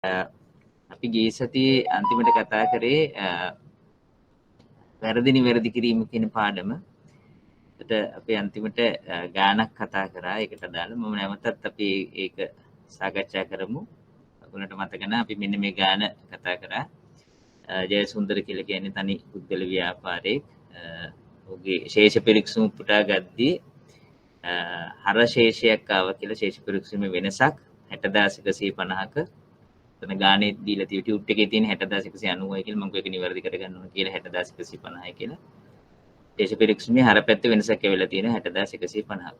අපි ගිය සතියේ අන්තිමට කතා කරේ වැරදි නිවැරදි කිරීම කියන පාඩම. ඒකට අපි අන්තිමට ගානක් කතා කරා. ඒකට අදාළ මම නැවතත් අපි ඒක සාකච්ඡා කරමු. ඔයගොල්ලන්ට මතක නැහැ අපි මෙන්න මේ ගාන කතා කරා. ජයසුන්දර කියලා කියන්නේ තනි පුද්ගල ව්‍යාපාරයක්. ඔහුගේ ශේෂ පිරික්සුම් පුටා ගද්දී හර ශේෂයක් ආව කියලා ශේෂ පිරික්සුමේ වෙනසක් 60150ක එතන ගානේ දීලා තියෙ ටියුට් එකේ තියෙන 60190යි කියලා මම ඒක නිවැරදි කරගන්න ඕන කියලා 60150යි කියලා. ශේෂ පිරික්සුමේ හර පැත්තේ වෙනසක් ඇවිල්ලා තියෙන 60150ක.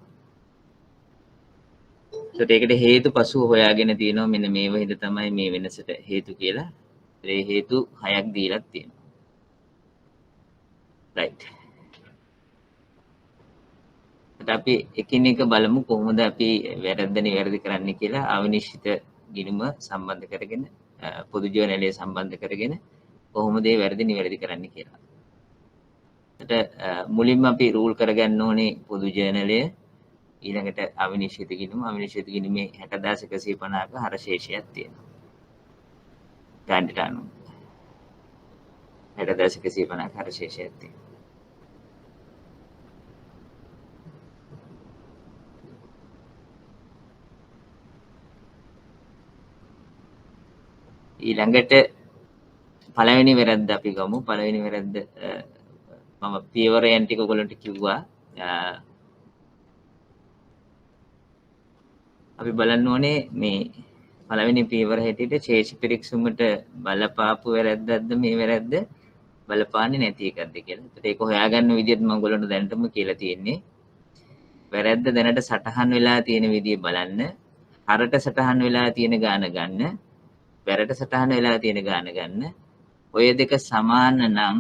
ඒකට හේතු පසුව හොයාගෙන තියෙනවා මෙන්න මේව හින්දා තමයි මේ වෙනසට හේතු කියලා. ඒ හේතු 6ක් දීලා තියෙනවා. right. අපි එකිනෙක බලමු කොහොමද අපි වැරද්ද නිවැරදි කරන්නේ කියලා අවිනිශ්චිත ගිණුම සම්බන්ධ කරගෙන පොදු ජර්නලය සම්බන්ධ කරගෙන කොහොමද ඒ වැරදි නිවැරදි කරන්නේ කියලා. මුලින්ම අපි රූල් කරගන්න ඕනේ පොදු ජර්නලය ඊළඟට අවිනිශ්චිත ගිණුමේ 60150ක හර ශේෂයක් තියෙනවා. ගානට අනුව 60150ක හර ශේෂයක් තියෙනවා. ඊළඟට පළවෙනි වැරද්ද අපි ගමු. පළවෙනි වැරද්ද මම පියවරයන් ටික ඔයගොල්ලන්ට කිව්වා. අපි බලන්න ඕනේ මේ පළවෙනි පියවර හැටියට ශේෂ පිරික්සුමට බලපාපු වැරද්දක්ද මේ වැරද්ද බලපාන්නේ නැති එකක්ද කියලා. ඒත් ඒක හොයාගන්න විදිහත් මම ඔයගොල්ලන්ට දැනටම කියලා තියෙන්නේ. වැරද්ද දැනට සටහන් වෙලා තියෙන විදිය බලන්න. හරට සටහන් වෙලා තියෙන ගාන ගන්න. වැරට සටහන් වෙලා තියෙන ගාන ගන්න. ඔය දෙක සමාන නම්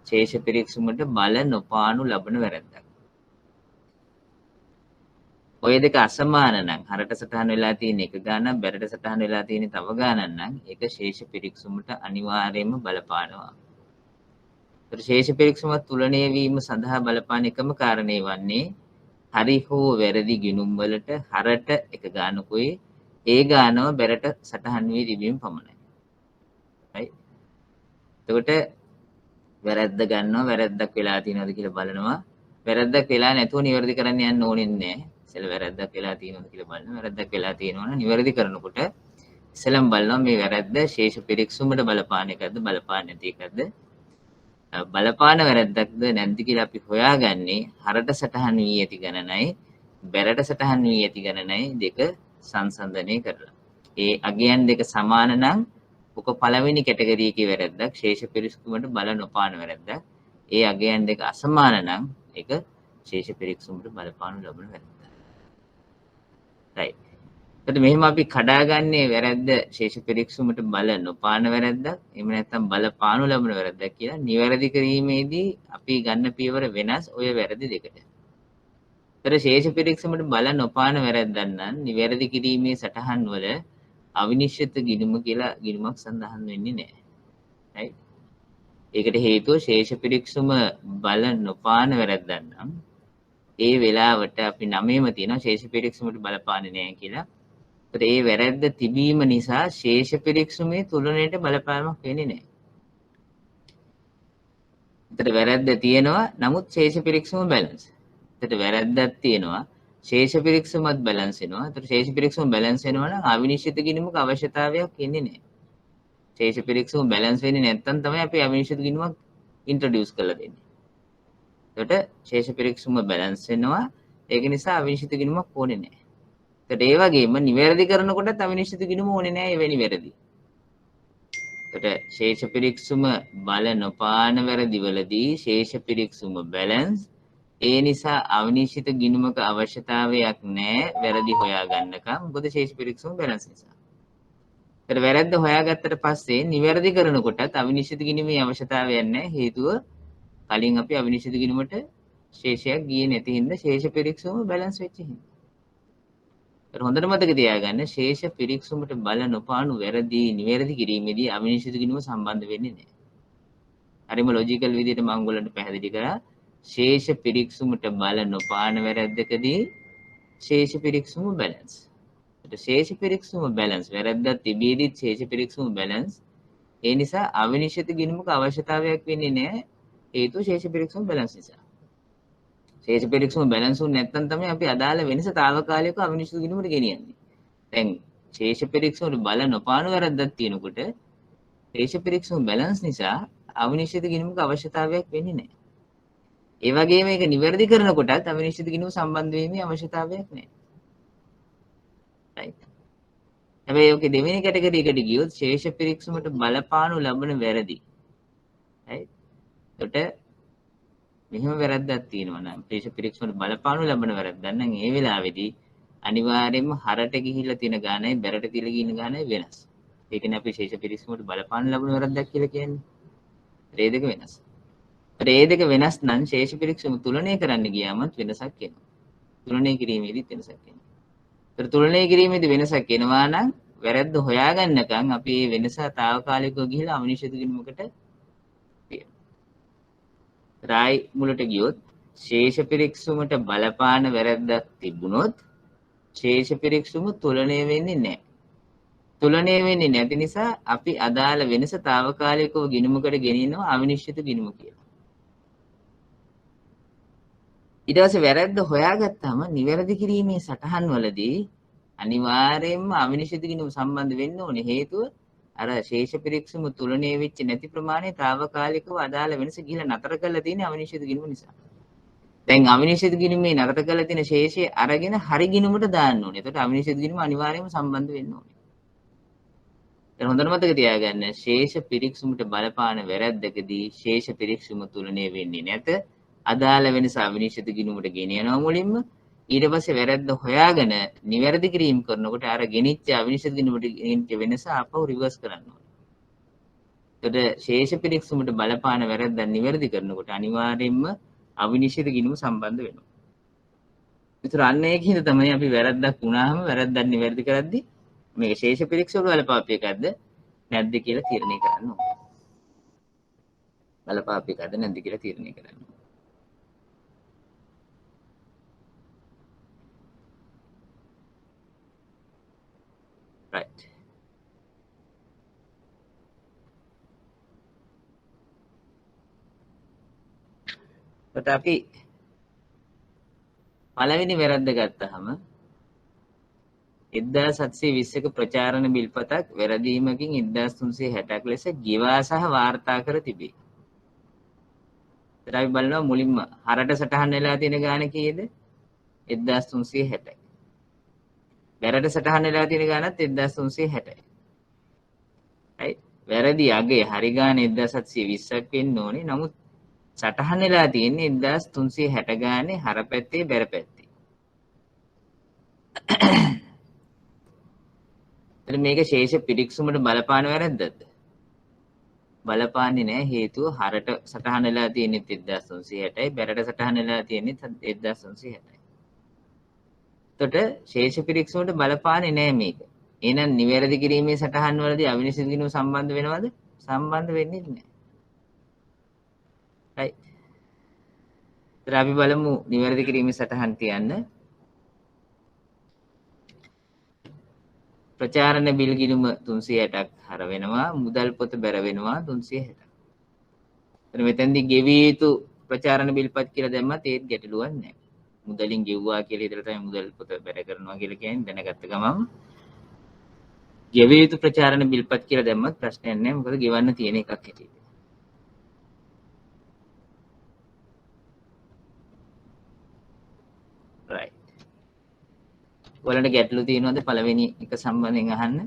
ශේෂ පිරික්සුමට බල නොපානු ලබන වැරද්දක්. ඔය දෙක අසමාන නම් හරට සටහන් වෙලා තියෙන එක ගානක් බැරට සටහන් වෙලා තියෙන තව ගානක් නම් ඒක ශේෂ පිරික්සුමට අනිවාර්යයෙන්ම බලපානවා. ඒතර ශේෂ පිරික්සුම තුලණය වීම සඳහා බලපාන එකම කාරණේ වන්නේ හරි හෝ වැරදි ගිණුම් වලට හරට එක ගානකුයි ඒ ගානව බැරට සටහන් වී තිබීම පමණයි. right. එතකොට වැරද්ද ගන්නවා වැරද්දක් වෙලා තියෙනවද කියලා බලනවා. වැරද්දක් වෙලා නැතුව නිවැරදි කරන්න යන්න ඕනේ නැහැ. ඉතල වැරද්දක් වෙලා තියෙනවද කියලා බලනවා. වැරද්දක් වෙලා තියෙනවනම් නිවැරදි කරනකොට ඉස්සෙල්ලම බලනවා මේ වැරද්ද ශේෂ පිරික්සුමට බලපාන එකක්ද බලපාන්නේ නැති එකක්ද. බලපාන වැරද්දක්ද නැද්ද කියලා අපි හොයාගන්නේ හරට සටහන් වී ඇති ගණනයි බැරට සටහන් වී ඇති ගණනයි දෙක සංසන්දනය කරලා. ඒ අගයන් දෙක සමාන නම් ඔක පළවෙනි කැටගරි එකේ වැරද්දක් ශේෂ පිරික්සුමට බල නොපාන වැරද්දක්. ඒ අගයන් දෙක අසමාන නම් ඒක ශේෂ පිරික්සුමට බලපානු ලබන වැරද්දක්. right. එතකොට මෙහෙම අපි කඩාගන්නේ වැරද්ද ශේෂ පිරික්සුමට බල නොපාන වැරද්දක් එහෙම නැත්නම් බලපානු ලබන වැරද්දක් කියලා. නිවැරදි කිරීමේදී අපි ගන්න පියවර වෙනස් ඔය වැරදි දෙකට. ඒතර ශේෂ පිරික්සුමට බල නොපාන වැරද්දක් නම් නිවැරදි කිරීමේ සටහන් වල අවිනිශ්චිත ගිණුම කියලා ගිණුමක් සඳහන් වෙන්නේ නැහැ. right. ඒකට හේතුව ශේෂ පිරික්සුම බල නොපාන වැරද්දක් නම් ඒ වෙලාවට අපි නමේම තියෙනවා ශේෂ පිරික්සුමට බලපාන්නේ නැහැ කියලා. ඒත් ඒ වැරද්ද තිබීම නිසා ශේෂ පිරික්සුමේ තුලණයට බලපෑමක් වෙන්නේ නැහැ. ඒතර වැරද්ද තියෙනවා නමුත් ශේෂ පිරික්සුම බැලන්ස්. ඒතර වැරද්දක් තියෙනවා ශේෂ පිරික්සුමත් බැලන්ස් වෙනවා. ඒතර ශේෂ පිරික්සුම බැලන්ස් වෙනවා නම් අවිනිශ්චිත ගිණුමක අවශ්‍යතාවයක් ඉන්නේ නැහැ. ශේෂ පිරික්සුම බැලන්ස් වෙන්නේ නැත්නම් තමයි අපි අවිනිශ්චිත ගිණුමක් ඉන්ට්‍රොඩියුස් කරලා දෙන්නේ. එතකොට ශේෂ පිරික්සුම බැලන්ස් වෙනවා. ඒක නිසා අවිනිශ්චිත ගිණුමක් ඕනේ නැහැ. එතකොට ඒ වගේම නිවැරදි කරනකොටත් අවිනිශ්චිත ගිණුම ඕනේ නැහැ එවැනි වැරදි. එතකොට ශේෂ පිරික්සුම බල නොපාන වැරදි වලදී ශේෂ පිරික්සුම බැලන්ස්. ඒ නිසා අවිනිශ්චිත ගිණුමක අවශ්‍යතාවයක් නැහැ වැරදි හොයාගන්නකම්. මොකද ශේෂ පිරික්සුම බැලන්ස් නිසා. එතකොට වැරද්ද හොයාගත්තට පස්සේ නිවැරදි කරනකොටත් අවිනිශ්චිත ගිණුමේ අවශ්‍යතාවයක් නැහැ. හේතුව කලින් අපි අවිනිශ්චිත ගිණුමට ශේෂයක් ගියේ නැති හින්දා ශේෂ පිරික්සුම බැලන්ස් වෙච්ච හින්දා. ඒක හොඳට මතක තියාගන්න ශේෂ පිරික්සුමට බල නොපානු වැරදි නිවැරදි කිරීමේදී අවිනිශ්චිත ගිණුම සම්බන්ධ වෙන්නේ නැහැ. හරිම ලොජිකල් විදිහට මම ඔයගොල්ලන්ට පැහැදිලි කරා. ශේෂ පිරික්සුමට බල නොපාන වැරද්දකදී ශේෂ පිරික්සුම බැලන්ස්. ශේෂ පිරික්සුම බැලන්ස් වැරද්දක් තිබීදිත් ශේෂ පිරික්සුම බැලන්ස් ඒ නිසා අවිනිශ්චිත ගිණුමක අවශ්‍යතාවයක් වෙන්නේ නැහැ හේතුව ශේෂ පිරික්සුම බැලන්ස් නිසා. ශේෂ පිරික්සුම බැලන්ස් වුනේ නැත්නම් තමයි අපි අදාළ වෙනස తాවකාලිකව අවිනිශ්චිත ගිණුමට ගෙනියන්නේ. දැන් ශේෂ පිරික්සුමට බල නොපාන වැරද්දක් තියෙනකොට ශේෂ පිරික්සුම බැලන්ස් නිසා අවිනිශ්චිත ගිණුමක අවශ්‍යතාවයක් වෙන්නේ නැහැ. ඒ වගේම මේක නිවැරදි කරනකොටත් අවිනිශ්චිත ගිණුම සම්බන්ධ වීමේ අවශ්‍යතාවයක් නැහැ. right. හැබැයි ඔකේ දෙවෙනි කැටගරි එකට ගියොත් ශේෂ පිරික්සුමට බලපානු ලබන වැරදි. right. එතකොට මෙහෙම වැරද්දක් තියෙනවා නම් ශේෂ පිරික්සුමට බලපානු ලබන වැරද්දක් නම් ඒ වෙලාවේදී අනිවාර්යයෙන්ම හරට ගිහිල්ලා තියෙන ගානයි බැරට තියලා ගින ගානයි වෙනස්. ඒ කියන්නේ අපි ශේෂ පිරික්සුමට බලපානු ලබන වැරද්දක් කියලා කියන්නේ. ඒ දෙක වෙනස්. ඒ දෙක වෙනස් නම් ශේෂ පිරික්සුම තුලනය කරන්න ගියාමත් වෙනසක් එනවා. තුලනය කිරීමේදීත් වෙනසක් එනවා. ඒතර තුලනය කිරීමේදී වෙනසක් එනවා නම් වැරද්ද හොයාගන්නකම් අපි මේ වෙනස తాවකාලිකව ගිහිලා අවිනිශ්චිත ගිණුමකට රායි මුලට ගියොත් ශේෂ පිරික්සුමට බලපාන වැරද්දක් තිබුණොත් ශේෂ පිරික්සුම තුලනය වෙන්නේ නැහැ. තුලනය වෙන්නේ නැති නිසා අපි අදාළ වෙනස తాවකාලිකව ගිණුමකට ගෙනියනවා අවිනිශ්චිත ගිණුම කියලා. ඊට පස්සේ වැරද්ද හොයාගත්තාම නිවැරදි කිරීමේ සටහන් වලදී අනිවාර්යයෙන්ම අවිනිශ්චිත ගිණුම සම්බන්ධ වෙන්න ඕනේ. හේතුව අර ශේෂ පිරික්සුම තුලනය වෙච්ච නැති ප්‍රමාණය తాවකාලිකව අදාළ වෙනස ගිහිලා නතර කරලා තියෙන අවිනිශ්චිත ගිණුම නිසා. දැන් අවිනිශ්චිත ගිණුමේ නතර කරලා තියෙන ශේෂය අරගෙන හරි ගිණුමට දාන්න ඕනේ. එතකොට අවිනිශ්චිත ගිණුම අනිවාර්යයෙන්ම සම්බන්ධ වෙන්න ඕනේ. දැන් හොඳට මතක තියාගන්න ශේෂ පිරික්සුමට බලපාන වැරද්දකදී ශේෂ පිරික්සුම තුලනය වෙන්නේ නැත. අදාළ වෙනස අවිනිශ්චිත ගිණුමට ගෙනියනවා මුලින්ම. ඊට පස්සේ වැරද්ද හොයාගෙන නිවැරදි කිරීම කරනකොට අර ගෙනිච්ච අවිනිශ්චිත ගිණුමට ගෙනිච්ච වෙනස ආපහු රිවර්ස් කරන්න ඕනේ. එතකොට ශේෂ පිරික්සුමට බලපාන වැරද්දක් නිවැරදි කරනකොට අනිවාර්යයෙන්ම අවිනිශ්චිත ගිණුම සම්බන්ධ වෙනවා. ඒතර අන්න ඒකින්ද තමයි අපි වැරද්දක් වුණාම වැරද්දක් නිවැරදි කරද්දී මේක ශේෂ පිරික්සුමට බලපාපු එකක්ද නැද්ද කියලා තීරණය කරන්න ඕනේ. බලපාපු එකක්ද නැද්ද කියලා තීරණය කරන්න ඕනේ. right. අපි පළවෙනි වැරද්ද ගත්තාම 1720ක ප්‍රචාරණ බිල්පතක් වැරදීමකින් 1360ක් ලෙස ගෙවා සහ වාර්තා කර තිබේ. අපි බලනවා මුලින්ම හරට සටහන් වෙලා තියෙන ගාන කීයද? 1360යි. වැරට සටහන් වෙලා තියෙන ගානත් 1360යි. right. වැරදි අගේ හරි ගාන 1720ක් වෙන්න ඕනේ. නමුත් සටහන් වෙලා තියෙන්නේ 1360 ගානේ හර පැත්තේ බැර පැත්තේ. එතන මේක ශේෂ පිරික්සුමට බලපාන වැරද්දද? බලපාන්නේ නැහැ. හේතුව හරට සටහන් වෙලා තියෙන්නේ 1360යි බැරට සටහන් වෙලා තියෙන්නේ 1360යි. එතකොට ශේෂ පිරික්සුමට බලපාන්නේ නැහැ මේක. එහෙනම් නිවැරදි කිරීමේ සටහන් වලදී අවිනිශ්චිත ගිණුම සම්බන්ධ වෙනවද? සම්බන්ධ වෙන්නේ නැහැ. right. ඒතර අපි බලමු නිවැරදි කිරීමේ සටහන් තියන්න. ප්‍රචාරණ බිල් ගිණුම 360ක් හර වෙනවා. මුදල් පොත බැර වෙනවා 360ක්. එතන මෙතෙන්දී ගෙවිය යුතු ප්‍රචාරණ බිල්පත් කියලා දැම්මත් ඒත් ගැටලුවක් නැහැ. මුදලින් ගෙව්වා කියලා හිතලා තමයි මුදල් පොත බැර කරනවා කියලා කියන්නේ දැනගත්ත ගමන් ගෙවිය යුතු ප්‍රචාරණ බිල්පත් කියලා දැම්මත් ප්‍රශ්නයක් නැහැ. මොකද ගෙවන්න තියෙන එකක් හැටියට. right. ඔයාලට ගැටලු තියෙනවද පළවෙනි එක සම්බන්ධයෙන් අහන්න?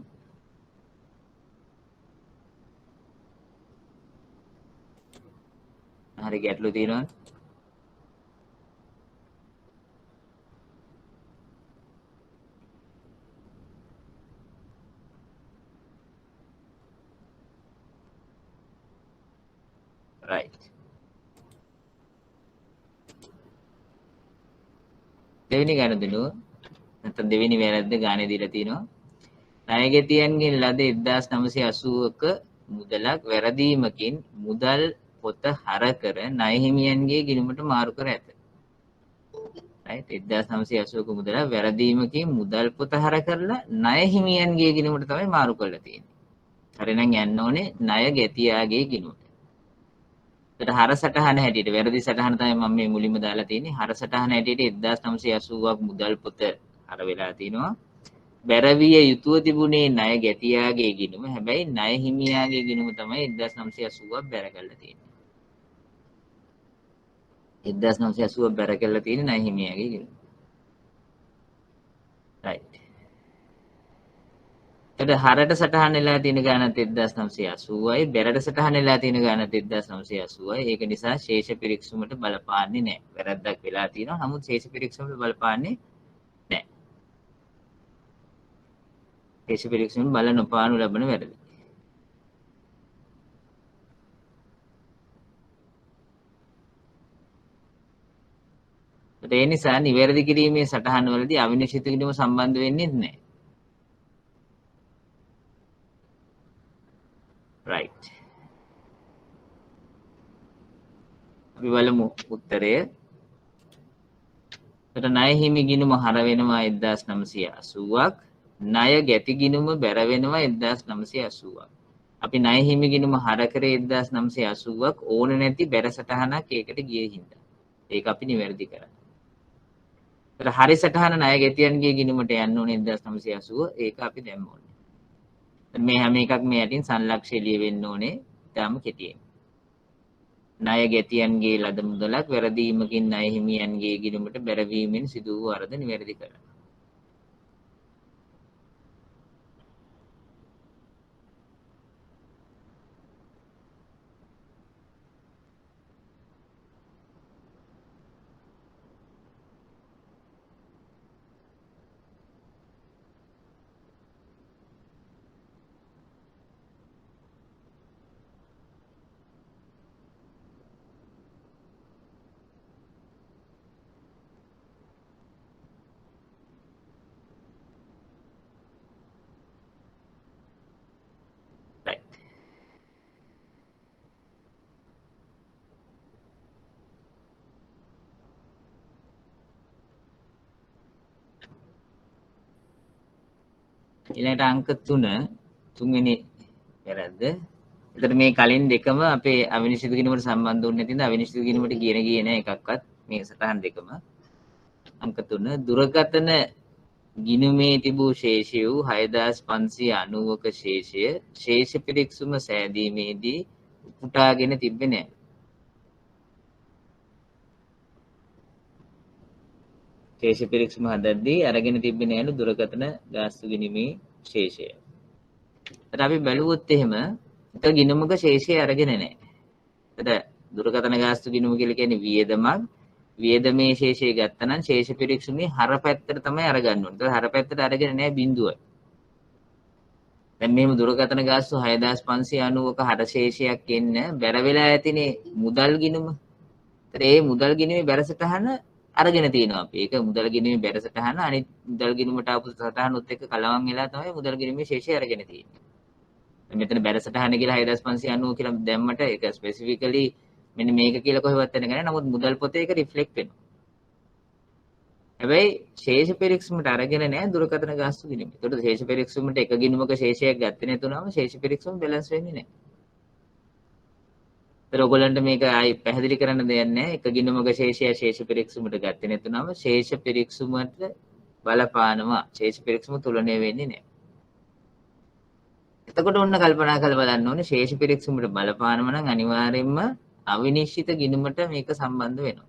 හරි ගැටලු තියෙනවද? right. දෙවෙනි ගාන දෙනුව නැත්නම් දෙවෙනි වැරද්ද ගානේ දීලා තියෙනවා. ණයගැතියන්ගෙන් ලද 1980ක මුදලක් වැරදීමකින් මුදල් පොත හර කර ණය හිමියන්ගේ ගිණුමට මාරු කර ඇත. right 1980ක මුදල වැරදීමකින් මුදල් පොත හර කරලා ණය හිමියන්ගේ ගිණුමට තමයි මාරු කරලා තියෙන්නේ. හරිනම් යන්න ඕනේ ණය ගැතියාගේ ගිණුමට. ඒකට හර සටහන හැටියට වැරදි සටහන තමයි මම මේ මුලින්ම දාලා තියෙන්නේ. හර සටහන හැටියට 1980ක් මුදල් පොත හර වෙලා තිනවා. බැරවිය යුතුව තිබුණේ ණය ගැතියාගේ ගිණුම. හැබැයි ණය හිමියාගේ ගිණුම තමයි 1980ක් බැර කරලා තියෙන්නේ. 1980ක් බැර කරලා තියෙන්නේ ණය හිමියාගේ ගිණුම. right. එතකොට හරට සටහන් වෙලා තියෙන ගානත් 1980යි බැරට සටහන් වෙලා තියෙන ගානත් 1980යි. ඒක නිසා ශේෂ පිරික්සුමට බලපාන්නේ නැහැ. වැරද්දක් වෙලා තියෙනවා. නමුත් ශේෂ පිරික්සුමට බලපාන්නේ නැහැ. ශේෂ පිරික්සුම බල නොපානු ලබන වැරදි. ඒ නිසා නිවැරදි කිරීමේ සටහන් වලදී අවිනිශ්චිත කිරීම සම්බන්ධ වෙන්නේ නැහැ. right. අපි බලමු උත්තරය. එතකොට ණය හිමි ගිණුම හර වෙනවා 1980ක්. ණය ගැති ගිණුම බැර වෙනවා 1980ක්. අපි ණය හිමි ගිණුම හර කරේ 1980ක් ඕන නැති බැර සටහනක් ඒකට ගියේ හින්දා. ඒක අපි නිවැරදි කරා. එතකොට හරි සටහන ණය ගැතියන්ගේ ගිණුමට යන්න ඕනේ 1980. ඒක අපි දැම්ම ඕනේ. මේ හැම එකක් මේ යටින් සංලක්ෂය ලියවෙන්න ඕනේ. ඊටාම කෙටියෙන්. ණය ගැතියන්ගේ ලද මුදලක් වැරදීමකින් ණය හිමියන්ගේ ගිණුමට බැරවීමෙන් සිදු වූ වරද නිවැරදි කරන්න. right. ඊළඟට අංක 3 තුන්වෙනි වැරද්ද. එතකොට මේ කලින් දෙකම අපේ අවිනිශ්චිත ගිණුමට සම්බන්ධ වුනේ නැතිද අවිනිශ්චිත ගිණුමට ගියේ නැහැ එකක්වත් මේ සටහන් දෙකම. අංක 3 දුරකථන ගිණුමේ තිබූ ශේෂය වූ 6590ක ශේෂය ශේෂ පිරික්සුම සෑදීමේදී උපුටාගෙන තිබෙන්නේ නැහැ. ශේෂ පිරික්සුම හදද්දී අරගෙන තිබෙන්නේ නැලු දුරකථන ගාස්තු ගිණීමේ ශේෂය. ඒත් අපි බැලුවොත් එහෙම එක ගිණුමක ශේෂය අරගෙන නැහැ. ඒත් දුරකථන ගාස්තු ගිණුම කියලා කියන්නේ වියදමක්. වියදමේ ශේෂය ගත්තනම් ශේෂ පිරික්සුමේ හර පැත්තට තමයි අරගන්න ඕනේ. ඒත් හර පැත්තට අරගෙන නැහැ බිඳුවයි. දැන් මෙහෙම දුරකථන ගාස්තු 6590ක හර ශේෂයක් එන්න බැර වෙලා ඇතිනේ මුදල් ගිණුම. ඒත් ඒ මුදල් ගිණුමේ බැරසටහන අරගෙන තියෙනවා අපි. ඒක මුදල් ගිණුමේ බැරසටහන අනිත් මුදල් ගිණුමට ආපු සටහනොත් එක්ක කලවම් වෙලා තමයි මුදල් ගිණුමේ ශේෂය අරගෙන තියෙන්නේ. මෙතන බැරසටහන කියලා 6590 කියලා දැම්මට ඒක ස්පෙસિෆිකලි මෙන්න මේක කියලා කොහෙවත් වෙන නැහැ. නමුත් මුදල් පොතේ ඒක රිෆ්ලෙක්ට් වෙනවා. හැබැයි ශේෂ පරීක්ෂමට අරගෙන නැහැ දුරකථන ගාස්තු ගිණුම. ඒකට ශේෂ පරීක්ෂමට එක ගිණුමක ශේෂයක් ගත්තේ නැතුනම ශේෂ පරීක්ෂම බැලන්ස් වෙන්නේ නැහැ. ඒතර ඔයගොල්ලන්ට මේක ආයි පැහැදිලි කරන්න දෙයක් නැහැ. එක ගිණුමක ශේෂය ශේෂ පරීක්ෂමට ගත්තේ නැතුනම ශේෂ පරීක්ෂමට බලපානවා. ශේෂ පරීක්ෂම තුලණය වෙන්නේ නැහැ. එතකොට ඔන්න කල්පනා කරලා බලන්න ඕනේ ශේෂ පරීක්ෂමට බලපානම නම් අනිවාර්යයෙන්ම අවිනිශ්චිත ගිණුමට මේක සම්බන්ධ වෙනවා.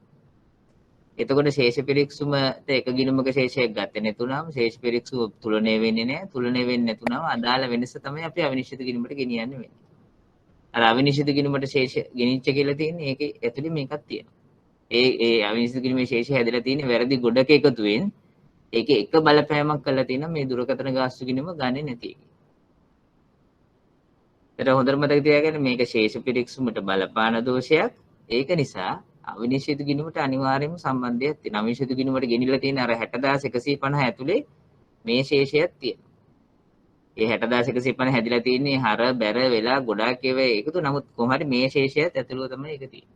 එතකොට ශේෂ පිරික්සුමට එක ගිණුමක ශේෂයක් ගත්තේ නැතුණාම ශේෂ පිරික්සුම තුලණය වෙන්නේ නැහැ. තුලණය වෙන්නේ නැතුණාම අදාළ වෙනස තමයි අපි අවිනිශ්චිත ගිණුමට ගෙනියන්නේ වෙන්නේ. අර අවිනිශ්චිත ගිණුමට ශේෂ ගෙනිච්ච කියලා තියෙන්නේ ඒකේ ඇතුලේ මේකක් තියෙනවා. ඒ අවිනිශ්චිත ගිණුමේ ශේෂය හැදලා තියෙන්නේ වැරදි ගොඩක එකතුවෙන්. ඒකේ එක බලපෑමක් කරලා තියෙනවා මේ දුරකථන ගාස්තු ගිණුම ගන්නේ නැති එක. ඒතර හොඳට මතක තියාගන්න මේක ශේෂ පිරික්සුමට බලපාන දෝෂයක්. ඒක නිසා අවිනිශ්චිත ගිණුමට අනිවාර්යයෙන්ම සම්බන්ධයක් තියෙනවා. අවිනිශ්චිත ගිණුමට ගෙනිලා තියෙන අර 60150 ඇතුලේ මේ ශේෂයක් තියෙනවා. ඒ 60150 හැදිලා තියෙන්නේ හර බැර වෙලා ගොඩාක් ඒවා එකතු. නමුත් කොහොම හරි මේ ශේෂයත් ඇතුළේ තමයි ඒක තියෙන්නේ.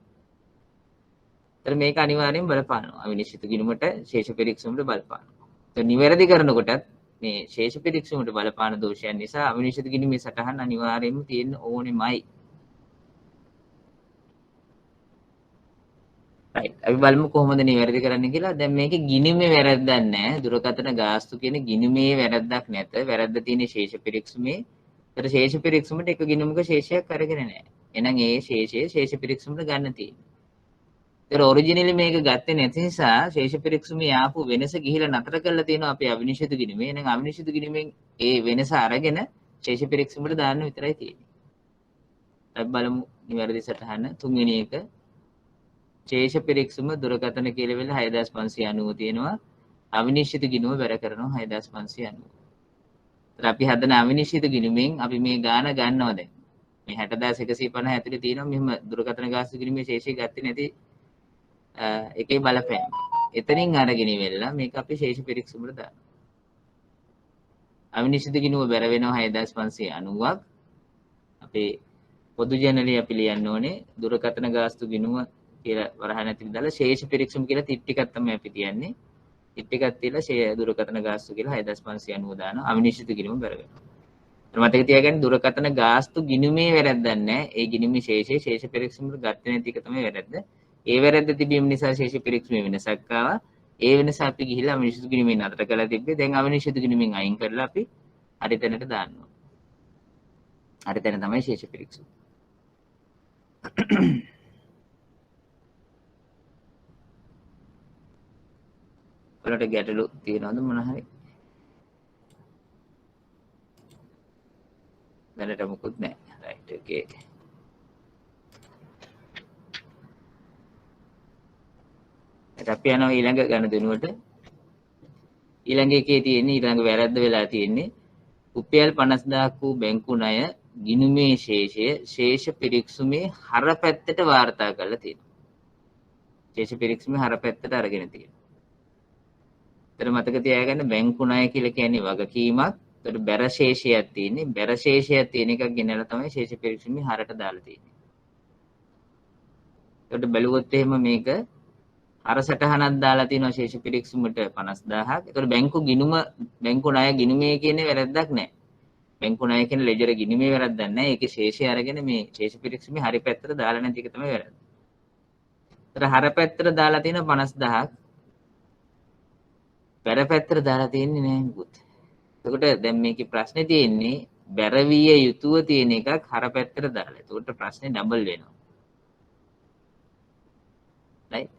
ඒතර මේක අනිවාර්යෙන් බලපානවා. අවිනිශ්චිත ගිණුමට ශේෂ පිරික්සුමට බලපානවා. ඒතර නිවැරදි කරනකොටත් මේ ශේෂ පිරික්සුමට බලපාන දෝෂයන් නිසා අවිනිශ්චිත ගිණුමේ සටහන් අනිවාර්යෙන්ම තියෙන්න ඕනෙමයි. right. අපි බලමු කොහොමද නිවැරදි කරන්න කියලා. දැන් මේකේ ගිණුමේ වැරද්දක් නැහැ. දුරකථන ගාස්තු කියන ගිණුමේ වැරද්දක් නැත. වැරද්ද තියෙන්නේ ශේෂ පිරික්සුමේ. ඒතර ශේෂ පිරික්සුමට එක ගිණුමක ශේෂයක් අරගෙන නැහැ. එහෙනම් ඒ ශේෂය ශේෂ පිරික්සුමට ගන්න තියෙන්නේ. ඒතර ඔරිජිනලි මේක ගත්තේ නැති නිසා ශේෂ පිරික්සුමේ ආපු වෙනස ගිහිලා නතර කරලා තියෙනවා අපේ අවිනිශ්චිත ගිණුමේ. එහෙනම් අවිනිශ්චිත ගිණුමෙන් ඒ වෙනස අරගෙන ශේෂ පිරික්සුමට දාන්න විතරයි තියෙන්නේ. අපි බලමු නිවැරදි සටහන තුන්වෙනි එක. ශේෂ පිරික්සුම දුරකථන කියලා වෙලා 6590 තියෙනවා. අවිනිශ්චිත ගිණුම බැර කරනවා 6590. ඒතර අපි හදන අවිනිශ්චිත ගිණුමෙන් අපි මේ ගාන ගන්නවා දැන්. මේ 60150 ඇතුලේ තියෙනවා මෙහෙම දුරකථන ගාස්තු ගිණුමේ ශේෂය ගත්තේ නැති එකේ බලපෑම. එතනින් අරගෙන ඉවෙලා මේක අපි ශේෂ පිරික්සුමට දානවා. අවිනිශ්චිත ගිණුම බැර වෙනවා 6590ක්. අපේ පොදු ජනලි අපි ලියන්න ඕනේ දුරකථන ගාස්තු ගිණුම කියලා වරහන් ඇතුලේ දාලා ශේෂ පිරික්සුම කියලා ටිප් ටිකක් තමයි අපි තියන්නේ. ටිප් ටිකක් තියලා දුරකථන ගාස්තු කියලා 6590 දානවා. අවිනිශ්චිත ගිණුම බැර වෙනවා. මතක තියාගන්න දුරකථන ගාස්තු ගිණුමේ වැරද්දක් නැහැ. ඒ ගිණුමේ ශේෂයේ ශේෂ පිරික්සුමට ගත්තේ නැති එක තමයි වැරද්ද. ඒ වැරද්ද තිබීම නිසා ශේෂ පිරික්සුමේ වෙනසක් ආවා. ඒ වෙනස අපි ගිහිල්ලා අවිනිශ්චිත ගිණුමෙන් අතර කරලා තිබ්බේ. දැන් අවිනිශ්චිත ගිණුමෙන් අයින් කරලා අපි හරි තැනට දානවා. හරි තැන තමයි ශේෂ පිරික්සුම. වලට ගැටලු තියෙනවද මොන හරි? දැනට මොකුත් නැහැ. right okay. අපි යනවා ඊළඟ ගණදෙනුවට. ඊළඟ එකේ තියෙන්නේ ඊළඟ වැරද්ද වෙලා තියෙන්නේ රුපියල් 50000ක් වූ බැංකු ණය ගිණුමේ ශේෂය ශේෂ පිරික්සුමේ හර පැත්තට වාර්තා කරලා තියෙනවා. ශේෂ පිරික්සුමේ හර පැත්තට අරගෙන තියෙනවා. ඒතර මතක තියාගන්න බැංකු ණය කියලා කියන්නේ වගකීමක්. ඒතර බැර ශේෂයක් තියෙන්නේ. බැර ශේෂයක් තියෙන එකක් ගෙනල්ලා තමයි ශේෂ පිරික්සුමේ හරට දාලා තියෙන්නේ. ඒකට බැලුවොත් එහෙම මේක අර සටහනක් දාලා තියෙනවා ශේෂ පිරික්සුමට 50000ක්. ඒතකොට බැංකු ගිණුම බැංකු ණය ගිණුමේ කියන්නේ වැරද්දක් නැහැ. බැංකු ණය කියන ලෙජර් ගිණුමේ වැරද්දක් නැහැ. ඒකේ ශේෂය අරගෙන මේ ශේෂ පිරික්සුමේ හරි පැත්තට දාලා නැති එක තමයි වැරද්ද. ඒතර හර පැත්තට දාලා තියෙනවා 50000ක්. බැර පැත්තට දාලා තියෙන්නේ නැහැ මුකුත්. එතකොට දැන් මේකේ ප්‍රශ්නේ තියෙන්නේ බැරවිය යුතුව තියෙන එකක් හර පැත්තට දාලා. එතකොට ප්‍රශ්නේ ඩබල් වෙනවා. right?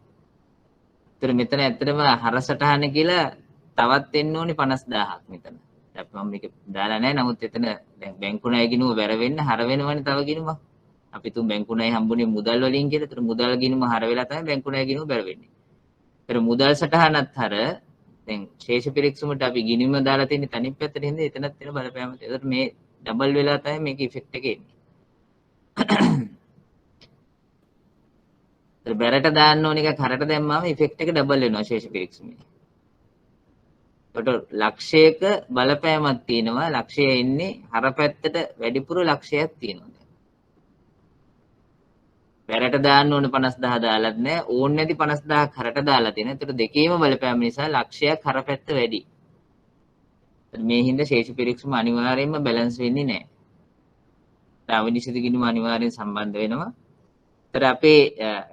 ඒතර මෙතන ඇත්තටම හර සටහන කියලා තවත් එන්න ඕනේ 50000ක් මෙතන. දැන් මම මේක දාලා නැහැ. නමුත් එතන දැන් බැංකු ණය ගිණුම බැර වෙන්න හර වෙනවනේ තව ගිණුමක්. අපි තුන් බැංකු ණය හම්බුනේ මුදල් වලින් කියලා. ඒතර මුදල් ගිණුම හර වෙලා තමයි බැංකු ණය ගිණුම බැර වෙන්නේ. ඒතර මුදල් සටහනත් හර දැන් ශේෂ පිරික්සුමට අපි ගිණුම දාලා තියෙන තනින් පැත්තට හින්දා එතනත් තියෙන බලපෑම. ඒතර මේ ඩබල් වෙලා තමයි මේකේ ඉෆෙක්ට් එක එන්නේ. බැරට දාන්න ඕන එකක් හරට දැම්මම ඉෆෙක්ට් එක ඩබල් වෙනවා ශේෂ පිරික්සුමේ. ඒකට ලක්ෂයක බලපෑමක් තියෙනවා. ලක්ෂය එන්නේ හර පැත්තට වැඩිපුර ලක්ෂයක් තියෙනවා. බැරට දාන්න ඕන 50000 දාලත් නැහැ. ඕන් නැති 50000ක් හරට දාලා තියෙනවා. ඒකට දෙකේම බලපෑම නිසා ලක්ෂයක් හර පැත්ත වැඩි. මේ හින්දා ශේෂ පිරික්සුම අනිවාර්යයෙන්ම බැලන්ස් වෙන්නේ නැහැ. අවිනිශ්චිත ගිණුම අනිවාර්යෙන් සම්බන්ධ වෙනවා. ඒතර අපේ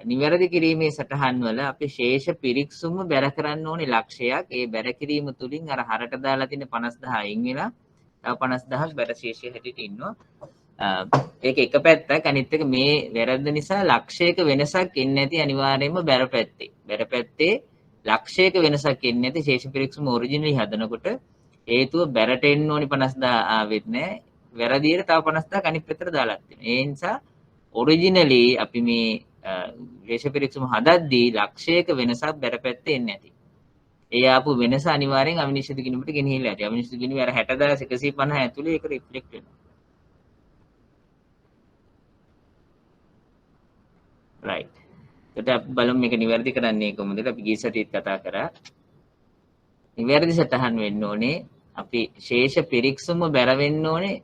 නිවැරදි කිරීමේ සටහන් වල අපි ශේෂ පිරික්සුම බැර කරන්න ඕනේ ලක්ෂයක්. ඒ බැර කිරීම තුලින් අර හරට දාලා තියෙන 50000 අයින් වෙලා තව 50000ක් බැර ශේෂය හැටියට ඉන්නවා. ඒක එක පැත්තක්. අනිත් එක මේ වැරද්ද නිසා ලක්ෂයක වෙනසක් එන්නේ නැති අනිවාර්යයෙන්ම බැර පැත්තේ. බැර පැත්තේ ලක්ෂයක වෙනසක් එන්නේ නැති ශේෂ පිරික්සුම ඔරිජිනලි හදනකොට හේතුව බැරට එන්න ඕනි 50000 ආවෙත් නැහැ. වැරදියට තව 50000ක් අනිත් පැත්තට දාලා තියෙනවා. ඒ නිසා ඔරිජිනලි අපි මේ ශේෂ පිරික්සුම හදද්දී ලක්ෂයක වෙනසක් බැර පැත්තේ එන්නේ නැති. ඒ ආපු වෙනස අනිවාර්යෙන් අවිනිශ්චිත ගිණුමට ගෙනහිල්ලා ඇති. අවිනිශ්චිත ගිණුමේ අර 60150 ඇතුලේ ඒක රිෆ්ලෙක්ට් වෙනවා. right. ඒකට අපි බලමු මේක නිවැරදි කරන්නේ කොහොමද කියලා අපි ගිය සතියේත් කතා කරා. නිවැරදි සටහන් වෙන්න ඕනේ අපි ශේෂ පිරික්සුම බැර වෙන්න ඕනේ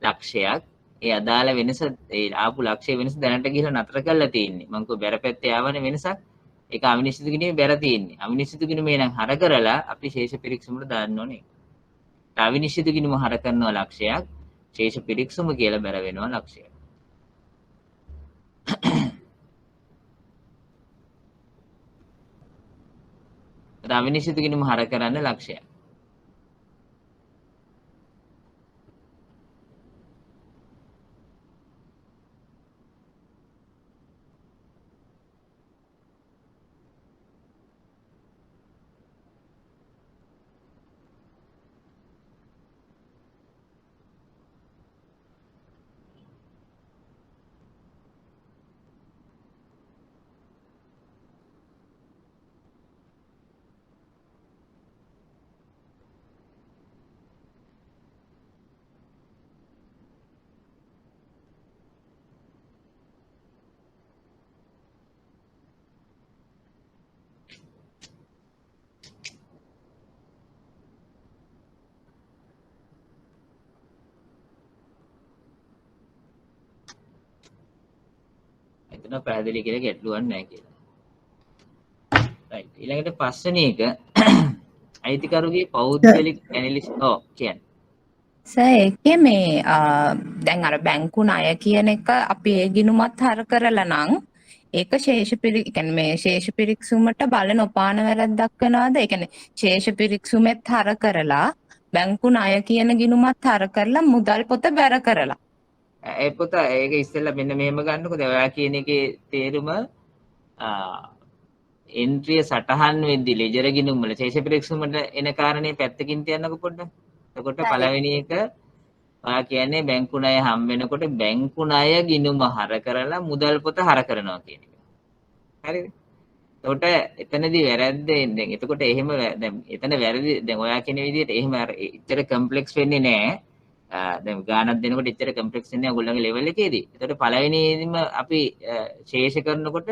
ලක්ෂයක්. ඒ අදාළ වෙනස ඒ ආපු ලක්ෂ්‍ය වෙනස දැනට ගිහලා නතර කරලා තියෙන්නේ. මම කිව්ව බැර පැත්තේ ආවනේ වෙනසක්. ඒක අවිනිශ්චිත කිරීමේ බැර තියෙන්නේ. අවිනිශ්චිත කිරීමේ නම් හර කරලා අපි ශේෂ පිරික්සුමට දාන්න ඕනේ. අවිනිශ්චිත කිරීම හර කරනවා ලක්ෂයක්. ශේෂ පිරික්සුම කියලා බැර වෙනවා ලක්ෂයක්. අවිනිශ්චිත කිරීම හර කරන්න ලක්ෂයක්. එතන පැහැදිලි කියලා ගැටලුවක් නැහැ කියලා. රයිට්. ඊළඟට පස්වෙනි එක අයිතිකරුගේ පෞද්ගලික ඇනලිස් කියන්නේ. ඒකේ මේ දැන් අර බැංකු ණය කියන එක අපි ඒ ගිණුමත් හර කරලා නම් ඒක කියන්නේ මේ ශේෂ පිරික්සුමට බල නොපාන වැරද්දක් වෙනවද? ඒ කියන්නේ ශේෂ පිරික්සුමෙත් හර කරලා බැංකු ණය කියන ගිණුමත් හර කරලා මුදල් පොත බැර කරලා. ඒ පොත ඒක ඉස්සෙල්ලා මෙන්න මෙහෙම ගන්නකො. දැන් ඔයා කියන එකේ තේරුම එන්ට්‍රිය සටහන් වෙද්දි ලෙජර් ගිණුම් වල ශේෂ පිරික්සුමට එන කාරණේ පැත්තකින් තියන්නකො පොඩ්ඩක්. එතකොට පළවෙනි එක ඔයා කියන්නේ බැංකු ණය හම් වෙනකොට බැංකු ණය ගිණුම හර කරලා මුදල් පොත හර කරනවා කියන එක. හරිද? එතකොට එතනදී වැරද්ද දැන් එතකොට එහෙම දැන් එතන වැරදි දැන් ඔයා කියන විදිහට එහෙම අර ඉතර කම්ප්ලෙක්ස් වෙන්නේ නැහැ. දැන් ගානක් දෙනකොට ඉතර කම්ප්ලෙක්ස් වෙන්නේ ඔයගොල්ලන්ගේ ලෙවල් එකේදී. එතකොට පළවෙනිදීම අපි ශේෂ කරනකොට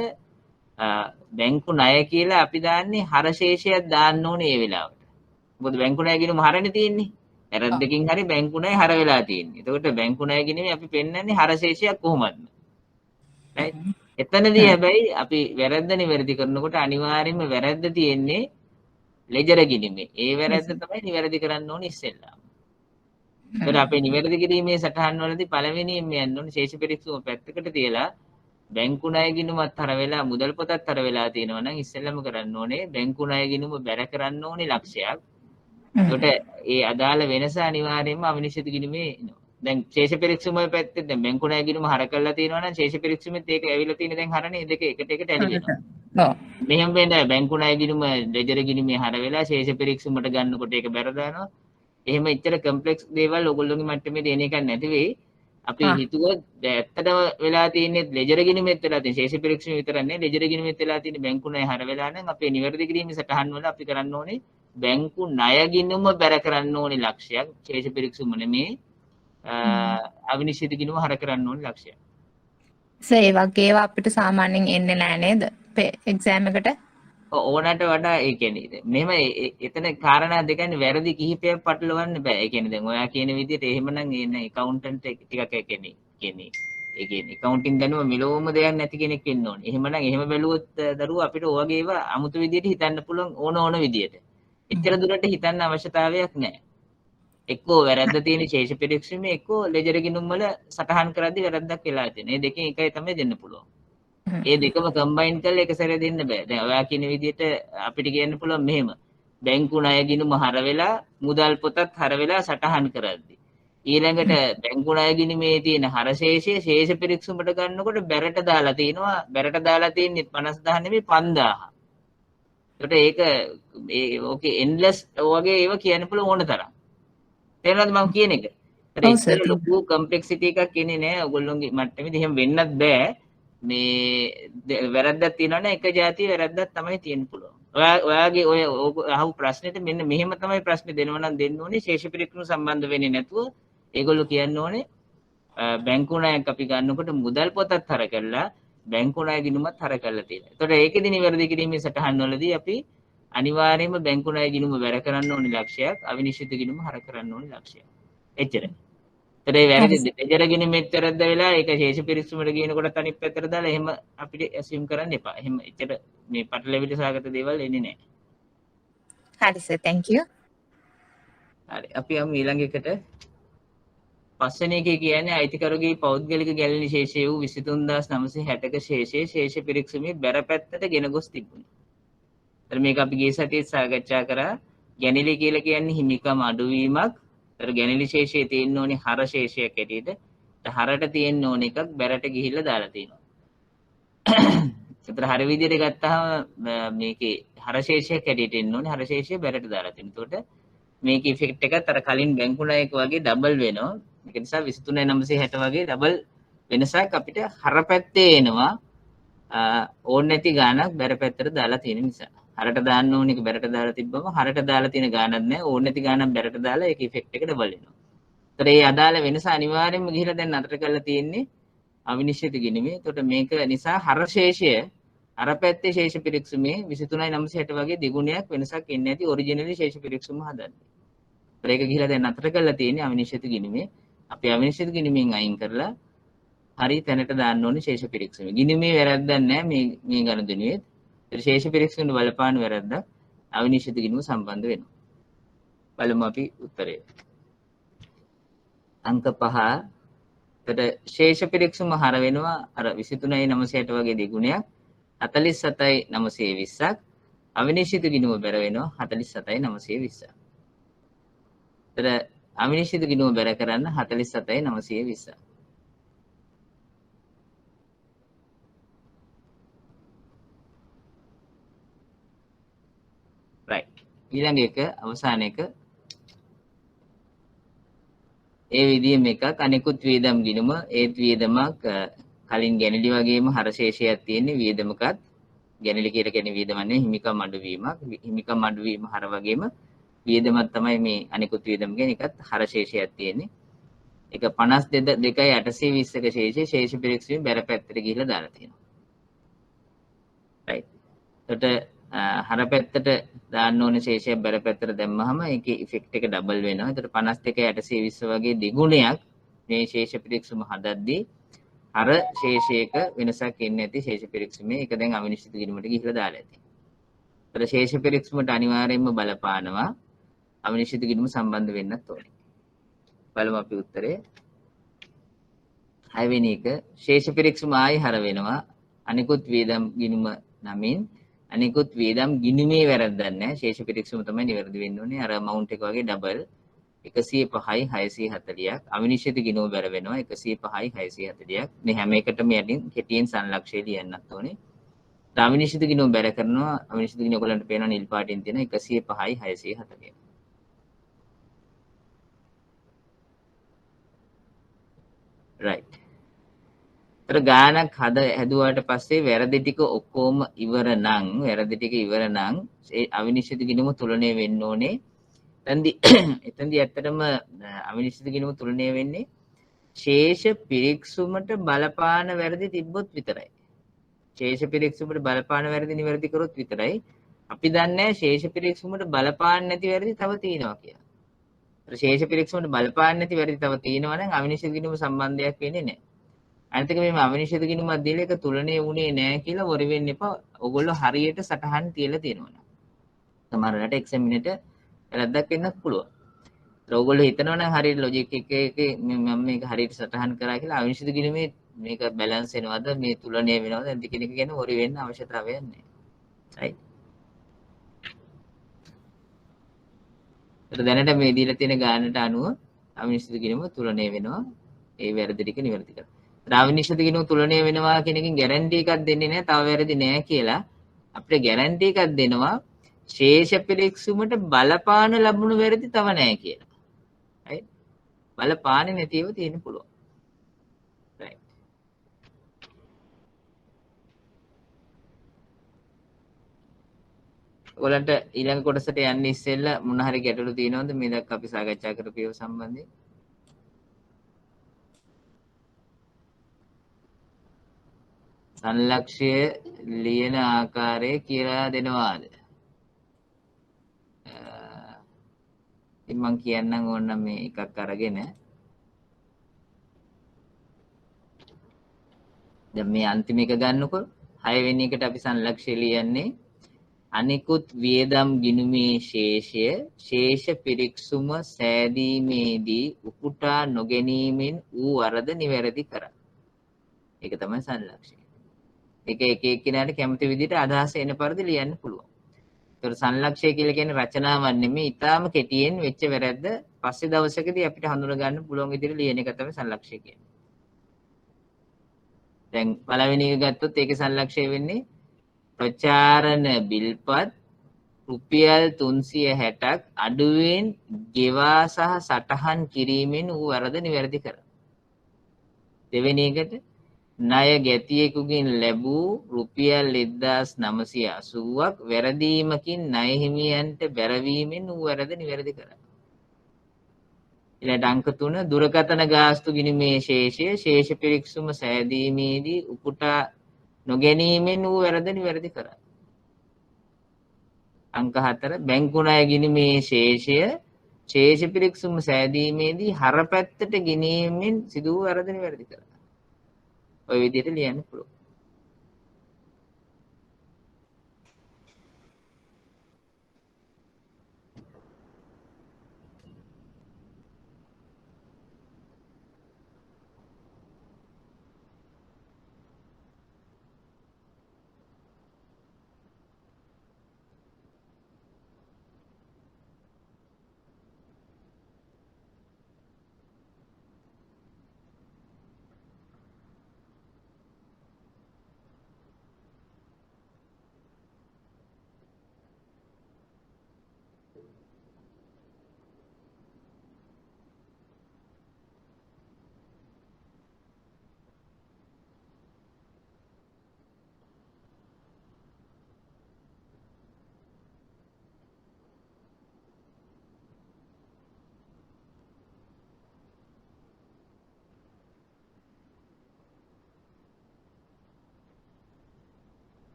බැංකු ණය කියලා අපි දාන්නේ හර ශේෂයක් දාන්න ඕනේ ඒ වෙලාවට. මොකද බැංකු ණය ගිණුම හරනේ තියෙන්නේ. වැරද්දකින් හරි බැංකු ණය හර වෙලා තියෙන්නේ. එතකොට බැංකු ණය ගිණුමේ අපි පෙන්වන්නේ හර ශේෂයක් කොහොමද? right? එතනදී හැබැයි අපි වැරද්ද නිවැරදි කරනකොට අනිවාර්යයෙන්ම වැරද්ද තියෙන්නේ ලෙජර් ගිණුමේ. ඒ වැරද්ද තමයි නිවැරදි කරන්න ඕනේ ඉස්සෙල්ලා. ඒතර අපේ නිවැරදි කිරීමේ සටහන් වලදී පළවෙනියෙන් යන්න ඕනේ ශේෂ පිරික්සුම පැත්තකට තියලා බැංකු ණය ගිණුමත් හර වෙලා මුදල් පොතත් හර වෙලා තියෙනවා නම් ඉස්සෙල්ලාම කරන්න ඕනේ බැංකු ණය ගිණුම බැර කරන්න ඕනේ ලක්ෂයක්. ඒකට ඒ අදාළ වෙනස අනිවාර්යයෙන්ම අවිනිශ්චිත ගිණුමේ එනවා. දැන් ශේෂ පිරික්සුමේ පැත්තේ දැන් බැංකු ණය ගිණුම හර කරලා තියෙනවා නම් ශේෂ පිරික්සුමෙත් ඒක ඇවිල්ලා තියෙන දැන් හරනේ දෙක එකට ඇලි වෙනවා. මෙහෙම වෙන්නේ බැංකු ණය ගිණුම ලෙජර් ගිණුමේ හර වෙලා ශේෂ පිරික්සුමට ගන්නකොට ඒක බැර දානවා. එහෙම ඉච්චර කම්ප්ලෙක්ස් දේවල් ඔයගොල්ලෝගේ මට්ටමේ දෙන එකක් නැති වෙයි. අපි හිතුවොත් ඇත්තටම වෙලා තියෙන්නේ ලෙජර් ගිණුමෙත් වෙලා තියෙන ශේෂ පිරික්සුම විතරක් නෙවෙයි ලෙජර් ගිණුමෙත් වෙලා තියෙන බැංකු ණය හර වෙලා නම් අපේ නිවැරදි කිරීමේ සටහන් වල අපි කරන්න ඕනේ බැංකු ණය ගිණුම බැර කරන්න ඕනේ ලක්ෂයක් ශේෂ පිරික්සුම නෙමේ අවිනිශ්චිත ගිණුම හර කරන්න ඕනේ ලක්ෂයක්. ඒ වගේ ඒවා අපිට සාමාන්‍යයෙන් එන්නේ නැහැ නේද? එක්සෑම් එකට ඕනට වඩා ඒ කියන්නේ මෙහෙම එතන කාරණා දෙකන්නේ වැරදි කිහිපයක් පටලවන්න බෑ. ඒ කියන්නේ දැන් ඔයා කියන විදිහට එහෙමනම් එන ඇකවුන්ටන්ට් ටිකක් ඒ කියන්නේ ඇකවුන්ටින් දැනුම මෙලොවම දෙයක් නැති කෙනෙක් වෙන්න ඕනේ. එහෙමනම් එහෙම බැලුවොත් දරුවෝ අපිට ඔයගේ ඒවා අමුතු විදිහට හිතන්න පුළුවන් ඕන විදිහට. එච්චර දුරට හිතන්න අවශ්‍යතාවයක් නැහැ. එක්කෝ වැරද්ද තියෙන ශේෂ පිරික්සීමේ එක්කෝ ලෙජර් ගිණුම් වල සටහන් කරද්දී වැරද්දක් වෙලා තියෙන. මේ දෙකෙන් එකයි තමයි දෙන්න පුළුවන්. ඒ දෙකම කම්බයින් කරලා එක සැරේ දෙන්න බෑ. දැන් ඔයා කියන විදිහට අපිට කියන්න පුළුවන් මෙහෙම. බැංකු ණය ගිණුම හර වෙලා මුදල් පොතත් හර වෙලා සටහන් කරද්දී. ඊළඟට බැංකු ණය ගිණුමේ තියෙන හර ශේෂය ශේෂ පිරික්සුමට ගන්නකොට බැරට දාලා තිනවා. බැරට දාලා තියෙන්නේ 50000 නෙමෙයි 5000. ඒකට ඒක ඕකේ එන්ඩ්ලස් වගේ ඒවා කියන්න පුළුවන් ඕන තරම්. තේරෙනවද මම කියන එක? ඒත් ලොකු කම්ප්ලෙක්සිටි එකක් එන්නේ නැහැ. ඔයගොල්ලෝගේ මට්ටමේදී එහෙම වෙන්නත් බෑ. මේ වැරද්දක් තියෙනවනේ එක જાතිය වැරද්දක් තමයි තියෙන්න පුළුවන්. ඔයාගේ ඔය අහපු ප්‍රශ්නෙට මෙන්න මෙහෙම තමයි ප්‍රශ්නේ දෙනවා නම් දෙන්න ඕනේ ශේෂ පිරික්සුම සම්බන්ධ වෙන්නේ නැතුව ඒගොල්ලෝ කියන්න ඕනේ බැංකු ණයක් අපි ගන්නකොට මුදල් පොතත් හර කරලා බැංකු ණය ගිණුමත් හර කරලා තියෙනවා. ඒතකොට ඒකෙදි නිවැරදි කිරීමේ සටහන් වලදී අපි අනිවාර්යයෙන්ම බැංකු ණය ගිණුම වැර කරන්න ඕනේ ලක්ෂයක් අවිනිශ්චිත ගිණුම හර කරන්න ඕනේ ලක්ෂයක්. එච්චරයි. ඒතර ඒ වැරදි හරි දෙජර ගිණුමෙත් වැරද්ද වෙලා ඒක ශේෂ පිරික්සුමට ගිනකොට අනිත් පැත්තට දාලා එහෙම අපිට ඇසියුම් කරන්න එපා. එහෙම එච්චර මේ පටලැවිලි සහගත දේවල් එන්නේ නැහැ. හරි සර් thank you. හරි. අපි යමු ඊළඟ එකට. පස්වෙනි එකේ කියන්නේ අයිතිකරුගේ පෞද්ගලික ගැළණි ශේෂය වූ 23960ක ශේෂයේ ශේෂ පිරික්සුමේ බැර පැත්තට ගෙන ගොස් තිබුණි. ඒතර මේක අපි ගිය සතියේ සාකච්ඡා කරා. ගැණිලි කියලා කියන්නේ හිමිකම් අඩුවීමක්. ඒතර ගැණිලි ශේෂයේ තියෙන්න ඕනේ හර ශේෂයක් ඇටියට. හරට තියෙන්න ඕන එකක් බැරට ගිහිල්ලා දාලා තියෙනවා. ඒතර හර විදිහට ගත්තාම මේකේ හර ශේෂයක් ඇටියට එන්න ඕනේ. හර ශේෂය බැරට දාලා තියෙනවා. එතකොට මේකේ ඉෆෙක්ට් එකත් අර කලින් බැංකු ණයක වගේ ඩබල් වෙනවා. ඒක නිසා 23960 වගේ ඩබල් වෙනසක් අපිට හර පැත්තේ එනවා. ඕන නැති ගාණක් බැර පැත්තට දාලා තියෙන නිසා. හරට දාන්න ඕන එක බැරට දාලා තිබ්බම හරට දාලා තියෙන ගාණක් නැහැ. ඕන නැති ගාණක් බැරට දාලා ඒක ඉෆෙක්ට් එක ඩබල් වෙනවා. ඒතර ඒ අදාළ වෙනස අනිවාර්යයෙන්ම ගිහිලා දැන් අතර කරලා තියෙන්නේ අවිනිශ්චිත ගිණුමේ. එතකොට මේක නිසා හර ශේෂය අර පැත්තේ ශේෂ පිරික්සුමේ 23960 වගේ දෙගුණයක් වෙනසක් එන්නේ නැති ඔරිජිනලි ශේෂ පිරික්සුම හදන්නේ. ඒතර ඒක ගිහිලා දැන් අතර කරලා තියෙන්නේ අවිනිශ්චිත ගිණුමේ. අපි අවිනිශ්චිත ගිණුමෙන් අයින් කරලා හරි තැනට දාන්න ඕනේ ශේෂ පිරික්සුමේ. ගිණුමේ වැරද්දක් නැහැ මේ ගණදුනුවේ. ඒතර ශේෂ පිරික්සුමේ බලපාන වැරද්දක් අවිනිශ්චිත ගිණුම සම්බන්ධ වෙනවා. බලමු අපි උත්තරේ. අංක 5. එතකොට ශේෂ පිරික්සුම හර වෙනවා අර 23.960 වගේ දෙගුණයක් 47.920ක්. අවිනිශ්චිත ගිණුම බැර වෙනවා 47.920ක්. එතකොට අවිනිශ්චිත ගිණුම බැර කරන්න 47.920ක්. right. ඊළඟ එක අවසාන එක ඒ විදිහම එකක් අනිකුත් වියදම් ගිණුම ඒත් වියදමක් කලින් ගැණිලි වගේම හර ශේෂයක් තියෙන්නේ වියදමකත් ගැණිලි කියලා කියන්නේ වියදම නෙවෙයි හිමිකම් අඩුවීමක් හිමිකම් අඩුවීම හර වගේම වියදමක් තමයි මේ අනිකුත් වියදම කියන්නේ එකත් හර ශේෂයක් තියෙන්නේ ඒක 52.820ක ශේෂයේ ශේෂ පිරික්සීමේ බැර පැත්තට ගිහිලා දාලා තියෙනවා right එතකොට හර පැත්තට දාන්න ඕනේ ශේෂයක් බැර පැත්තට දැම්මහම ඒකේ ඉෆෙක්ට් එක ඩබල් වෙනවා. ඒතර 52.820 වගේ දෙගුණයක් මේ ශේෂ පිරික්සුම හදද්දී අර ශේෂයක වෙනසක් එන්නේ නැති ශේෂ පිරික්සුමේ ඒක දැන් අවිනිශ්චිත ගිණුමට ගිහිලා දාලා ඇති. ඒතර ශේෂ පිරික්සුමට අනිවාර්යයෙන්ම බලපානවා අවිනිශ්චිත ගිණුම සම්බන්ධ වෙන්නත් ඕනේ. බලමු අපි උත්තරේ. 6 වෙනි එක ශේෂ පිරික්සුම ආයි හර වෙනවා අනිකුත් වියදම් ගිණුම නමින් අනිකුත් වියදම් ගිණුමේ වැරද්දක් නැහැ. ශේෂ පිරික්සුම තමයි නිවැරදි වෙන්න ඕනේ. අර amount එක වගේ ඩබල් 105යි 640ක් අවිනිශ්චිත ගිණුම බැර වෙනවා 105යි 640ක්. මේ හැම එකටම යටින් කෙටියෙන් සංලක්ෂය ලියන්නත් ඕනේ. අවිනිශ්චිත ගිණුම බැර කරනවා අවිනිශ්චිත ගිණුම ඔයගලන්ට පේනවා නිල් පාටින් තියෙන 105යි 640. right. ඒතර ගානක් හැදුවාට පස්සේ වැරදි ටික ඔක්කොම ඉවර නම් ඒ අවිනිශ්චිත ගිණුම තුලණය වෙන්න ඕනේ. එතෙන්දී ඇත්තටම අවිනිශ්චිත ගිණුම තුලණය වෙන්නේ ශේෂ පිරික්සුමට බලපාන වැරදි තිබ්බොත් විතරයි. ශේෂ පිරික්සුමට බලපාන වැරදි නිවැරදි කරොත් විතරයි. අපි දන්නේ ශේෂ පිරික්සුමට බලපාන නැති වැරදි තව තියෙනවා කියලා. ඒතර ශේෂ පිරික්සුමට බලපාන නැති වැරදි තව තියෙනවා නම් අවිනිශ්චිත ගිණුම සම්බන්ධයක් වෙන්නේ නැහැ. අනිත් එක මේ අවිනිශ්චිත ගිණුමක් දීලා ඒක තුලණය වුණේ නැහැ කියලා වොරි වෙන්න එපා. ඔයගොල්ලෝ හරියට සටහන් තියලා තියෙනවා. සමහරවිට එක්සැමිනේට වැරද්දක් වෙන්නත් පුළුවන්. ඒත් ඔයගොල්ලෝ හිතනවා නම් හරියට ලොජික් එකේ මම මේක හරියට සටහන් කරා කියලා අවිනිශ්චිත ගිණුමේ මේක බැලන්ස් වෙනවද මේ තුලණය වෙනවද නැද්ද කියන එක ගැන වොරි වෙන්න අවශ්‍යතාවයක් නැහැ. right. ඒත් දැනට මේ දීලා තියෙන ගානට අනුව අවිනිශ්චිත ගිණුම තුලණය වෙනවා. ඒ වැරදි ටික නිවැරදි කරලා. අවිනිශ්චිත ගිණුම තුලණය වෙනවා කියන එකෙන් ගැරන්ටි එකක් දෙන්නේ නැහැ. තව වැරදි නැහැ කියලා. අපිට ගැරන්ටි එකක් දෙනවා ශේෂ පිරික්සුමට බලපාන ලැබුණු වැරදි තව නැහැ කියලා. right. බලපාන්නේ නැතිව තියෙන්න පුළුවන්. right. ඔයාලන්ට ඊළඟ කොටසට යන්න ඉස්සෙල්ලා මොන හරි ගැටලු තියෙනවද මේ දක්වා අපි සාකච්ඡා කරපු ඒවා සම්බන්ධයෙන්? සංලක්ෂය ලියන ආකාරය කියලා දෙනවාද? ඉතින් මම කියන්නම් ඕනනම් මේ එකක් අරගෙන දැන් මේ අන්තිම එක ගන්නකො 6 වෙනි එකට අපි සංලක්ෂය ලියන්නේ අනිකුත් වියදම් ගිණුමේ ශේෂය ශේෂ පිරික්සුම සෑදීමේදී උපුටා නොගැනීමෙන් ඌ වරද නිවැරදි කරයි. ඒක තමයි සංලක්ෂය. ඒක එක එක්කිනාට කැමති විදිහට අදහස එන පරිදි ලියන්න පුළුවන්. ඒතර සංලක්ෂය කියලා කියන්නේ රචනාවක් නෙමෙයි, ඊටාම කෙටියෙන් වෙච්ච වැරද්ද පස්සේ දවසකදී අපිට හඳුනා ගන්න පුළුවන් විදිහට ලියන එක තමයි සංලක්ෂය කියන්නේ. දැන් පළවෙනි එක ගත්තොත් ඒකේ සංලක්ෂය වෙන්නේ ප්‍රචාරණ බිල්පත් රුපියල් 360ක් අඩුවෙන් ගෙවා සහ සටහන් කිරීමෙන් ඌ වරද නිවැරදි කරයි. දෙවෙනි එකට ණය ගැතියෙකුගෙන් ලැබූ රුපියල් 1980ක් වැරදීමකින් ණය හිමියන්ට බැරවීමෙන් ඌ වරද නිවැරදි කරයි. ඊළඟ අංක 3 දුරකථන ගාස්තු ගිණුමේ ශේෂය ශේෂ පිරික්සුම සෑදීමේදී උපුටා නොගැනීමෙන් ඌ වැරද නිවැරදි කරයි. අංක 4 බැංකු ණය ගිණුමේ ශේෂය ශේෂ පිරික්සුම සෑදීමේදී හරපැත්තට ගෙනීමෙන් සිදු වූ වැරද නිවැරදි කරයි. ඔය විදිහට ලියන්න පුළුවන්.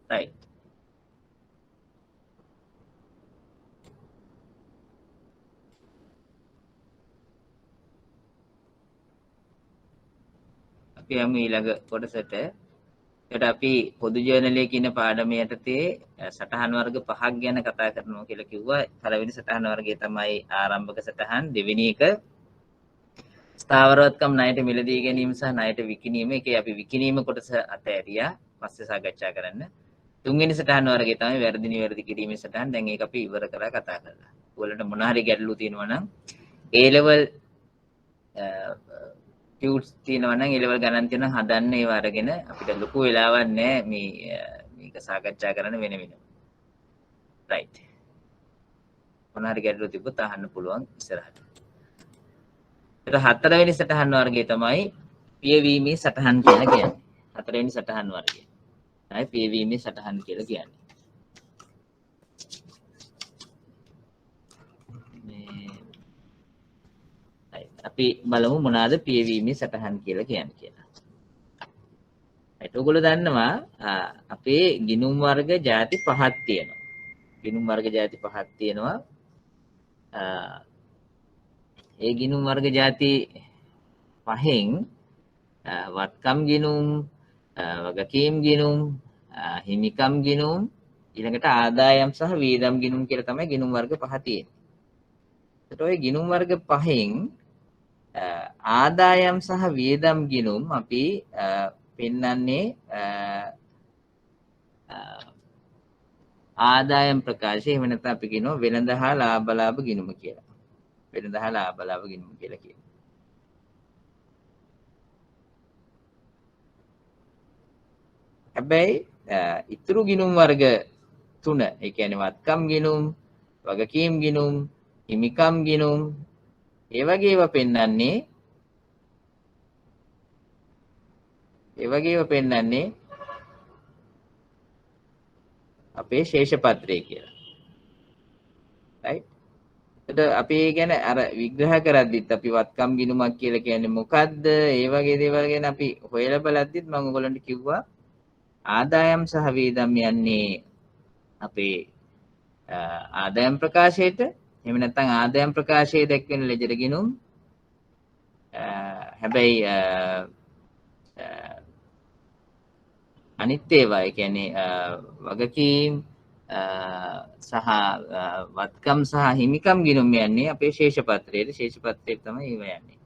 right. අපි යමු ඊළඟ කොටසට. ඒකට අපි පොදු ජර්නලයේ කියන පාඩම යටතේ සටහන් වර්ග 5ක් ගැන කතා කරනවා කියලා කිව්වා. පළවෙනි සටහන් වර්ගය තමයි ආරම්භක සටහන්. දෙවෙනි එක ස්ථාවරවත්කම් ණයට මිලදී ගැනීම සහ ණයට විකිණීම. ඒකේ අපි විකිණීම කොටස අතහැරියා. පස්සේ සාකච්ඡා කරන්න. තුන්වෙනි සටහන් වර්ගය තමයි වැරදි නිවැරදි කිරීමේ සටහන්. දැන් ඒක අපි ඉවර කරලා කතා කරලා. ඔයාලට මොන හරි ගැටලු තියෙනවා නම් A level ටියුට්ස් තියෙනවා නම් A level ගණන් තියෙනවා හදන්න ඒව අරගෙන අපිට ලොකු වෙලාවක් නැහැ මේක සාකච්ඡා කරන්න වෙන වෙනම. right. මොන හරි ගැටලු තිබ්බොත් අහන්න පුළුවන් ඉස්සරහට. ඒක හතරවෙනි සටහන් වර්ගය තමයි පියවීමේ සටහන් කියලා කියන්නේ. හතරවෙනි සටහන් වර්ගය. තමයි පියවීමේ සටහන් කියලා කියන්නේ. අපි බලමු මොනවාද පියවීමේ සටහන් කියලා කියන්නේ කියලා. right. ඔයගොල්ලෝ දන්නවා අපේ ගිණුම් වර්ග ಜಾති 5ක් තියෙනවා. ගිණුම් වර්ග ಜಾති පහක් තියෙනවා. ඒ ගිණුම් වර්ග ಜಾති පහෙන් වත්කම් ගිණුම්, වගකීම් ගිණුම්, හිමිකම් ගිණුම්, ඊළඟට ආදායම් සහ වියදම් ගිණුම් කියලා තමයි ගිණුම් වර්ග පහ තියෙන්නේ. ඒතකොට ওই ගිණුම් වර්ග පහෙන් ආදායම් සහ වියදම් ගිණුම් අපි පෙන්වන්නේ ආදායම් ප්‍රකාශය. එහෙම නැත්නම් අපි කියනවා වෙළඳ හා ලාභ ගිණුම කියලා. වෙළඳ හා ලාභ ගිණුම කියලා කියනවා. හැබැයි ඉතුරු ගිණුම් වර්ග තුන, ඒ කියන්නේ වත්කම් ගිණුම්, වගකීම් ගිණුම්, හිමිකම් ගිණුම්, ඒ වගේ ඒවා පෙන්වන්නේ අපේ ශේෂ පත්‍රය කියලා. right? එතකොට අපි ඒ ගැන අර විග්‍රහ කරද්දිත් අපි වත්කම් ගිණුමක් කියලා කියන්නේ මොකද්ද? ඒ වගේ දේවල් ගැන අපි හොයලා බලද්දිත් මම ඔයගොල්ලන්ට කිව්වා ආදායම් සහ වියදම් යන්නේ අපේ ආදායම් ප්‍රකාශයට. එහෙම නැත්නම් ආදායම් ප්‍රකාශයේ දැක්වෙන ලෙජර් ගිණුම්. හැබැයි අනිත් ඒවා, ඒ කියන්නේ වගකීම් සහ වත්කම් සහ හිමිකම් ගිණුම් යන්නේ අපේ ශේෂ පත්‍රයේ. ශේෂ පත්‍රයේ තමයි ඒවා යන්නේ.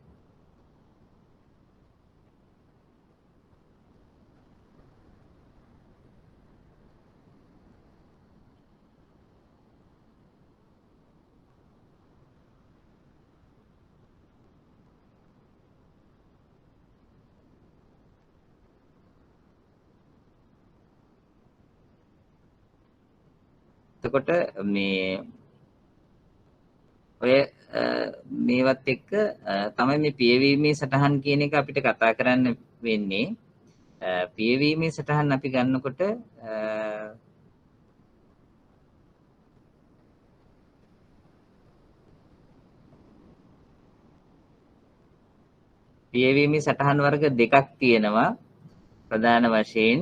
එතකොට මේ ඔය මේවත් එක්ක තමයි මේ පියවීමේ සටහන් කියන එක අපිට කතා කරන්න වෙන්නේ. පියවීමේ සටහන් අපි ගන්නකොට පියවීමේ සටහන් වර්ග දෙකක් තියෙනවා. ප්‍රධාන වශයෙන්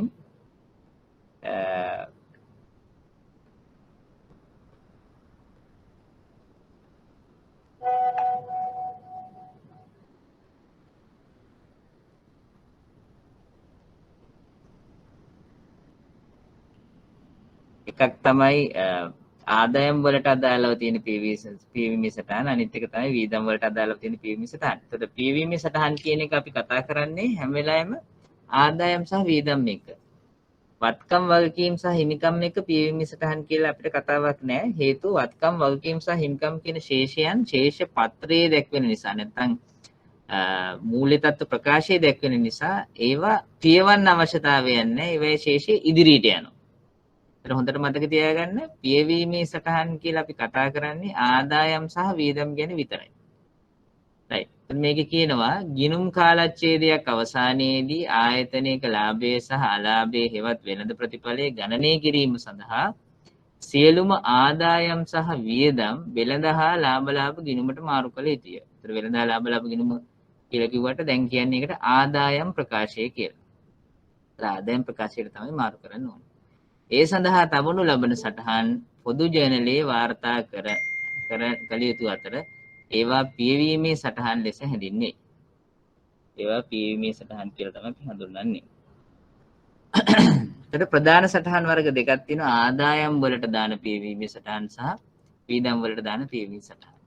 එකක් තමයි ආදායම් වලට අදාළව තියෙන පියවීමේ සටහන, අනිත් එක තමයි වියදම් වලට අදාළව තියෙන පියවීමේ සටහන. එතකොට පියවීමේ සටහන් කියන එක අපි කතා කරන්නේ හැම වෙලාවෙම ආදායම් සහ වියදම් එක. වත්කම් වගකීම් සහ හිමිකම් එක පියවීමේ සටහන් කියලා අපිට කතාවක් නැහැ. හේතුව වත්කම් වගකීම් සහ හිමිකම් කියන ශේෂයන් ශේෂ පත්‍රයේ දැක්වෙන නිසා, නැත්නම් මූල්‍ය තත්ත්ව ප්‍රකාශයේ දැක්වෙන නිසා ඒවා පියවන්න අවශ්‍යතාවයක් නැහැ. ඒවයේ ශේෂය ඉදිරියට යනවා. ඒතර හොඳට මතක තියාගන්න, පියවීමේ සටහන් කියලා අපි කතා කරන්නේ ආදායම් සහ වියදම් ගැන විතරයි. right. මේක කියනවා ගිණුම් කාලච්ඡේදයක් අවසානයේදී ආයතනයක ලාභය සහ අලාභය හෙවත් වෙළඳ ප්‍රතිඵලයේ ගණනය කිරීම සඳහා සියලුම ආදායම් සහ වියදම් වෙළඳ හා ලාභ ගිණුමට මාරු කළ යුතුය. ඒතර වෙළඳ හා ලාභ ගිණුම කියලා කිව්වට දැන් කියන්නේ ඒකට ආදායම් ප්‍රකාශය කියලා. ආදායම් ප්‍රකාශයට තමයි මාරු කරන්න ඕනේ. ඒ සඳහා තබනු ලබන සටහන් පොදු ජර්නලයේ වාර්තා කළ යුතු අතර ඒවා පියවීමේ සටහන් ලෙස හැඳින්වේ. ඒවා පියවීමේ සටහන් කියලා තමයි අපි හඳුන්වන්නේ. ඒතර ප්‍රධාන සටහන් වර්ග දෙකක් තියෙනවා. ආදායම් වලට දාන පියවීමේ සටහන් සහ වියදම් වලට දාන පියවීමේ සටහන්.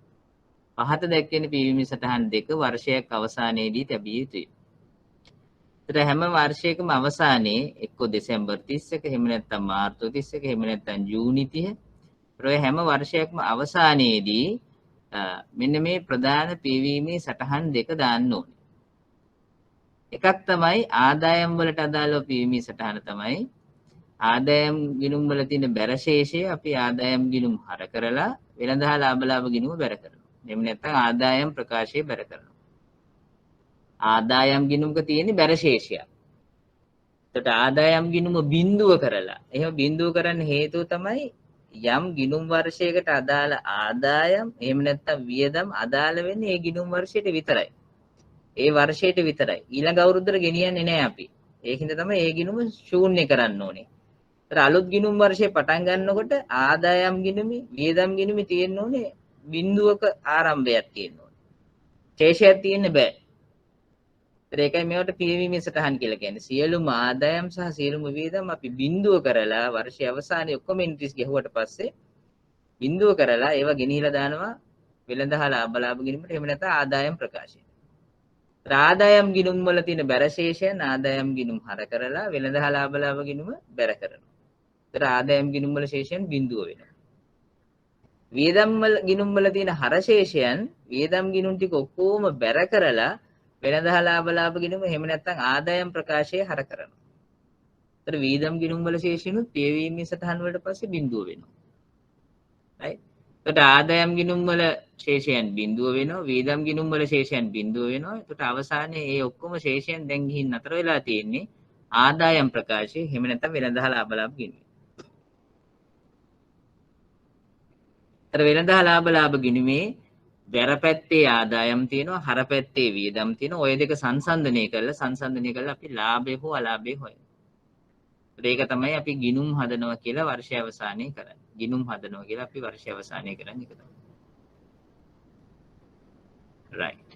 පහත දැක්වෙන පියවීමේ සටහන් දෙක වර්ෂයක් අවසානයේදී තැබිය යුතුයි. ඒතර හැම වර්ෂයකම අවසානයේ එක්ක දෙසැම්බර් 31, එහෙම නැත්නම් මාර්තු 31, එහෙම නැත්නම් ජූනි 30. ඔය හැම වර්ෂයක්ම අවසානයේදී මෙන්න මේ ප්‍රධාන පියවීමේ සටහන් දෙක දාන්න ඕනේ. එකක් තමයි ආදායම් වලට අදාළව පියවීමේ සටහන තමයි ආදායම් ගිණුම් වල තියෙන බැර ශේෂය අපි ආදායම් ගිණුම් හර කරලා වෙළඳ හා ලාභ ගිණුම බැර කරනවා. එහෙම නැත්නම් ආදායම් ප්‍රකාශය බැර කරනවා. ආදායම් ගිණුමක තියෙන බැර ශේෂයක්. එතකොට ආදායම් ගිණුම බිඳුව කරලා, එහෙම බිඳුව කරන්න හේතුව තමයි යම් ගිණුම් වර්ෂයකට අදාළ ආදායම් එහෙම නැත්නම් වියදම් අදාළ වෙන්නේ ඒ ගිණුම් වර්ෂයට විතරයි. ඒ වර්ෂයට විතරයි. ඊළඟ අවුරුද්දට ගෙනියන්නේ නැහැ අපි. ඒකින්ද තමයි ඒ ගිණුම ශූන්‍ය කරන්න ඕනේ. අලුත් ගිණුම් වර්ෂය පටන් ගන්නකොට ආදායම් ගිණුමේ වියදම් ගිණුමේ තියෙන්න ඕනේ බිඳුවක ආරම්භයක් තියෙන්න ඕනේ. ශේෂයක් තියෙන්න බෑ. ඒකයි මේවට පියවීමේ සටහන් කියලා කියන්නේ. සියලුම ආදායම් සහ සියලුම වියදම් අපි බිඳුව කරලා වර්ෂයේ අවසානයේ ඔක්කොම එන්ට්‍රීස් ගහුවට පස්සේ බිඳුව කරලා ඒවා ගෙනිහිලා දානවා වෙළඳහා ලාභ ගිණුමට. එහෙම නැත්නම් ආදායම් ප්‍රකාශයට. ආදායම් ගිණුම් වල තියෙන බැරශේෂයන් ආදායම් ගිණුම් හර කරලා වෙළඳහා ලාභ ගිණුම බැර කරනවා. ඒතර ආදායම් ගිණුම් වල ශේෂයන් බිඳුව වෙනවා. වියදම් වල ගිණුම් වල තියෙන හර ශේෂයන් වියදම් ගිණුම් ටික ඔක්කොම බැර කරලා වෙළඳහා ලාභ ගිණුම එහෙම නැත්නම් ආදායම් ප්‍රකාශය හර කරනවා. ඒතර වියදම් ගිණුම් වල ශේෂයනුත් පියවීමේ සටහන් වලට පස්සේ බිඳුව වෙනවා. right? එතකොට ආදායම් ගිණුම් වල ශේෂයන් බිඳුව වෙනවා, වියදම් ගිණුම් වල ශේෂයන් බිඳුව වෙනවා. එතකොට අවසානයේ මේ ඔක්කොම ශේෂයන් දැන් ගිහින් නතර වෙලා තියෙන්නේ ආදායම් ප්‍රකාශය එහෙම නැත්නම් වෙළඳහා ලාභ ගිණුම. අර වෙළඳහා ලාභ ගිණුමේ බැර පැත්තේ ආදායම් තියෙනවා, හර පැත්තේ වියදම් තියෙනවා. ওই දෙක සංසන්දනය කරලා අපි ලාභය හෝ අලාභය හොයනවා. ඒක තමයි අපි ගිණුම් හදනවා කියලා වර්ෂය අවසානයේ කරන්නේ. ගිණුම් හදනවා කියලා අපි වර්ෂය අවසානයේ කරන්නේ ඒක තමයි. right.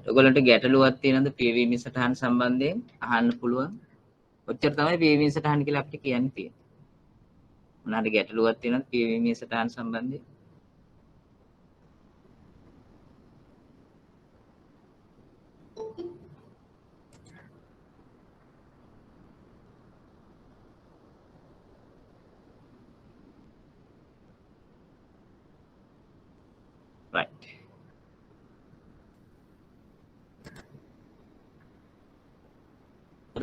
ඔයගොල්ලන්ට ගැටලුවක් තියෙනවද පියවීමේ සටහන් සම්බන්ධයෙන් අහන්න පුළුවන්. ඔච්චර තමයි පියවීමේ සටහන් කියලා අපිට කියන්න තියෙන්නේ. මොනවාරි ගැටලුවක් තියෙනවද පියවීමේ සටහන් සම්බන්ධයෙන්? right.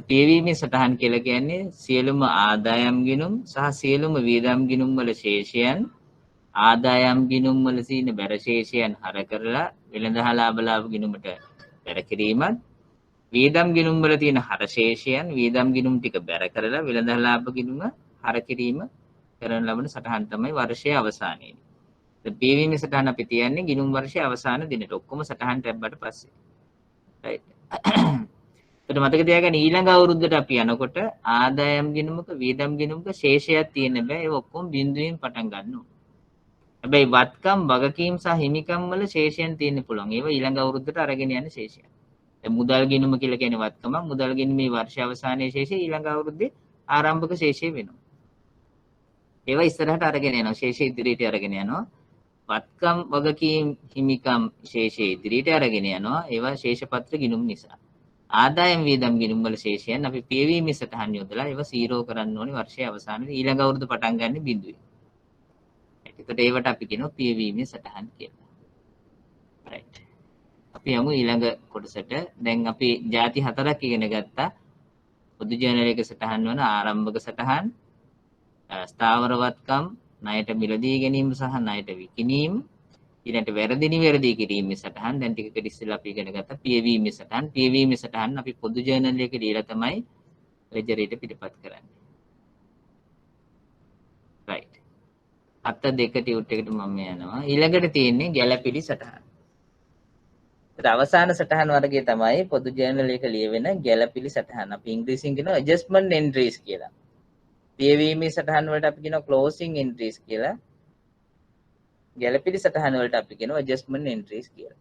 පියවීමේ සටහන් කියලා කියන්නේ සියලුම ආදායම් ගිණුම් සහ සියලුම වියදම් ගිණුම් වල ශේෂයන් ආදායම් ගිණුම් වල තියෙන බැර ශේෂයන් හර කරලා වෙළඳහා ලාභ ගිණුමට බැර කිරීමත් වියදම් ගිණුම් වල තියෙන හර ශේෂයන් වියදම් ගිණුම් ටික බැර කරලා වෙළඳහා ලාභ ගිණුම හර කිරීම කරන ලබන සටහන් තමයි වර්ෂයේ අවසානයේදී. දැන් පියවීමේ සටහන අපි තියන්නේ ගිණුම් වර්ෂයේ අවසාන දිනට ඔක්කොම සටහන් ලැබ්බට පස්සේ. right. ඒත් මතක තියාගන්න ඊළඟ අවුරුද්දට අපි යනකොට ආදායම් ගිණුමක වියදම් ගිණුමක ශේෂයක් තියෙන්න බෑ. ඒ ඔක්කොම බිඳුවෙන් පටන් ගන්න ඕනේ. හැබැයි වත්කම් වගකීම් සහ හිමිකම් වල ශේෂයන් තියෙන්න පුළුවන්. ඒවා ඊළඟ අවුරුද්දට අරගෙන යන ශේෂයන්. දැන් මුදල් ගිණුම කියලා කියන්නේ වත්කම. මුදල් ගිණුමේ වර්ෂ අවසානයේ ශේෂය ඊළඟ අවුරුද්දේ ආරම්භක ශේෂය වෙනවා. ඒවා ඉස්සරහට අරගෙන යනවා. ශේෂය ඉදිරියට අරගෙන යනවා. වත්කම් වගකීම් හිමිකම් ශේෂය ඉදිරියට අරගෙන යනවා. ඒවා ශේෂපත්‍ර ගිණුම් නිසා. ආදායම් වියදම් ගිණුම් වල ශේෂයන් අපි පියවීමේ සටහන් යොදලා ඒවා 0 කරන්න ඕනේ වර්ෂයේ අවසානයේ ඊළඟ අවුරුද්ද පටන් ගන්න බිඳුවේ. එතකොට ඒවට අපි කියනවා පියවීමේ සටහන් කියලා. right. අපි යමු ඊළඟ කොටසට. දැන් අපි ಜಾති 4ක් ඉගෙන ගත්තා. පොදු ජර්නල් එක සටහන් වන ආරම්භක සටහන්, ස්ථාවර වත්කම්, ණයට මිලදී ගැනීම සහ ණයට විකිණීම, ඊළඟට වැරදි නිවැරදි කිරීමේ සටහන්. දැන් ටිකකට ඉස්සෙල්ලා අපි ඉගෙන ගත්තා පියවීමේ සටහන්. පියවීමේ සටහන් අපි පොදු ජර්නල් එකේ ලියලා තමයි ලෙජරේට පිටපත් කරන්නේ. right. 7.2 ටියුට් එකට මම යනවා. ඊළඟට තියෙන්නේ ගැළපිලි සටහන්. ඒත් අවසාන සටහන් වර්ගය තමයි පොදු ජර්නල් එක ලියවෙන ගැළපිලි සටහන්. අපි ඉංග්‍රීසියෙන් කියනවා adjustment entries කියලා. පියවීමේ සටහන් වලට අපි කියනවා closing entries කියලා. ගැළපිලි සටහන් වලට අපි කියනවා adjustment entries කියලා.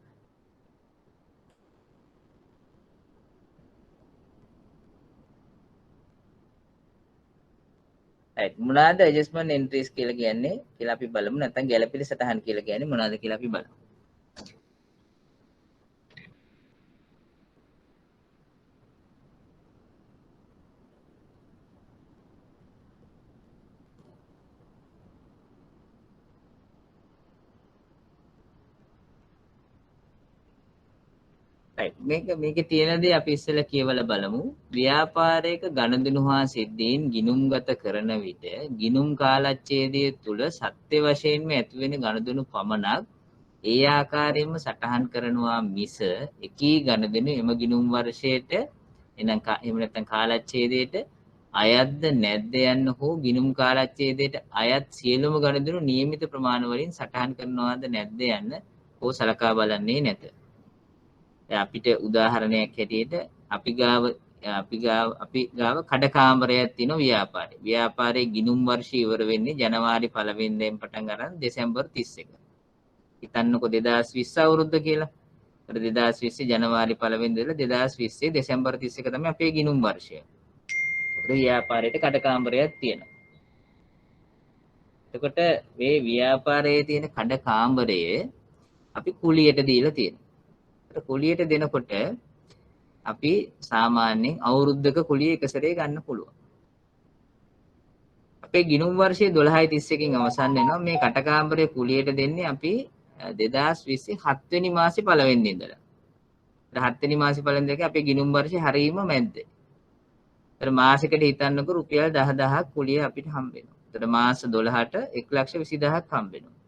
right. මොනවාද adjustment entries කියලා කියන්නේ කියලා අපි බලමු. නැත්නම් ගැළපිලි සටහන් කියලා කියන්නේ මොනවාද කියලා අපි බලමු. right. මේකේ තියෙන දේ අපි ඉස්සෙල්ලා කියවලා බලමු. ව්‍යාපාරයක ගනුදෙනු හා සිද්ධීන් ගිණුම්ගත කරන විට ගිණුම් කාලච්ඡේදය තුල සත්‍ය වශයෙන්ම ඇතිවෙන ගනුදෙනු පමණක් ඒ ආකාරයෙන්ම සටහන් කරනවා මිස එකී ගණදෙනු එම ගිණුම් වර්ෂයට එහෙම නැත්නම් කාලච්ඡේදයට අයත්ද නැද්ද යන්න හෝ ගිණුම් කාලච්ඡේදයට අයත් සියලුම ගණදෙනු නියමිත ප්‍රමාණ වලින් සටහන් කරනවාද නැද්ද යන්න හෝ සලකා බලන්නේ නැත. දැන් අපිට උදාහරණයක් හැටියට අපි ගාව කඩකාමරයක් තියෙන ව්‍යාපාරේ. ව්‍යාපාරයේ ගිණුම් වර්ෂය ඉවර වෙන්නේ ජනවාරි 1 වෙනිදාන් පටන් අරන් දෙසැම්බර් 31. හිතන්නකො 2020 අවුරුද්ද කියලා. ඒතර 2020 ජනවාරි 1 වෙනිදා ඉඳලා 2020 දෙසැම්බර් 31 තමයි අපේ ගිණුම් වර්ෂය. ඒතර ව්‍යාපාරයට කඩකාමරයක් තියෙනවා. එතකොට මේ ව්‍යාපාරයේ තියෙන කඩකාමරය අපි කුලියට දීලා තියෙනවා. ඒතර කුලියට දෙනකොට අපි සාමාන්‍යයෙන් අවුරුද්දක කුලිය එක සැරේ ගන්න පුළුවන්. අපේ ගිණුම් වර්ෂයේ 12/31කින් අවසන් වෙනවා. මේ කඩකාමරයේ කුලියට දෙන්නේ අපි 2020 7 වෙනි මාසේ 1 වෙනිදා ඉඳලා. ඒතර 7 වෙනි මාසේ 1 වෙනිදා අපේ ගිණුම් වර්ෂය හරීම මැද්ද. ඒතර මාසෙකට හිතන්නකො රුපියල් 10000ක් කුලිය අපිට හම්බ වෙනවා. ඒතර මාස 12ට 1,20,000ක් හම්බ වෙනවා.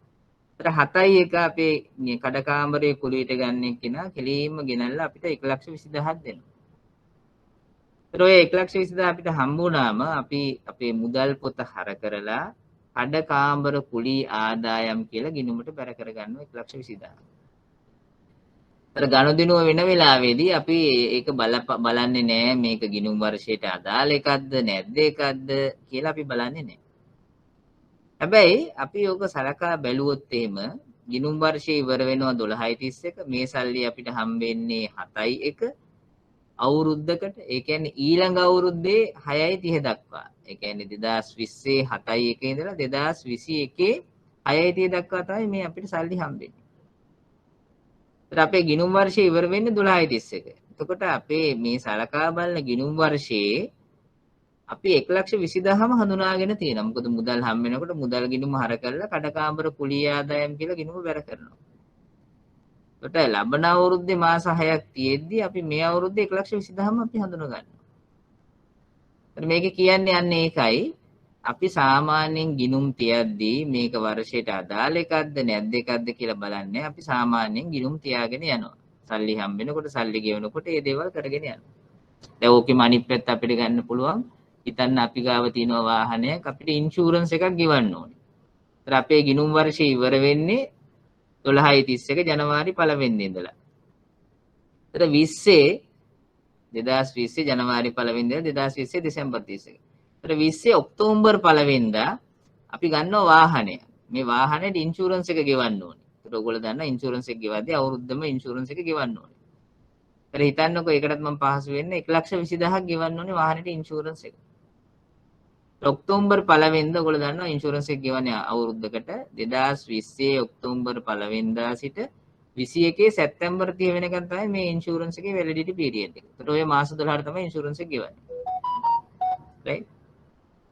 ඒතර 7යි එක අපේ මේ කඩකාමරයේ කුලියට ගන්න කෙනා කෙලින්ම ගෙනල්ලා අපිට 1,20,000ක් දෙනවා. ඒතර ඔය 1,20,000 අපිට හම්බ වුණාම අපි අපේ මුදල් පොත හර කරලා කඩකාමර කුලී ආදායම් කියලා ගිණුමට බැර කරගන්නවා 1,20,000. අර ගනුදෙනුව වෙන වෙලාවේදී අපි ඒක බලන්නේ නැහැ මේක ගිණුම් වර්ෂයට අදාළ එකක්ද නැද්ද එකක්ද කියලා අපි බලන්නේ නැහැ. හැබැයි අපි ඕක සලකා බැලුවොත් එහෙම ගිණුම් වර්ෂය ඉවර වෙනවා 12/31 මේ සල්ලි අපිට හම්බෙන්නේ 7/1 අවුරුද්දකට. ඒ කියන්නේ ඊළඟ අවුරුද්දේ 6/30 දක්වා. ඒ කියන්නේ 2020 7/1 ඉඳලා 2021 6/30 දක්වා තමයි මේ අපිට සල්ලි හම්බෙන්නේ. ඒත් අපේ ගිණුම් වර්ෂය ඉවර වෙන්නේ 12/31. එතකොට අපේ මේ සලකා බලන ගිණුම් වර්ෂයේ අපි 1,20,000ම හඳුනාගෙන තියෙනවා. මොකද මුදල් හම් වෙනකොට මුදල් ගිණුම හර කරලා කඩකාමර කුලී ආදායම් කියලා ගිණුම බැර කරනවා. එතකොට ලබන අවුරුද්දේ මාස 6ක් තියෙද්දි අපි මේ අවුරුද්දේ 1,20,000ම අපි හඳුනා ගන්නවා. එතකොට මේක කියන්නේ යන්නේ ඒකයි. අපි සාමාන්‍යයෙන් ගිණුම් තියද්දී මේක වර්ෂයට අදාළ එකක්ද නැද්ද එකක්ද කියලා බලන්නේ අපි සාමාන්‍යයෙන් ගිණුම් තියාගෙන යනවා. සල්ලි හම් වෙනකොට සල්ලි ගෙවනකොට මේ දේවල් කරගෙන යනවා. දැන් ඕකෙම අනිත් පැත්ත අපිට ගන්න පුළුවන්. හිතන්න අපි ගාව තියෙන වාහනයක් අපිට ඉන්ෂුරන්ස් එකක් ගෙවන්න ඕනේ. ඒතර අපේ ගිණුම් වර්ෂය ඉවර වෙන්නේ 12/31 ජනවාරි 1 වෙනිදා ඉඳලා. ඒතර 2020 ජනවාරි 1 වෙනිදා 2020 දෙසැම්බර් 31. ඒතර 20 ඔක්තෝබර් 1 වෙනිදා අපි ගන්නවා වාහනය. මේ වාහනේට ඉන්ෂුරන්ස් එක ගෙවන්න ඕනේ. ඒතර ඔයගොල්ලෝ දන්නා ඉන්ෂුරන්ස් එක ගෙවද්දී අවුරුද්දම ඉන්ෂුරන්ස් එක ගෙවන්න ඕනේ. ඒතර හිතන්නකෝ ඒකටත් මම පහසු වෙන්නේ 1,20,000ක් ගෙවන්න ඕනේ වාහනේට ඉන්ෂුරන්ස් එක. ඔක්තෝබර් 1 වෙනිදා ඔයගොල්ලෝ දන්නවා ඉන්ෂුරන්ස් එක ගෙවන්නේ අවුරුද්දකට 2020 ඔක්තෝබර් 1 වෙනිදා සිට 21 සැප්තැම්බර් 30 වෙනකන් තමයි මේ ඉන්ෂුරන්ස් එකේ වැලිඩිටි පීරියඩ් එක. ඒතර ඔය මාස 12ට තමයි ඉන්ෂුරන්ස් එක ගෙවන්නේ. රයිට්.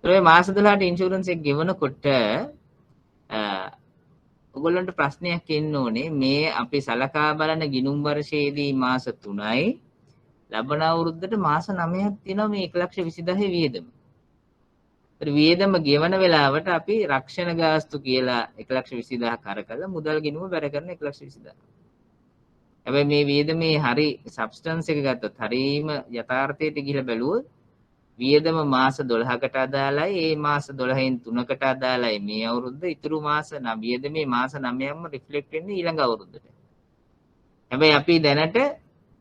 ඒතර ඔය මාස 12ට ඉන්ෂුරන්ස් එක ගෙවනකොට ඔයගොල්ලන්ට ප්‍රශ්නයක් එන්න ඕනේ මේ අපි සලකා බලන ගිණුම් වර්ෂයේදී මාස 3යි ලබන අවුරුද්දට මාස 9ක් තියෙනවා මේ 1,20,000 වියදම. වියදම ගෙවන වෙලාවට අපි රක්ෂණ ගාස්තු කියලා 1,20,000 කර කළා මුදල් ගිණුම බැර කරන 1,20,000. හැබැයි මේ වියදමේ හරි සබ්ස්ටන්ස් එක ගත්තොත් හරීම යථාර්ථයට ගිහිලා බැලුවොත් වියදම මාස 12කට අදාළයි. ඒ මාස 12න් 3කට අදාළයි මේ අවුරුද්ද. ඉතුරු මාස වියදමේ මාස 9ක්ම රිෆ්ලෙක්ට් වෙන්නේ ඊළඟ අවුරුද්දට. හැබැයි අපි දැනට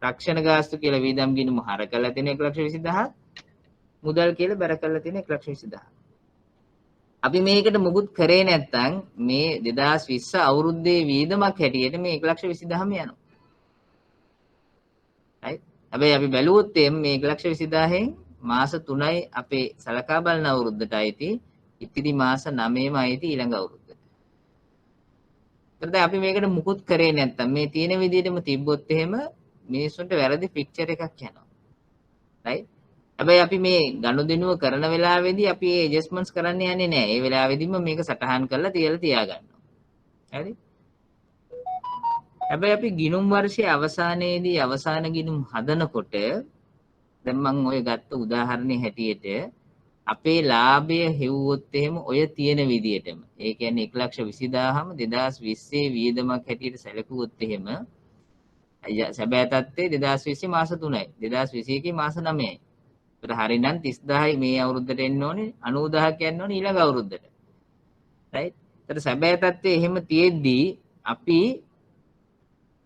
රක්ෂණ ගාස්තු කියලා වියදම් ගිණුම හර කරලා තියෙන 1,20,000 මුදල් කියලා බැර කරලා තියෙන 1,20,000. අපි මේකට මුකුත් කරේ නැත්නම් මේ 2020 අවුරුද්දේ වියදමක් හැටියට මේ 1,20,000ම යනවා. right? හැබැයි අපි බැලුවොත් මේ 1,20,000න් මාස 3යි අපේ සලකා බලන අවුරුද්දට අයිති. ඉතිරි මාස 9ම අයිති ඊළඟ අවුරුද්දට. ඒකට අපි මේකට මුකුත් කරේ නැත්නම් මේ තියෙන විදිහටම තිබ්බොත් එහෙම මිනිස්සුන්ට වැරදි පික්චර් එකක් යනවා. right? හැබැයි අපි මේ ගනුදෙනුව කරන වෙලාවේදී අපි මේ ඇඩ්ජස්ට්මන්ට්ස් කරන්න යන්නේ නැහැ. ඒ වෙලාවෙදිම මේක සටහන් කරලා තියා ගන්නවා. හරි? හැබැයි අපි ගිණුම් වර්ෂයේ අවසානයේදී අවසාන ගිණුම් හදනකොට දැන් මම ඔය ගත්ත උදාහරණේ හැටියට අපේ ලාභය හෙව්වොත් එහෙම ඔය තියෙන විදිහටම. ඒ කියන්නේ 1,20,000ම 2020 වියදමක් හැටියට සැලකුවොත් එහෙම සැබෑ තත්ත්වයේ 2020 මාස 3යි. 2021 මාස 9යි. ඒකට හරිනම් 30,000යි මේ අවුරුද්දට එන්න ඕනේ 90,000ක් යන්න ඕනේ ඊළඟ අවුරුද්දට. රයිට්. ඒතර සැබෑ තත්ත්වයේ එහෙම තියෙද්දී අපි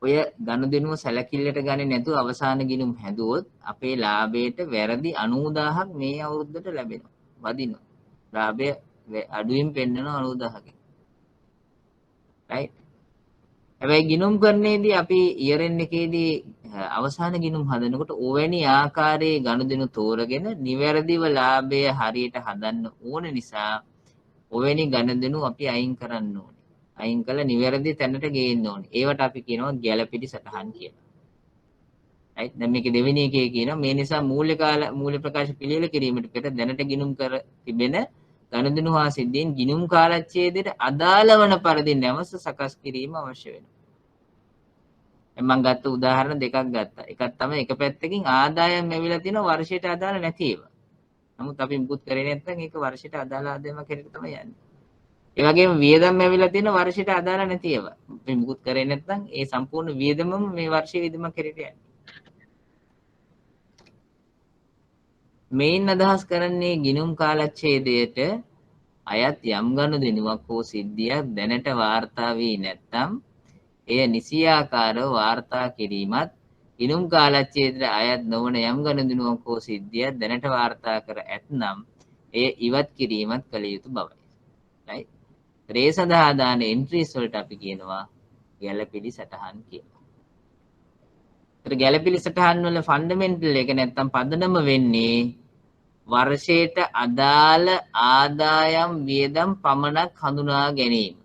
ඔය ගනුදෙනුව සැලකිල්ලට ගන්නේ නැතුව අවසාන ගිණුම් හැදුවොත් අපේ ලාභයට වැරදි 90,000ක් මේ අවුරුද්දට ලැබෙනවා. වදිනවා. ලාභය අඩුවෙන් පෙන්නනවා 90,000කින්. රයිට්. හැබැයි ගිණුම් කරන්නේදී අපි ඉයර් එන්ඩ් එකේදී අවසාන ගිණුම් හදනකොට ඕවැනි ආකාරයේ ගනුදෙනු තෝරගෙන නිවැරදිව ලාභය හරියට හදන්න ඕන නිසා ඔවැනි ගනුදෙනු අපි අයින් කරන්න ඕනේ. අයින් කළ නිවැරදි තැනට ගේන්න ඕනේ. ඒවට අපි කියනවා ගැළපෙළි සටහන් කියලා. රයිට්. දැන් මේකේ දෙවෙනි එකේ කියනවා මේ නිසා මූල්‍ය ප්‍රකාශ පිළියෙල කිරීමට පෙර දැනට ගිණුම් කර තිබෙන ගනුදෙනු හා සිද්ධීන් ගිණුම් කාලච්ඡේදයට අදාළ වන පරිදි නැවස සකස් කිරීම අවශ්‍ය වෙනවා. මම ගත්ත උදාහරණ දෙකක් ගත්තා. එකක් තමයි එක පැත්තකින් ආදායම් ලැබිලා තියෙනවා වර්ෂයට අදාළ නැති ඒවා. නමුත් අපි මුකුත් කරේ නැත්නම් ඒක වර්ෂයට අදාළ ආදායමක් හැටියට තමයි යන්නේ. ඒ වගේම වියදම් ලැබිලා තියෙන වර්ෂයට අදාළ නැති ඒවා. අපි මුකුත් කරේ නැත්නම් ඒ සම්පූර්ණ වියදමම මේ වර්ෂයේ වියදමක් හැටියට යන්නේ. මේන් අදහස් කරන්නේ ගිණුම් කාලච්ඡේදයට අයත් යම් ගනුදෙනුවක් හෝ සිද්ධියක් දැනට වාර්තා වී නැත්නම් එය නිසියාකාරව වාර්තා කිරීමත් ගිණුම් කාලච්ඡේදයට අයත් නොවන යම් ගනුදෙනුවක් හෝ සිද්ධියක් දැනට වාර්තා කර ඇතනම් එය ඉවත් කිරීමත් කළ යුතු බවයි. right? ඒ සඳහා දාන එන්ට්‍රීස් වලට අපි කියනවා ගැළපෙළි සටහන් කියලා. ඒතර ගැළපෙළි සටහන් වල ෆන්ඩමෙන්ටල් එක නැත්තම් පදනම වෙන්නේ වර්ෂයට අදාළ ආදායම් වියදම් පමණක් හඳුනා ගැනීම.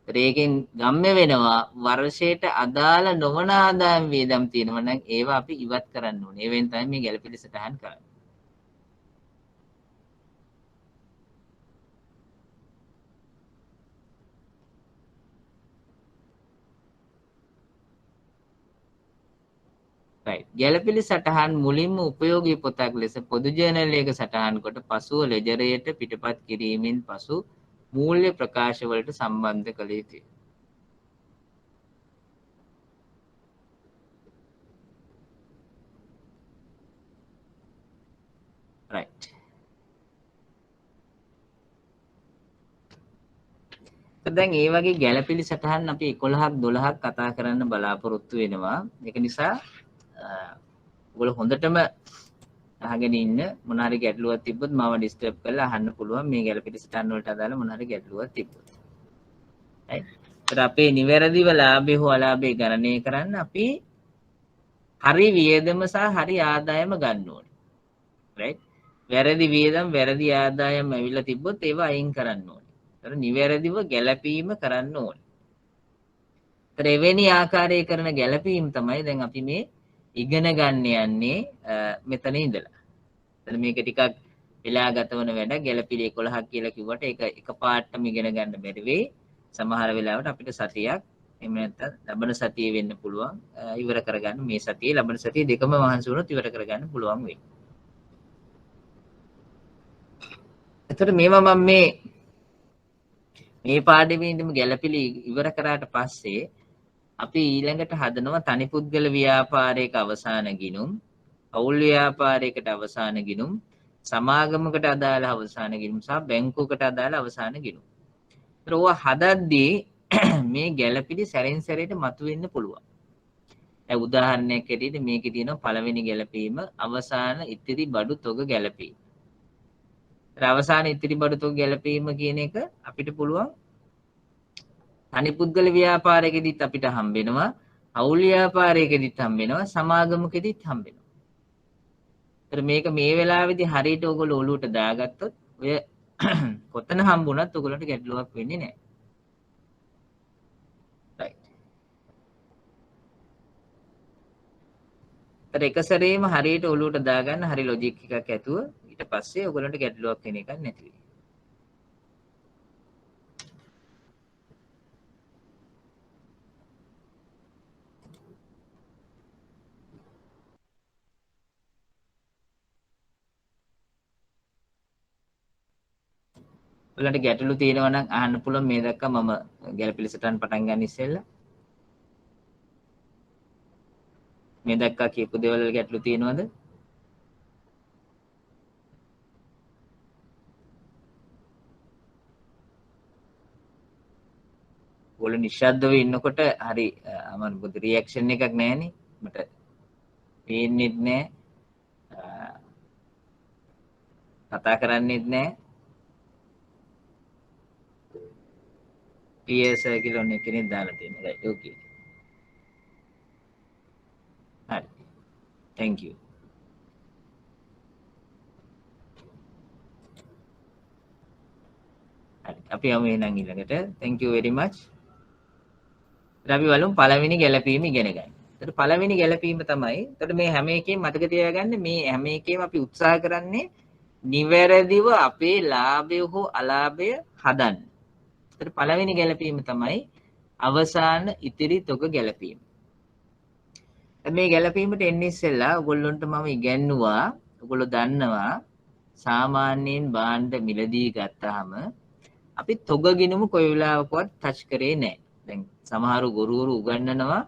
ඒකෙන් ගම්ම්‍ය වෙනවා වර්ෂයට අදාළ නොවන ආදායම් වියදම් තියෙනවා නම් ඒවා අපි ඉවත් කරන්න ඕනේ. ඒවෙන් තමයි මේ ගැළපෙළි සටහන් කරන්නේ. right. ගැළපෙළි සටහන් මුලින්ම උපයෝගී පොතක් ලෙස පොදු ජර්නල් එක සටහන් කොට පසුව ලෙජරයට පිටපත් කිරීමෙන් පසු මූල්‍ය ප්‍රකාශවලට සම්බන්ධ කළ යුතුයි. right. දැන් ඒ වගේ ගැළපෙළි සටහන් අපි 11ක් 12ක් කතා කරන්න බලාපොරොත්තු වෙනවා. ඒක නිසා ඔයගොල්ලෝ හොඳටම අහගෙන ඉන්න මොන හරි ගැටලුවක් තිබ්බොත් මාව ඩිස්ටර්බ් කරලා අහන්න පුළුවන් මේ ගැළපෙළි සටහන් වලට අදාළ මොන හරි ගැටලුවක් තිබ්බොත්. right. ඒත් අපේ නිවැරදිව ලාභය හෝ අලාභය ගණනය කරන්න අපි හරි වියදම සහ හරි ආදායම ගන්න ඕනේ. right. වැරදි වියදම් වැරදි ආදායම් ඇවිල්ලා තිබ්බොත් ඒවා අයින් කරන්න ඕනේ. ඒතර නිවැරදිව ගැළපීම කරන්න ඕනේ. ඒතර එවැනි ආකාරයේ කරන ගැළපීම් තමයි දැන් අපි මේ ඉගෙන ගන්න යන්නේ මෙතන ඉඳලා. එතන මේක ටිකක් වෙලා ගත වන වැඩක්. ගැළපිලි 11ක් කියලා කිව්වට ඒක එකපාරටම ඉගෙන ගන්න බැරි වෙයි. සමහර වෙලාවට අපිට සතියක් එහෙම නැත්නම් ලබන සතියේ වෙන්න පුළුවන් ඉවර කරගන්න. මේ සතියේ ලබන සතියේ දෙකම මහන්සි වුණොත් ඉවර කරගන්න පුළුවන් වෙයි. එතකොට මේවා මම මේ පාඩමේදීම ගැළපිලි ඉවර කරාට පස්සේ අපි ඊළඟට හදනවා තනි පුද්ගල ව්‍යාපාරයක අවසාන ගිණුම්, පෞල් ව්‍යාපාරයකට අවසාන ගිණුම්, සමාගමකට අදාළ අවසාන ගිණුම් සහ බැංකුවකට අදාළ අවසාන ගිණුම්. ඒත් ඕවා හදද්දී මේ ගැළපිලි සැරෙන් සැරේට මතුවෙන්න පුළුවන්. දැන් උදාහරණයක් ඇටියට මේකේ තියෙනවා පළවෙනි ගැළපීම අවසාන ඉතිරි බඩු තොග ගැළපීම. අවසාන ඉතිරි බඩු තොග ගැළපීම කියන එක අපිට පුළුවන් තනි පුද්ගල ව්‍යාපාරයකදීත් අපිට හම්බෙනවා, පෞල් ව්‍යාපාරයකදීත් හම්බෙනවා, සමාගමකදීත් හම්බෙනවා. ඒතර මේක මේ වෙලාවේදී හරියට ඔයගොල්ලෝ ඔලුවට දාගත්තොත් ඔය කොතන හම්බුණත් ඔයගොල්ලන්ට ගැටලුවක් වෙන්නේ නැහැ. right. ඒතර එක සැරේම හරියට ඔලුවට දාගන්න හරි ලොජික් එකක් ඇතුව ඊට පස්සේ ඔයගොල්ලන්ට ගැටලුවක් වෙන එකක් නැති වෙයි. ඔයාලට ගැටලු තියෙනවා නම් අහන්න පුළුවන් මේ දක්වා මම ගැළපිලි සටහන් පටන් ගන්න ඉස්සෙල්ලා. මේ දක්වා කියපු දේවල් වල ගැටලු තියෙනවද? ඔයාලා නිශ්ශබ්දව ඉන්නකොට හරි අමන බුදු රියැක්ෂන් එකක් නැහැනේ. මට පේන්නේ නැහැ. කතා කරන්නේත් නැහැ. PS කියලා ඔන්න කෙනෙක් දාලා තියෙනවා. right okay. හරි. thank you. හරි. අපි යමු එහෙනම් ඊළඟට. thank you very much. අපි බලමු පළවෙනි ගැළපීම ඉගෙන ගන්න. එතකොට පළවෙනි ගැළපීම තමයි. එතකොට මේ හැම එකෙම මතක තියාගන්න මේ හැම එකෙම අපි උත්සාහ කරන්නේ නිවැරදිව අපේ ලාභය හෝ අලාභය හදන්න. එතකොට පළවෙනි ගැළපීම තමයි අවසාන ඉතිරි තොග ගැළපීම. මේ ගැළපීමට එන්නේ ඉස්සෙල්ලා ඔයගොල්ලන්ට මම ඉගැන්නුවා ඔයගොල්ලෝ දන්නවා සාමාන්‍යයෙන් භාණ්ඩ මිලදී ගත්තාම අපි තොග ගිණුම කොයි වෙලාවකවත් ටච් කරේ නැහැ. දැන් සමහර ගුරුවරු උගන්වනවා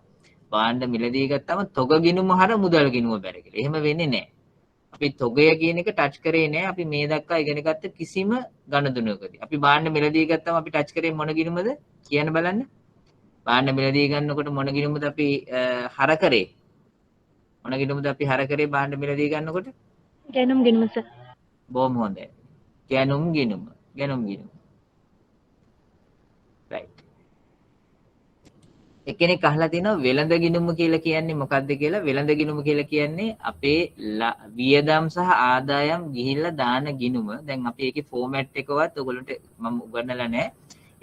භාණ්ඩ මිලදී ගත්තාම තොග ගිණුම හර මුදල් ගිණුම බැර කියලා. එහෙම වෙන්නේ නැහැ. අපි තොගය කියන එක ටච් කරේ නැහැ. අපි මේ දක්වා ඉගෙන ගත්ත කිසිම ගණදුනකදී. අපි භාණ්ඩ මිලදී ගත්තාම අපි ටච් කරේ මොන ගිණුමද? කියන්න බලන්න. භාණ්ඩ මිලදී ගන්නකොට මොන ගිණුමද අපි හර කරේ? මොන ගිණුමද අපි හර කරේ භාණ්ඩ මිලදී ගන්නකොට? ගැනුම් ගිණුම සර්. බොහොම හොඳයි. ගැනුම් ගිණුම. ගැනුම් ගිණුම. right. එක්කෙනෙක් අහලා තිනවා වෙළඳ ගිණුම කියලා කියන්නේ මොකක්ද කියලා. වෙළඳ ගිණුම කියලා කියන්නේ අපේ වියදම් සහ ආදායම් ගිහිල්ලා දාන ගිණුම. දැන් අපි ඒකේ ෆෝමැට් එකවත් ඔයගොල්ලන්ට මම උගන්වලා නැහැ.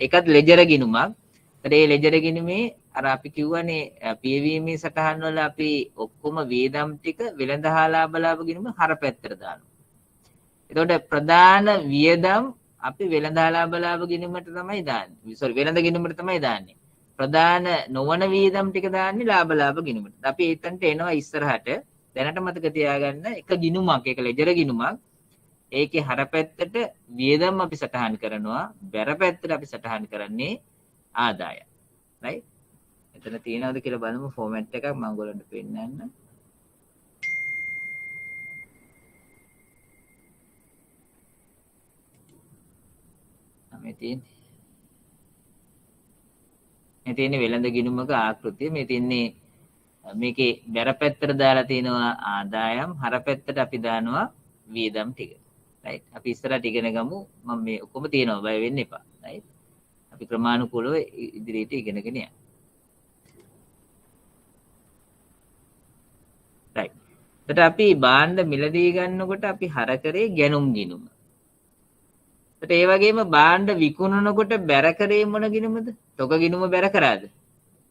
ඒකත් ලෙජර් ගිණුමක්. ඒ ලෙජර් ගිණුමේ අර අපි කියවනේ පියවීමේ සටහන් වල අපි ඔක්කොම වේදම් ටික වෙළඳ හා ලාභ ගිණුම හර පැත්තට දානවා. එතකොට ප්‍රධාන වියදම් අපි වෙළඳ හා ලාභ ගිණුමට තමයි දාන්නේ. sorry වෙළඳ ගිණුමට තමයි දාන්නේ. ප්‍රධාන නොවන වියදම් ටික දාන්නේ ලාභ ගිණුමට. අපි එතනට එනවා ඉස්සරහට. දැනට මතක තියාගන්න එක ගිණුමක් එක ලෙජර් ගිණුමක්. ඒකේ හර පැත්තට වියදම් අපි සටහන් කරනවා. බැර පැත්තට අපි සටහන් කරන්නේ ආදායම්. right? එතන තියෙනවද කියලා බලමු ෆෝමැට් එකක් මම ඔයගොල්ලන්ට පෙන්නන්න. මේ තියෙන්නේ වෙළඳ ගිණුමක ආකෘතිය. මේ තියෙන්නේ මේකේ බැර පැත්තට දාලා තියෙනවා ආදායම්, හර පැත්තට අපි දානවා වියදම් ටික. right? අපි ඉස්සරහට ඉගෙන ගමු. මම මේ ඔක්කොම තියෙනවා බය වෙන්න එපා. right? අපි ක්‍රමානුකූලව ඉදිරියට ඉගෙනගෙන යනවා. right. එතකොට අපි භාණ්ඩ මිලදී ගන්නකොට අපි හර කරේ ගැනුම් ගිණුම. එතකොට ඒ වගේම භාණ්ඩ විකුණනකොට බැර කරේ මොන ගිණුමද? තොග ගිණුම බැර කරාද?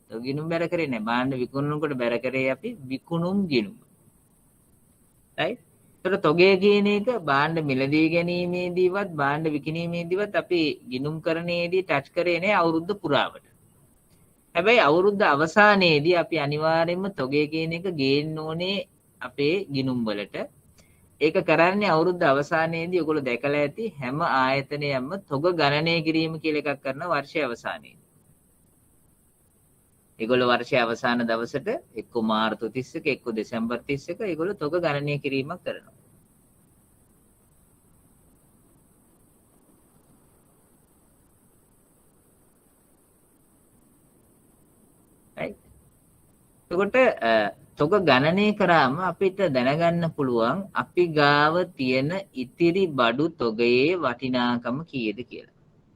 තොග ගිණුම බැර කරේ නැහැ. භාණ්ඩ විකුණනකොට බැර කරේ අපි විකුණුම් ගිණුම. right? එතකොට තොගය කියන එක භාණ්ඩ මිලදී ගැනීමේදීවත් භාණ්ඩ විකිණීමේදීවත් අපි ගිණුම් කරන්නේදී ටච් කරේ නැහැ අවුරුද්ද පුරාවට. හැබැයි අවුරුද්ද අවසානයේදී අපි අනිවාර්යයෙන්ම තොගය කියන එක ගේන්න ඕනේ අපේ ගිණුම් වලට. ඒක කරන්නේ අවුරුද්ද අවසානයේදී ඔයගොල්ලෝ දැකලා ඇති හැම ආයතනයක්ම තොග ගණනය කිරීම කියලා එකක් කරනවා වර්ෂයේ අවසානයේදී. ඒගොල්ලෝ වර්ෂයේ අවසාන දවසට එක්ක මාර්තු 31 එක්ක දෙසැම්බර් 31 ඒගොල්ලෝ තොග ගණනය කිරීමක් කරනවා. right? එතකොට තොග ගණනය කරාම අපිට දැනගන්න පුළුවන් අපි ගාව තියෙන ඉතිරි බඩු තොගයේ වටිනාකම කීයද කියලා.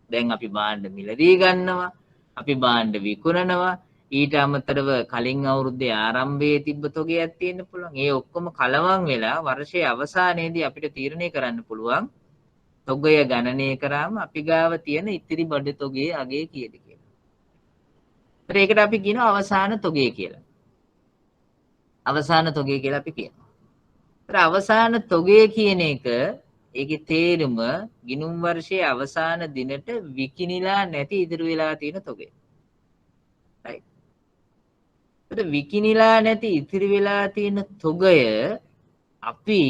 දැන් අපි භාණ්ඩ මිලදී ගන්නවා, අපි භාණ්ඩ විකුණනවා, ඊට අමතරව කලින් අවුරුද්දේ ආරම්භයේ තිබ්බ තොගයක් තියෙන්න පුළුවන්. ඒ ඔක්කොම කලවම් වෙලා වර්ෂයේ අවසානයේදී අපිට තීරණය කරන්න පුළුවන් තොගය ගණනය කරාම අපි ගාව තියෙන ඉතිරි බඩු තොගයේ අගය කීයද කියලා. ඒකට අපි කියනවා අවසාන තොගය කියලා. අවසාන තොගය කියලා අපි කියනවා. අවසාන තොගය කියන එක ඒකේ තේරුම ගිණුම් වර්ෂයේ අවසාන දිනට විකිණිලා නැති ඉතුරු වෙලා තියෙන තොගය. right? ඒත් විකිණිලා නැති ඉතිරි වෙලා තියෙන තොගය අපි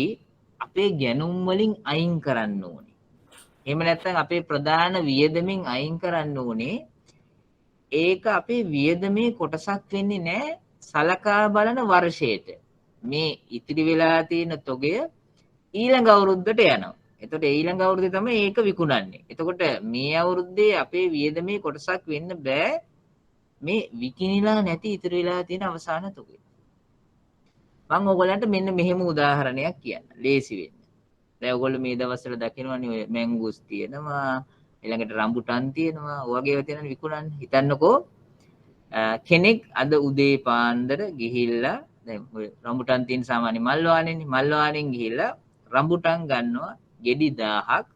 අපේ ගැනුම් වලින් අයින් කරන්න ඕනේ. එහෙම නැත්නම් අපේ ප්‍රධාන වියදමින් අයින් කරන්න ඕනේ. ඒක අපේ වියදමේ කොටසක් වෙන්නේ නැහැ සලකා බලන වර්ෂයට. මේ ඉතිරි වෙලා තියෙන තොගය ඊළඟ අවුරුද්දට යනවා. එතකොට ඊළඟ අවුරුද්දේ තමයි ඒක විකුණන්නේ. එතකොට මේ අවුරුද්දේ අපේ වියදමේ කොටසක් වෙන්න බෑ මේ විකිනිලා නැති ඉතිරි වෙලා තියෙන අවසාන තොගය. මම ඔයගලන්ට මෙන්න මෙහෙම උදාහරණයක් කියන්න. ලේසි වෙන්න. දැන් ඔයගොල්ලෝ මේ දවස්වල දකිනවනේ ඔය මැංගුස් තියෙනවා, ඊළඟට රම්බුටන් තියෙනවා, ඔයගේ ඒවා තියෙනවා විකුණන්නේ. හිතන්නකෝ කෙනෙක් අද උදේ පාන්දර ගිහිල්ලා දැන් ඔය රම්බුටන් තියෙන සාමාන්‍ය මල් වාහනේනේ. මල් වාහනෙන් ගිහිල්ලා රම්බුටන් ගන්නවා ගෙඩි 1000ක්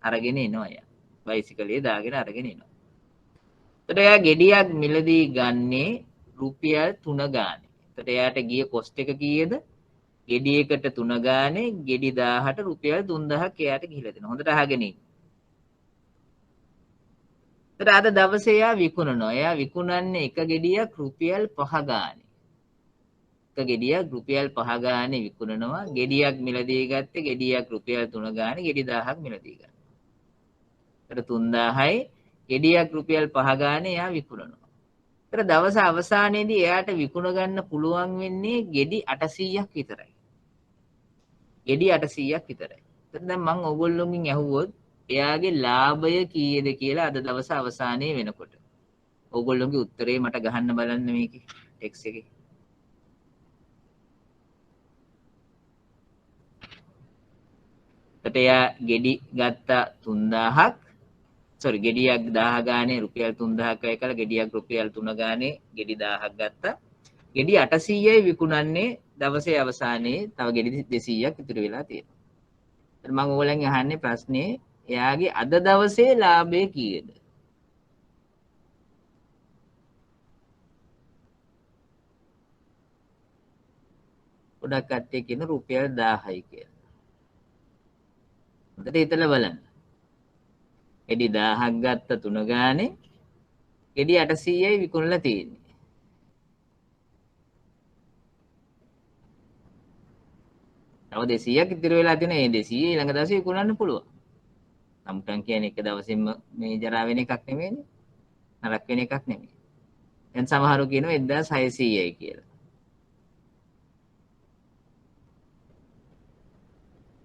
අරගෙන එනවා එයා. බයිසිකලේ දාගෙන අරගෙන එනවා. එතකොට එයා ගෙඩියක් මිලදී ගන්නේ රුපියල් 3 ගානේ. එතකොට එයාට ගිය කොස්ට් එක කීයද? ගෙඩි එකට 3 ගානේ ගෙඩි 1000ට රුපියල් 3000ක් එයාට ගිහිලා දෙනවා. හොඳට අහගෙන ඉන්න. එතකොට අද දවසේ එයා විකුණනවා. එයා විකුණන්නේ එක ගෙඩියක් රුපියල් 5 ගානේ. එක ගෙඩියක් රුපියල් 5 ගානේ විකුණනවා. ගෙඩියක් මිලදී ගත්තේ ගෙඩියක් රුපියල් 3 ගානේ ගෙඩි 1000ක් මිලදී ගන්නවා. එතකොට 3000යි ගෙඩියක් රුපියල් 5 ගානේ එයා විකුණනවා. ඒතර දවස අවසානයේදී එයාට විකුණ ගන්න පුළුවන් වෙන්නේ ගෙඩි 800ක් විතරයි. ගෙඩි 800ක් විතරයි. එතන දැන් මම ඔයගොල්ලෝගෙන් ඇහුවොත් එයාගේ ලාභය කීයද කියලා අද දවස අවසානයේ වෙනකොට. ඔයගොල්ලෝගේ උත්තරේ මට ගහන්න බලන්න මේකේ ටෙක්ස්ට් එකේ. එතකොට එයා ගෙඩි ගත්තා 3000ක් sorry ගෙඩියක් 1000 ගානේ රුපියල් 3000ක් අය කළා ගෙඩියක් රුපියල් 3 ගානේ ගෙඩි 1000ක් ගත්තා. ගෙඩි 800යි විකුණන්නේ දවසේ අවසානයේ තව ගෙඩි 200ක් ඉතුරු වෙලා තියෙනවා. මම ඕගොල්ලන් අහන්නේ ප්‍රශ්නේ එයාගේ අද දවසේ ලාභය කීයද? ගොඩක් කට්ටිය කියන රුපියල් 1000යි කියලා. හොඳට හිතලා බලන්න. ගෙඩි 1000ක් ගත්ත 3 ගානේ ගෙඩි 800යි විකුණලා තියෙන්නේ. තව 200ක් ඉතිරි වෙලා තියෙන මේ 200 ඊළඟ දවසේ විකුණන්න පුළුවන්. සම්පූර්ණ කියන්නේ එක දවසින්ම මේ ජරා වෙන එකක් නෙමෙයිනේ. නරක වෙන එකක් නෙමෙයි. දැන් සමහරව කියනවා 1600යි කියලා.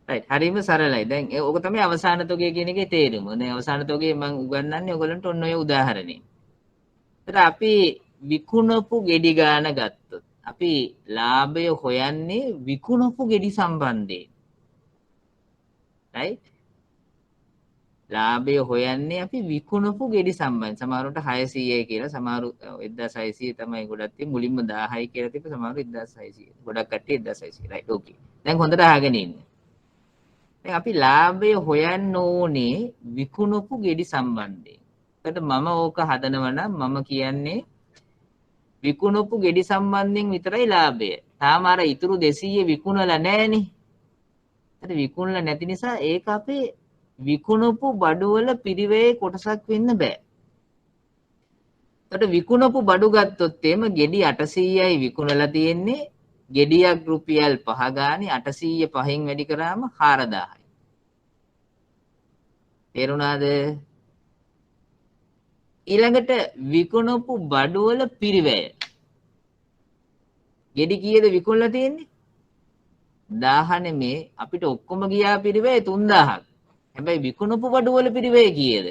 right හරිම සරලයි. දැන් ඕක තමයි අවසාන තොගය කියන එකේ තේරුම. දැන් අවසාන තොගය මම උගන්වන්නේ ඔයගලන්ට ඔන්න ඔය උදාහරණේ. ඒතර අපි විකුණපු ගෙඩි ගාන ගත්තොත් අපි ලාභය හොයන්නේ විකුණපු ගෙඩි සම්බන්ධයෙන්. right ලාභය හොයන්නේ අපි විකුණපු ගෙඩි සම්බන්ධයෙන්. සමහරවිට 600යි කියලා, සමහරු 1600 තමයි ගොඩක් තියෙන්නේ. මුලින්ම 1000යි කියලා තිබ්බ, සමහරු 1600. ගොඩක් කට්ටිය 1600. right okay. දැන් හොඳට අහගෙන ඉන්න. දැන් අපි ලාභය හොයන්න ඕනේ විකුණපු ගෙඩි සම්බන්ධයෙන්. එතකොට මම ඕක හදනවා නම් මම කියන්නේ විකුණපු ගෙඩි සම්බන්ධයෙන් විතරයි ලාභය. තාම අර ඉතුරු 200 විකුණලා නැහනේ. ඒත් විකුණලා නැති නිසා ඒක අපේ විකුණපු බඩුවල පිරිවැයේ කොටසක් වෙන්න බෑ. එතකොට විකුණපු බඩු ගත්තොත් එimhe ගෙඩි 800යි විකුණලා තියෙන්නේ. ගෙඩියක් රුපියල් 5 ගානේ 800 පහෙන් වැඩි කරාම 4000යි. තේරුණාද? ඊළඟට විකුණපු බඩුවල පිරිවැය. ගෙඩි කීයද විකුණලා තියෙන්නේ? 1000 නෙමේ අපිට ඔක්කොම ගියා පිරිවැය 3000ක්. හැබැයි විකුණපු බඩුවල පිරිවැය කීයද?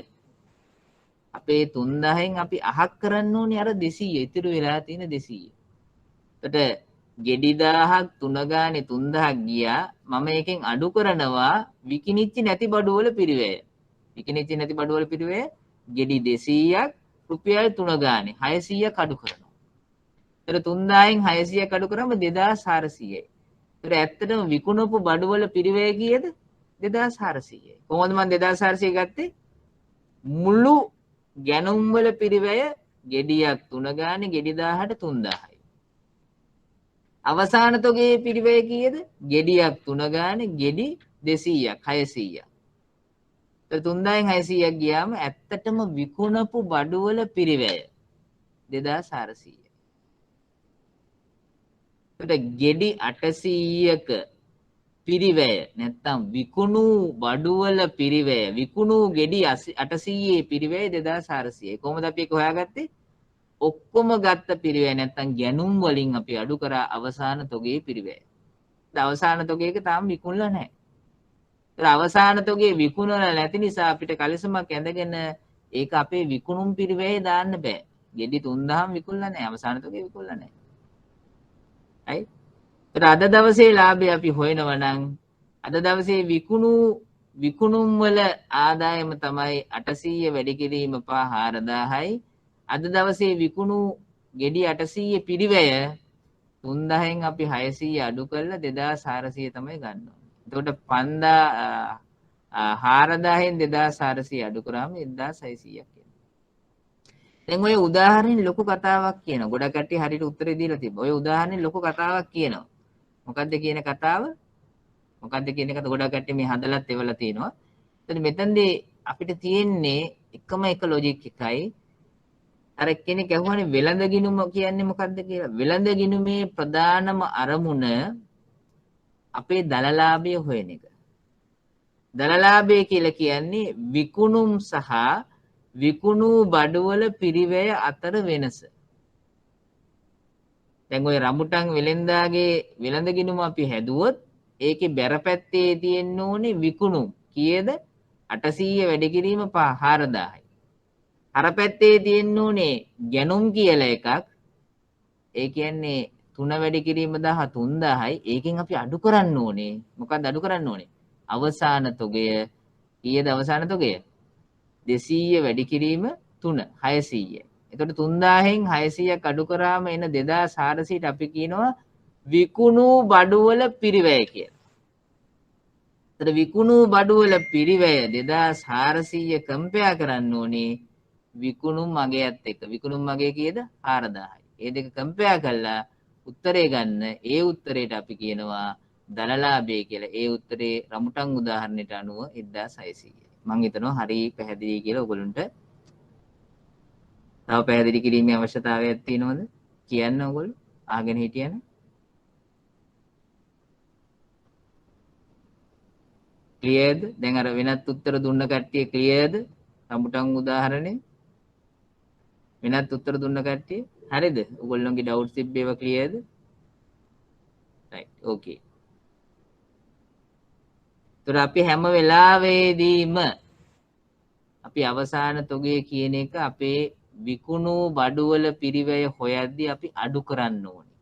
අපේ 3000න් අපි අහක් කරන්න ඕනේ අර 200 ඉතුරු වෙලා තියෙන 200. එතකොට ගෙඩි 1000ක් 3 ගානේ 3000ක් ගියා. මම එකෙන් අඩු කරනවා විකිනිච්ච නැති බඩුවල පිරිවැය. විකිනිච්ච නැති බඩුවල පිරිවැය ගෙඩි 200ක් රුපියල් 3 ගානේ 600ක් අඩු කරනවා. එතකොට 3000න් 600ක් අඩු කරාම 2400යි. එතකොට ඇත්තටම විකුණපු බඩුවල පිරිවැය කීයද? 2400යි. කොහොමද මම 2400 ගත්තේ? මුළු ගැනුම් වල පිරිවැය ගෙඩියක් 3 ගානේ ගෙඩි 1000ට 3000යි. අවසාන තොගේ පිරිවැය කීයද? ගෙඩියක් 3 ගානේ ගෙඩි 200ක් 600ක්. 3000න් 600ක් ගියාම ඇත්තටම විකුණපු බඩුවල පිරිවැය 2400යි. එතකොට ගෙඩි 800ක පිරිවැය නැත්තම් විකුණු බඩුවල පිරිවැය විකුණු ගෙඩි 800 පිරිවැය 2400. කොහොමද අපි ඒක හොයාගත්තේ? ඔක්කොම ගත්ත පිරිවැය නැත්තම් ගැනුම් වලින් අපි අඩු කරා අවසාන තොගේ පිරිවැය. අවසාන තොගයක තාම විකුණලා නැහැ. ඒත් අවසාන තොගේ විකුණලා නැති නිසා අපිට කලිසමක් ඇඳගෙන ඒක අපේ විකුණුම් පිරිවැයේ දාන්න බෑ. ගෙඩි 3000ම විකුණලා නැහැ. අවසාන තොගේ විකුණලා නැහැ. right? ඒත් අද දවසේ ලාභය අපි හොයනවා නම් අද දවසේ විකුණුම් වල ආදායම තමයි 800 වැඩි කිරීම පහ 4000යි. අද දවසේ විකුණු ගෙඩි 800 පිරිවැය 3000න් අපි 600 අඩු කරලා 2400 තමයි ගන්න ඕනේ. එතකොට 4000න් 2400 අඩු කරාම 1600ක් එනවා. දැන් ඔය උදාහරණේ ලොකු කතාවක් කියනවා. ගොඩක් කට්ටිය හරියට උත්තරේ දීලා තිබ්බා. ඔය උදාහරණේ ලොකු කතාවක් කියනවා. මොකද්ද කියන කතාව? මොකද්ද කියන එක ගොඩක් කට්ටිය මේ හදලත් එවලා තිනවා. එතකොට මෙතනදී අපිට තියෙන්නේ එකම එක ලොජික් එකයි. අර කෙනෙක් අහුවානේ වෙළඳ ගිණුම කියන්නේ මොකද්ද කියලා. වෙළඳ ගිණුමේ ප්‍රධානම අරමුණ අපේ දලලාභය හොයන එක. දලලාභය කියලා කියන්නේ විකුණුම් සහ විකුණු බඩුවල පිරිවැය අතර වෙනස. දැන් ඔය රඹුටන් වෙලෙන්දාගේ වෙළඳ ගිණුම අපි හැදුවොත් ඒකේ බැර පැත්තේ තියෙන්න ඕනේ විකුණුම්. කීයද? 800 වැඩි කිරීම 4000යි. අර පැත්තේ තියෙන්න ඕනේ ගැනුම් කියලා එකක්. ඒ කියන්නේ 3 වැඩි කිරීම 3000යි. ඒකෙන් අපි අඩු කරන්න ඕනේ. මොකක්ද අඩු කරන්න ඕනේ? අවසාන තොගය. කීයද අවසාන තොගය? 200 වැඩි කිරීම 3 600. එතකොට 3000න් 600ක් අඩු කරාම එන 2400ට අපි කියනවා විකුණු බඩුවල පිරිවැය කියලා. එතකොට විකුණු බඩුවල පිරිවැය 2400 කම්පෙයා කරන්න ඕනේ විකුණුම් මගයත් එක්ක. විකුණුම් මගය කීයද? 4000යි. ඒ දෙක කම්පෙයා කරලා උත්තරේ ගන්න. ඒ උත්තරේට අපි කියනවා දලලාභය කියලා. ඒ උත්තරේ රමුටන් උදාහරණයට අනුව 1600. මම හිතනවා හරි පැහැදිලි කියලා ඔයගොල්ලන්ට. තව පැහැදිලි කිරීමේ අවශ්‍යතාවයක් තියෙනවද? කියන්න ඔයගොල්ලෝ අහගෙන හිටියන. ක්ලියර්ද? දැන් අර වෙනත් උත්තර දුන්න කට්ටිය ක්ලියර්ද? රමුටන් උදාහරණේ වෙනත් උත්තර දුන්න කට්ටිය හරිද? ඔයගොල්ලෝගේ ඩවුට්ස් තිබ්බේවා ක්ලියර්ද? right okay. ඒතර අපි හැම වෙලාවෙදීම අපි අවසාන තොගය කියන එක අපේ විකුණු බඩුවල පිරිවැය හොයද්දී අපි අඩු කරන්න ඕනේ.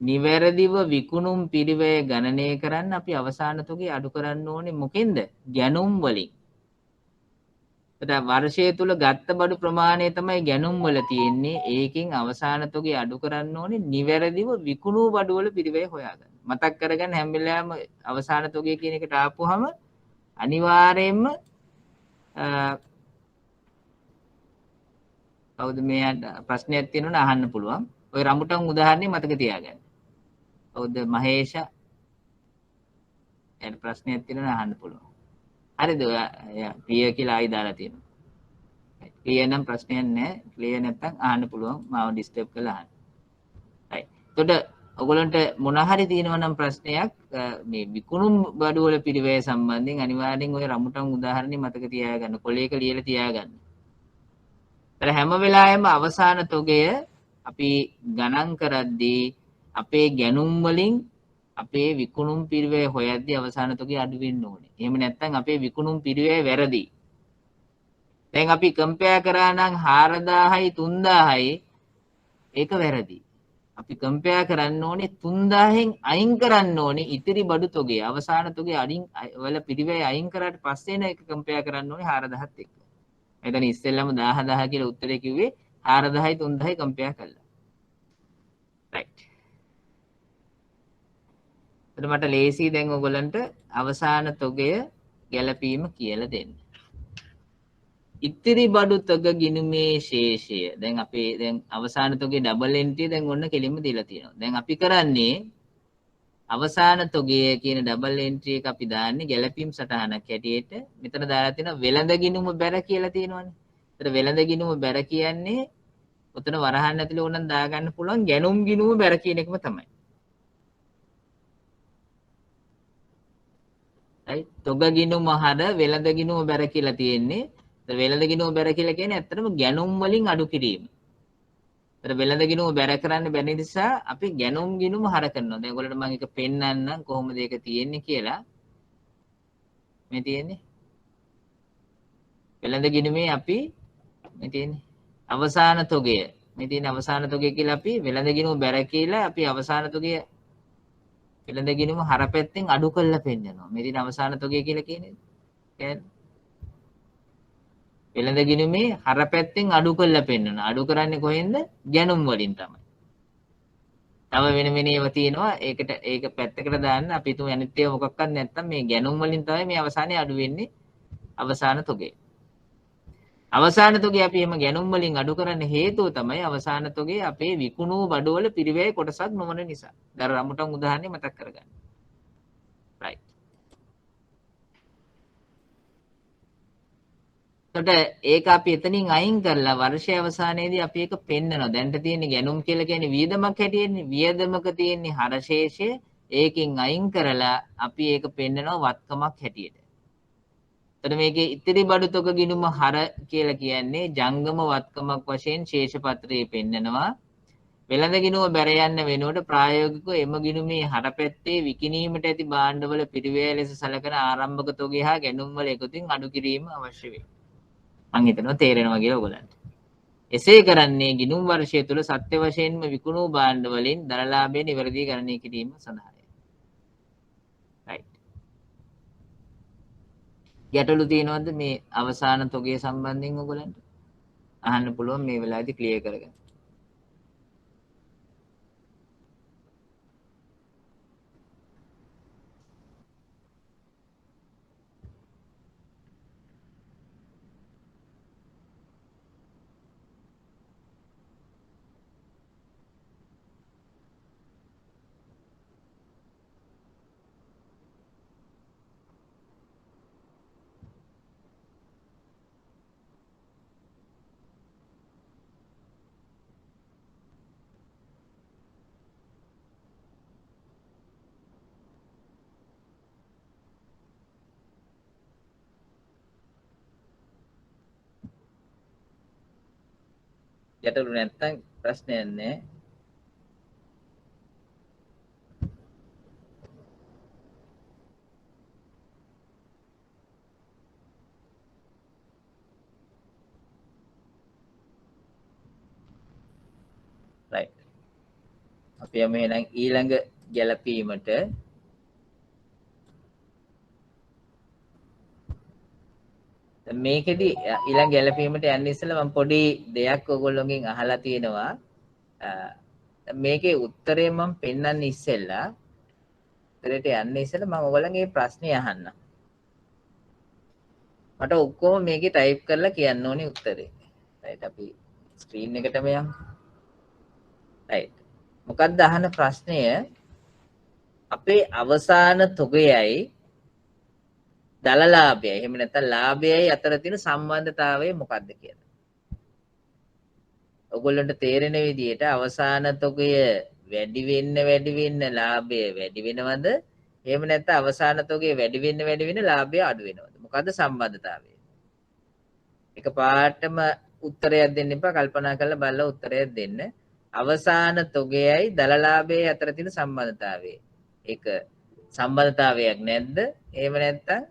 නිවැරදිව විකුණුම් පිරිවැය ගණනය කරන්න අපි අවසාන තොගය අඩු කරන්න ඕනේ මොකෙන්ද? ගැනුම් වලින්. වර්ෂය තුල ගත්ත බඩු ප්‍රමාණය තමයි ගැනුම් වල තියෙන්නේ. ඒකෙන් අවසාන තොගේ අඩු කරන්න ඕනේ නිවැරදිව විකුණු බඩු වල පිරිවැය හොයාගන්න. මතක් කරගන්න හැම වෙලාවෙම අවසාන තොගේ කියන එකට ආපුවම අනිවාර්යයෙන්ම කවුද මේ ප්‍රශ්නයක් තියෙනවද අහන්න පුළුවන්. ඔය රඹුටන් උදාහරණේ මතක තියාගන්න. කවුද මහේෂ? එයාට ප්‍රශ්නයක් තියෙනවද අහන්න පුළුවන්. හරිද? ඔය ක්ලියර් කියලා ආයි දාලා තියෙනවා. ක්ලියර් නම් ප්‍රශ්නයක් නැහැ. ක්ලියර් නැත්නම් අහන්න පුළුවන්. මාව ඩිස්ටර්බ් කරලා අහන්න. right. එතකොට ඔයගොල්ලන්ට මොන හරි තියෙනවා නම් ප්‍රශ්නයක් මේ විකුණුම් බඩු වල පිරිවැය සම්බන්ධයෙන් අනිවාර්යෙන් ඔය රමුටන් උදාහරණේ මතක තියාගන්න. කොලයක ලියලා තියාගන්න. ඒතර හැම වෙලාවෙම අවසාන තොගය අපි ගණන් කරද්දී අපේ ගැනුම් වලින් අපේ විකුණුම් පිරිවැය හොයද්දී අවසාන තොගය අඩු වෙන්න ඕනේ. එහෙම නැත්නම් අපේ විකුණුම් පිරිවැය වැරදි. දැන් අපි කම්පෙයා කරා නම් 4000යි 3000යි ඒක වැරදි. අපි කම්පෙයා කරන්න ඕනේ 3000න් අයින් කරන්න ඕනේ ඉතිරි බඩු තොගය. අවසාන තොගය අඩින් වල පිරිවැය අයින් කරාට පස්සේ න එක කම්පෙයා කරන්න ඕනේ 4000ත් එක්ක. එතන ඉස්සෙල්ලම 10000 කියලා උත්තරේ කිව්වේ 4000යි 3000යි කම්පෙයා කළා. right. මට ලේසි දැන් ඔයගොල්ලන්ට අවසාන තොගය ගැලපීම කියලා දෙන්න. ඉතිරි බඩු තොග ගිණුමේ ශේෂය. දැන් අපේ දැන් අවසාන තොගේ ඩබල් එන්ට්‍රිය දැන් ඔන්න කෙලින්ම දීලා තියෙනවා. දැන් අපි කරන්නේ අවසාන තොගය කියන ඩබල් එන්ට්‍රි එක අපි දාන්නේ ගැලපීම් සටහනක් හැටියට. මෙතන දාලා තියෙනවා වෙළඳ ගිණුම බැර කියලා තියෙනවානේ. ඒතර වෙළඳ ගිණුම බැර කියන්නේ ඔතන වරහන් ඇතුලේ ඕනනම් දාගන්න පුළුවන් ගැනුම් ගිණුම බැර කියන එකම තමයි. right තොග ගිණුම හර වෙළඳ ගිණුම බැර කියලා තියෙන්නේ. ඒතර වෙළඳ ගිණුම බැර කියලා කියන්නේ ඇත්තටම ගැනුම් වලින් අඩු කිරීම. ඒතර වෙළඳ ගිණුම බැර කරන්න බැරි නිසා අපි ගැනුම් ගිණුම හර කරනවා. දැන් ඔයගොල්ලන්ට මම එක පෙන්නන්නම් කොහොමද ඒක තියෙන්නේ කියලා. මේ තියෙන්නේ වෙළඳ ගිණුමේ අපි මේ තියෙන්නේ අවසාන තොගය. මේ තියෙන අවසාන තොගය කියලා අපි වෙළඳ ගිණුම බැර කියලා අපි අවසාන තොගය වෙළඳ ගිණුම හර පැත්තෙන් අඩු කරලා පෙන්නනවා. මේ තියෙන අවසාන තොගය කියලා කියන්නේ වෙළඳ ගිණුමේ හර පැත්තෙන් අඩු කරලා පෙන්නනවා. අඩු කරන්නේ කොහෙන්ද? ගැනුම් වලින් තමයි. තව වෙන වෙන ඒවා තියෙනවා. ඒක පැත්තකට දාන්න අපි තුමු අනිත් ඒවා මොකක්වත් නැත්තම් මේ ගැනුම් වලින් තමයි මේ අවසානයේ අඩු වෙන්නේ අවසාන තොගය. අවසාන තොගේ අපි එම ගැනුම් වලින් අඩු කරන්න හේතුව තමයි අවසාන තොගේ අපේ විකුණූ බඩුවල පිරිවැය කොටසක් නොවන නිසා. දර රමුටන් උදාහරණය මතක් කරගන්න. right. එතකොට ඒක අපි එතනින් අයින් කරලා වර්ෂයේ අවසානයේදී අපි ඒක පෙන්නනවා. දැන්ට තියෙන ගැනුම් කියලා කියන්නේ වියදමක් හැටියෙන්නේ. වියදමක තියෙන හරශේෂය ඒකෙන් අයින් කරලා අපි ඒක පෙන්නනවා වත්කමක් හැටියට. එතකොට මේකේ ඉතිරි බඩු තොග ගිණුම හර කියලා කියන්නේ ජංගම වත්කමක් වශයෙන් ශේෂපත්‍රයේ පෙන්නනවා. වෙළඳ ගිණුම බැර යන්න වෙනුවට ප්‍රායෝගිකව එම ගිණුමේ හර පැත්තේ විකිණීමට ඇති භාණ්ඩවල පිරිවැය ලෙස සලකන ආරම්භක තොගය හා ගැනුම් වල එකතුවෙන් අඩු කිරීම අවශ්‍ය වේ. මම හිතනවා තේරෙනවා කියලා ඔයගලන්ට. එසේ කරන්නේ ගිණුම් වර්ෂය තුල සත්‍ය වශයෙන්ම විකුණූ භාණ්ඩ වලින් දරලාභය නිවැරදි ගණනය කිරීම සඳහායි. right. ගැටලු තියෙනවද මේ අවසාන තොගය සම්බන්ධයෙන් ඔයගලන්ට? අහන්න පුළුවන් මේ වෙලාවේදී ක්ලියර් කරගන්න. ගැටලු නැත්තම් ප්‍රශ්නයක් නැහැ. right. අපි යමු එහෙනම් ඊළඟ ගැලපීමට. මේකෙදි ඊළඟ ගැලපීමට යන්න ඉස්සෙල්ලා මම පොඩි දෙයක් ඔයගොල්ලෝගෙන් අහලා තියෙනවා. මේකේ උත්තරේ මම පෙන්නන්න ඉස්සෙල්ලා උත්තරේට යන්න ඉස්සෙල්ලා මම ඔයගොල්ලන්ගේ ප්‍රශ්නේ අහන්නම්. මට ඔක්කොම මේකේ ටයිප් කරලා කියන්න ඕනේ උත්තරේ. right අපි ස්ක්‍රීන් එකටම යමු. right. මොකක්ද අහන ප්‍රශ්නය? අපේ අවසාන තොගයයි දල ලාභයයි එහෙම නැත්නම් ලාභයයි අතර තියෙන සම්බන්ධතාවය මොකක්ද කියලා. ඔයගොල්ලන්ට තේරෙන විදිහට අවසාන තොගය වැඩි වෙන්න ලාභය වැඩි වෙනවද? එහෙම නැත්නම් අවසාන තොගය වැඩි වෙන්න ලාභය අඩු වෙනවද? මොකද්ද සම්බන්ධතාවය? එකපාරටම උත්තරයක් දෙන්න එපා, කල්පනා කරලා බලලා උත්තරයක් දෙන්න. අවසාන තොගයයි දල ලාභයයි අතර තියෙන සම්බන්ධතාවය. ඒක සම්බන්ධතාවයක් නැද්ද? එහෙම නැත්නම්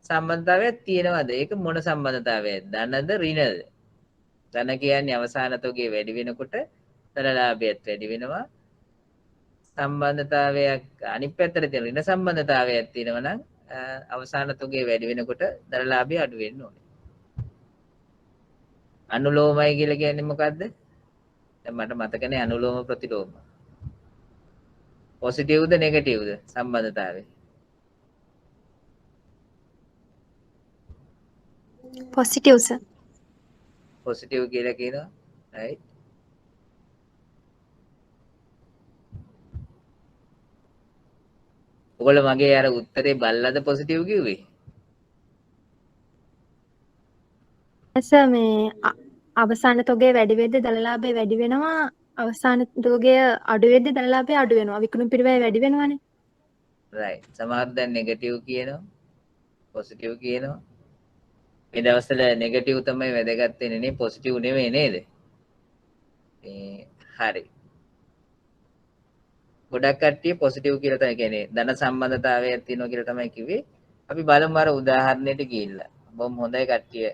සම්බන්ධතාවයක් තියෙනවද? ඒක මොන සම්බන්ධතාවයක්ද? ධනද ඍණද? ධන කියන්නේ අවසාන තොගය වැඩි වෙනකොට දල ලාභයත් වැඩි වෙනවා. සම්බන්ධතාවයක් අනිත් පැත්තට තියෙන ඍණ සම්බන්ධතාවයක් තියෙනවා නම් අවසාන තොගය වැඩි වෙනකොට දල ලාභය අඩු වෙන්න ඕනේ. අනුලෝමයි කියලා කියන්නේ මොකද්ද? දැන් මට මතක නැහැ අනුලෝම ප්‍රතිලෝම. පොසිටිව්ද නෙගටිව්ද සම්බන්ධතාවය? positive sir. පොසිටිව් කියලා කියනවා. right. ඔයගොල්ලෝ මගේ අර උත්තරේ බල්ලාද පොසිටිව් කිව්වේ? sir මේ අවසාන තොගය වැඩි වෙද්දී දල ලාභය වැඩි වෙනවා. අවසාන තොගය අඩු වෙද්දී දල ලාභය අඩු වෙනවා. විකුණු පිරිවැය වැඩි වෙනවානේ. right. සමහර දැන් නෙගටිව් කියනවා. පොසිටිව් කියනවා. මේ දවස්වල නෙගටිව් තමයි වැදගත් වෙන්නේ නේ පොසිටිව් නෙවෙයි නේද? හරි. ගොඩක් කට්ටිය පොසිටිව් කියලා තමයි කියන්නේ ධන සම්බන්ධතාවයක් තියෙනවා කියලා තමයි කිව්වේ. අපි බලමු අර උදාහරණයට ගිහිල්ලා. බොහොම හොඳයි කට්ටිය.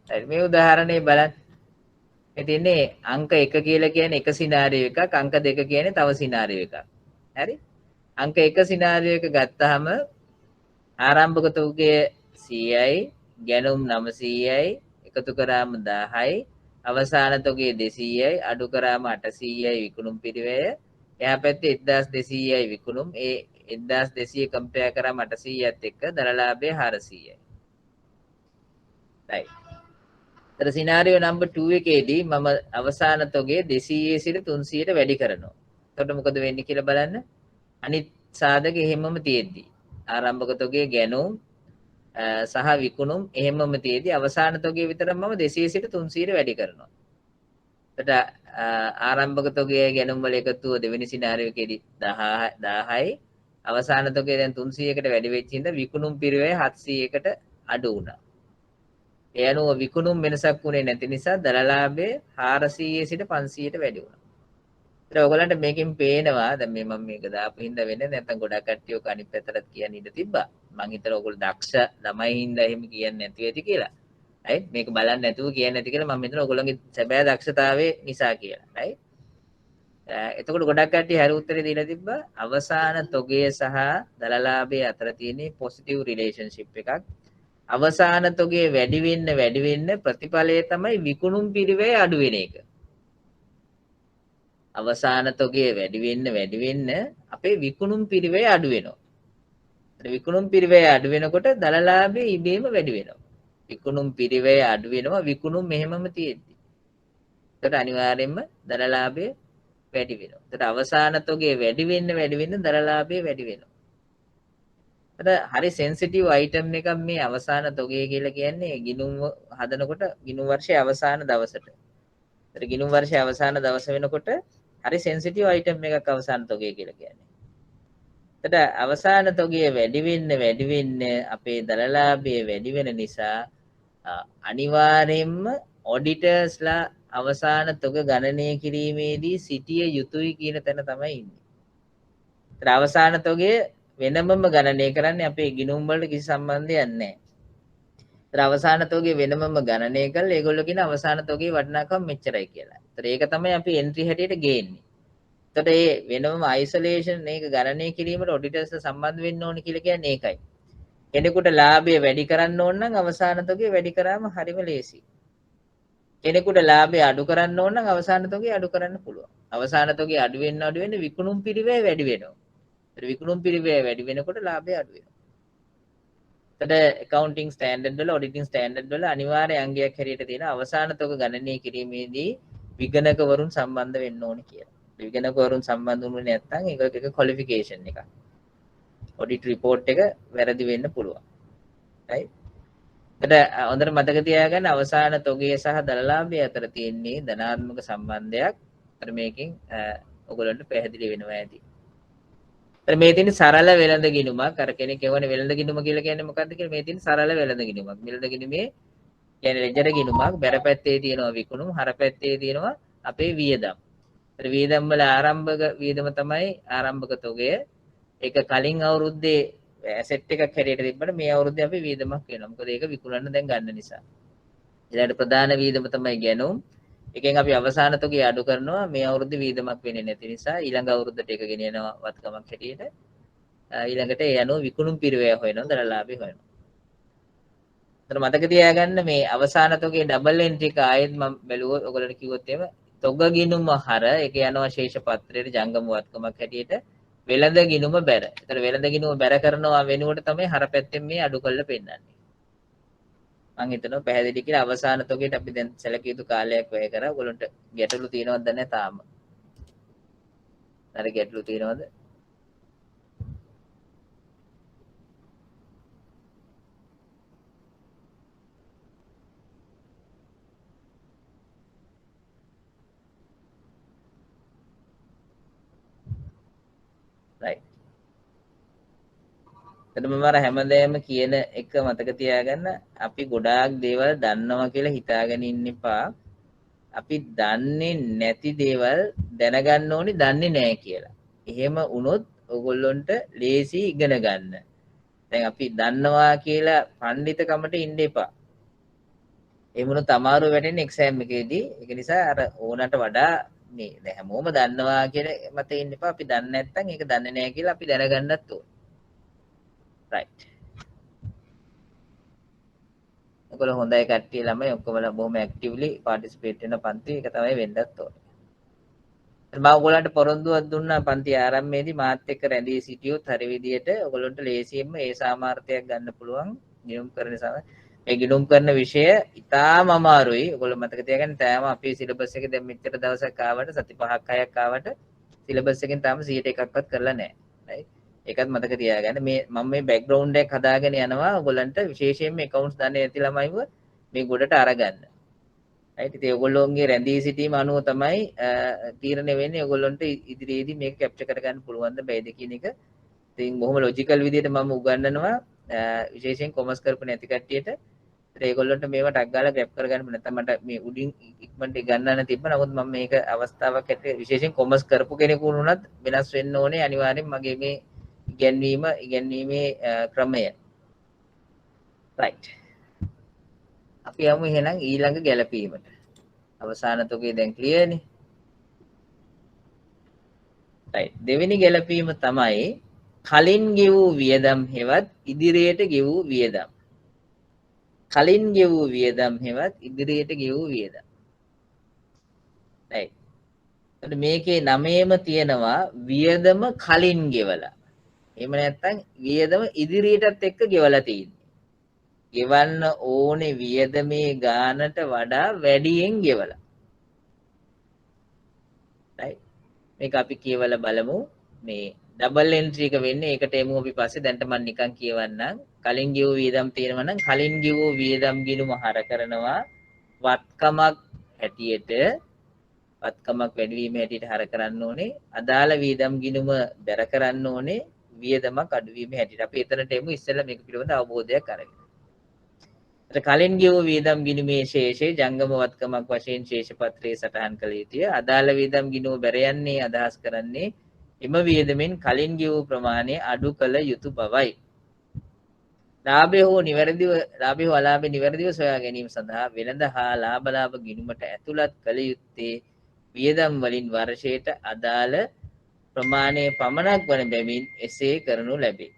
හරි මේ උදාහරණේ බලන්න. මේ තියන්නේ අංක 1 කියලා කියන්නේ එක සිනාරියෝ එකක්, අංක 2 කියන්නේ තව සිනාරියෝ එකක්. හරි? අංක 1 සිනාරියෝ එක ගත්තාම ආරම්භක තුගය 100යි, ගැනුම් 900යි, එකතු කරාම 10යි, අවසාන තුගය 200යි, අඩු කරාම 800යි විකුණුම් පිරිවැය. එහා පැත්තේ 1200යි විකුණුම්. ඒ 1200 කම්පෙයාර් කරාම 800ත් එක්ක දරලාභය 400යි. right. තර සිනාරියෝ නම්බර් 2 එකේදී මම අවසාන තොගේ 200 සිට 300ට වැඩි කරනවා. එතකොට මොකද වෙන්නේ කියලා බලන්න. අනිත් සාධක එහෙමම තියෙද්දි ආරම්භක තොගේ ගැනුම් සහ විකුණුම් එහෙමම තියෙද්දි අවසාන තොගේ විතර මම 200 සිට 300ට වැඩි කරනවා. එතකොට ආරම්භක තොගේ ගැනුම් වල එකතුව දෙවෙනි සිනාරියෝ එකේදී 10යි අවසාන තොගේ දැන් 300කට වැඩි වෙච්ච හින්දා විකුණුම් පිරිවැය 700කට අඩු වුණා. ඒ අනුව විකුණුම් වෙනසක් වුණේ නැති නිසා දරලාභය 400 සිට 500ට වැඩි වුණා. ඒත් ඔයගලන්ට මේකෙන් පේනවා දැන් මේ මම මේක දාපු හින්දා වෙන්නේ නැත්නම් ගොඩක් කට්ටිය ඔක අනිත් පැත්තට කියන්න ඉඩ තිබ්බා. මං හිතලා ඔයගොල්ලෝ දක්ෂ ළමයි හින්දා එහෙම කියන්නේ නැති වෙති කියලා. right මේක බලන්න නැතුව කියන්නේ නැති කියලා මම හිතනවා ඔයගොල්ලෝගේ සැබෑ දක්ෂතාවයේ නිසා කියලා. right එතකොට ගොඩක් කට්ටිය හරි උත්තරේ දීලා තිබ්බා අවසාන තොගය සහ දරලාභය අතර තියෙන පොසිටිව් රිලේෂන්ෂිප් එකක්. අවසාන තොගේ වැඩි වෙන්න ප්‍රතිඵලය තමයි විකුණුම් පිරිවැය අඩු වෙන එක. අවසාන තොගේ වැඩි වෙන්න අපේ විකුණුම් පිරිවැය අඩු වෙනවා. විකුණුම් පිරිවැය අඩු වෙනකොට දරලාභය ඉබේම වැඩි වෙනවා. විකුණුම් පිරිවැය අඩු වෙනවා විකුණුම් මෙහෙමම තියෙද්දි. ඒකට අනිවාර්යයෙන්ම දරලාභය වැඩි වෙනවා. ඒකට අවසාන තොගේ වැඩි වෙන්න දරලාභය වැඩි වෙනවා. හරි සෙන්සිටිව් අයිටම් එකක් මේ අවසාන තොගය කියලා කියන්නේ ගිණුම් හදනකොට ගිණුම් වර්ෂයේ අවසාන දවසට. ඒතර ගිණුම් වර්ෂයේ අවසාන දවස වෙනකොට හරි සෙන්සිටිව් අයිටම් එකක් අවසාන තොගය කියලා කියන්නේ. ඒතර අවසාන තොගය වැඩි වෙන්න අපේ දරලාභය වැඩි වෙන නිසා අනිවාර්යයෙන්ම ඔඩිටර්ස්ලා අවසාන තොග ගණනය කිරීමේදී සිටිය යුතුයි කියන තැන තමයි ඉන්නේ. ඒතර අවසාන තොගය වෙනමම ගණනය කරන්නේ අපේ ගිණුම් වලට කිසි සම්බන්ධයක් නැහැ. ඒතර අවසාන තොගේ වෙනමම ගණනය කරලා ඒගොල්ලෝ කියන අවසාන තොගේ වටිනාකම මෙච්චරයි කියලා. ඒතර ඒක තමයි අපි එන්ට්‍රි හැටියට ගේන්නේ. ඒතර ඒ වෙනමම අයිසොලේෂන් මේක ගණනය කිරීමට ඔඩිටර්ස් සම්බන්ධ වෙන්න ඕනේ කියලා කියන්නේ ඒකයි. කෙනෙකුට ලාභය වැඩි කරන්න ඕන නම් අවසාන තොගේ වැඩි කරාම හරිම ලේසි. කෙනෙකුට ලාභය අඩු කරන්න ඕන නම් අවසාන තොගේ අඩු කරන්න පුළුවන්. අවසාන තොගේ අඩු වෙන්න විකුණුම් පිරිවැය වැඩි වෙනවා. විකුණුම් පිරිවැය වැඩි වෙනකොට ලාභය අඩු වෙනවා. එතකොට accounting standard වල auditing standard වල අනිවාර්ය අංගයක් හැටියට තියෙන අවසාන තොග ගණනය කිරීමේදී විගණකවරුන් සම්බන්ධ වෙන්න ඕනේ කියලා. විගණකවරුන් සම්බන්ධ වුණේ නැත්නම් ඒක qualification එකක්. audit report එක වැරදි වෙන්න පුළුවන්. right? එතකොට හොඳට මතක තියාගන්න අවසාන තොගය සහ දරලාභය අතර තියෙන්නේ ධනාත්මක සම්බන්ධයක්. අර මේකෙන් ඔයගොල්ලන්ට පැහැදිලි වෙනවා ඇති. මේ තියෙන සරල වෙළඳ ගිණුමක් අර කෙනෙක් කියවනේ වෙළඳ ගිණුම කියලා කියන්නේ මොකද්ද කියලා මේ තියෙන සරල වෙළඳ ගිණුමක්. වෙළඳ ගිණුමේ කියන්නේ ලෙජර් ගිණුමක් බැර පැත්තේ තියෙනවා විකුණුම් හර පැත්තේ තියෙනවා අපේ වියදම්. ඒතර වියදම් වල ආරම්භක වියදම තමයි ආරම්භක තොගය. ඒක කලින් අවුරුද්දේ ඇසෙට් එකක් හැටියට තිබ්බට මේ අවුරුද්දේ අපි වියදමක් වෙනවා. මොකද ඒක විකුණන්න දැන් ගන්න නිසා. ඊළඟට ප්‍රධාන වියදම තමයි ගැනුම්. එකෙන් අපි අවසාන තොගය අඩු කරනවා මේ අවුරුද්දේ වියදමක් වෙන්නේ නැති නිසා ඊළඟ අවුරුද්දට ඒක ගෙනියනවා වත්කමක් හැටියට ඊළඟට ඒ අනුව විකුණුම් පිරිවැය හොයනවා දරලාභය හොයනවා. අතන මතක තියාගන්න මේ අවසාන තොගේ ඩබල් එන්ට්‍රි එක ආයෙත් මම බැලුවොත් ඔයගොල්ලන්ට කිව්වොත් එහෙම තොග ගිණුම හර ඒක යනවා ශේෂ පත්‍රයේ ජංගම වත්කමක් හැටියට වෙළඳ ගිණුම බැර. ඒතර වෙළඳ ගිණුම බැර කරනවා වෙනුවට තමයි හර පැත්තෙන් මේ අඩු කරලා පෙන්නන්නේ. මම හිතනවා පැහැදිලි කියලා අවසාන තොගයට අපි දැන් සැලකිය යුතු කාලයක් වැය කරා. ඔයගොල්ලන්ට ගැටලු තියෙනවද නැහැ තාම? අර ගැටලු තියෙනවද? right. එතන මම අර හැමදේම කියන එක මතක තියාගන්න අපි ගොඩාක් දේවල් දන්නවා කියලා හිතාගෙන ඉන්න එපා. අපි දන්නේ නැති දේවල් දැනගන්න ඕනේ දන්නේ නැහැ කියලා. එහෙම වුණොත් ඔයගොල්ලොන්ට ලේසි ඉගෙන ගන්න. දැන් අපි දන්නවා කියලා පඬිතකමට ඉන්න එපා. එහෙම වුණොත් අමාරු වෙන්නේ එක්සෑම් එකේදී. ඒක නිසා අර ඕනට වඩා මේ දැන් හැමෝම දන්නවා කියන මතේ ඉන්න එපා. අපි දන්නේ නැත්නම් ඒක දන්නේ නැහැ කියලා අපි දැනගන්නත් ඕනේ. right. ඔයගොල්ලෝ හොඳයි කට්ටිය ළමයි ඔක්කොම බොහොම ඇක්ටිව්ලි පාටිසිපේට් වෙන පන්ති එක තමයි වෙන්නත් ඕනේ. මම ඔයගොල්ලන්ට පොරොන්දුවක් දුන්නා පන්ති ආරම්භයේදී මාත් එක්ක රැඳී සිටියොත් හරි විදියට ඔයගොල්ලොන්ට ලේසියෙන්ම ඒ සාමාර්ථයක් ගන්න පුළුවන් ගිණුම් කරන සම මේ ගිණුම් කරන විෂය ඉතාම අමාරුයි. ඔයගොල්ලෝ මතක තියාගන්න තාම අපේ සිලබස් එකේ දැන් මෙච්චර දවසක් ආවට සති 5ක් 6ක් ආවට සිලබස් එකෙන් තාම 100ට එකක්වත් කරලා නැහැ. right. ඒකත් මතක තියාගන්න මේ මම මේ බෑග්ග්‍රවුන්ඩ් එක හදාගෙන යනවා ඔයගොල්ලන්ට විශේෂයෙන්ම accounts දන්නේ නැති ළමයිව මේ ගොඩට අරගන්න. right. ඉතින් ඔයගොල්ලෝගේ රැඳී සිටීම අනුව තමයි තීරණය වෙන්නේ ඔයගොල්ලන්ට ඉදිරියේදී මේක කැප්චර් කරගන්න පුළුවන්ද බැයිද කියන එක. ඉතින් බොහොම ලොජිකල් විදිහට මම උගන්වනවා විශේෂයෙන් කොමර්ස් කරපු නැති කට්ටියට. ඒගොල්ලන්ට මේවා ටක් ගාලා ග්‍රැබ් කරගන්න නැත්නම් මට මේ උඩින් ඉක්මනට ගන්නන්න තිබ්බ. නමුත් මම මේක අවස්ථාවක් ඇතුලේ විශේෂයෙන් කොමර්ස් කරපු කෙනෙකු වුණත් වෙනස් වෙන්න ඕනේ අනිවාර්යෙන් මගේ මේ ඉගැන්වීමේ ක්‍රමය. right. අපි යමු එහෙනම් ඊළඟ ගැලපීමට. අවසාන තුකේ දැන් ක්ලියර් නේ. right. දෙවෙනි ගැලපීම තමයි කලින් ගෙවූ වියදම් හෙවත් ඉදිරියට ගෙවූ වියදම්. කලින් ගෙවූ වියදම් හෙවත් ඉදිරියට ගෙවූ වියදම්. right. එතකොට මේකේ නමේම තියෙනවා වියදම කලින් ගෙවලා. එහෙම නැත්නම් වියදම ඉදිරියටත් එක්ක ගෙවලා තියෙන්නේ. ගෙවන්න ඕනේ වියදමේ ගානට වඩා වැඩියෙන් ගෙවලා. right. මේක අපි කියවලා බලමු. මේ ඩබල් එන්ට්‍රි එක වෙන්නේ ඒකට එමු අපි පස්සේ දැන්ට මම නිකන් කියවන්නම්. කලින් ගෙවූ වියදම් තියෙනවා නම් කලින් ගෙවූ වියදම් ගිණුම හර කරනවා වත්කමක් හැටියට වත්කමක් වැඩිවීම හැටියට හර කරන්න ඕනේ. අදාළ වියදම් ගිණුම බැර කරන්න ඕනේ වියදමක් අඩුවීම හැටියට. අපි එතනට එමු ඉස්සෙල්ලා මේක පිළිබඳ අවබෝධයක් අරගෙන. කලින් ගෙවූ වියදම් ගිණුමේ ශේෂය ජංගම වත්කමක් වශයෙන් ශේෂ පත්‍රයේ සටහන් කළ යුතුය. අදාළ වියදම් ගිණුම බැර යන්නේ අදහස් කරන්නේ එම වියදමෙන් කලින් ගෙවූ ප්‍රමාණය අඩු කළ යුතු බවයි. ලාභය හෝ අලාභය නිවැරදිව සොයා ගැනීම සඳහා වෙළඳ හා ලාභ ගිණුමට ඇතුළත් කළ යුත්තේ වියදම් වලින් වර්ෂයට අදාළ ප්‍රමාණය පමණක් වන බැවින් එසේ කරනු ලැබේ.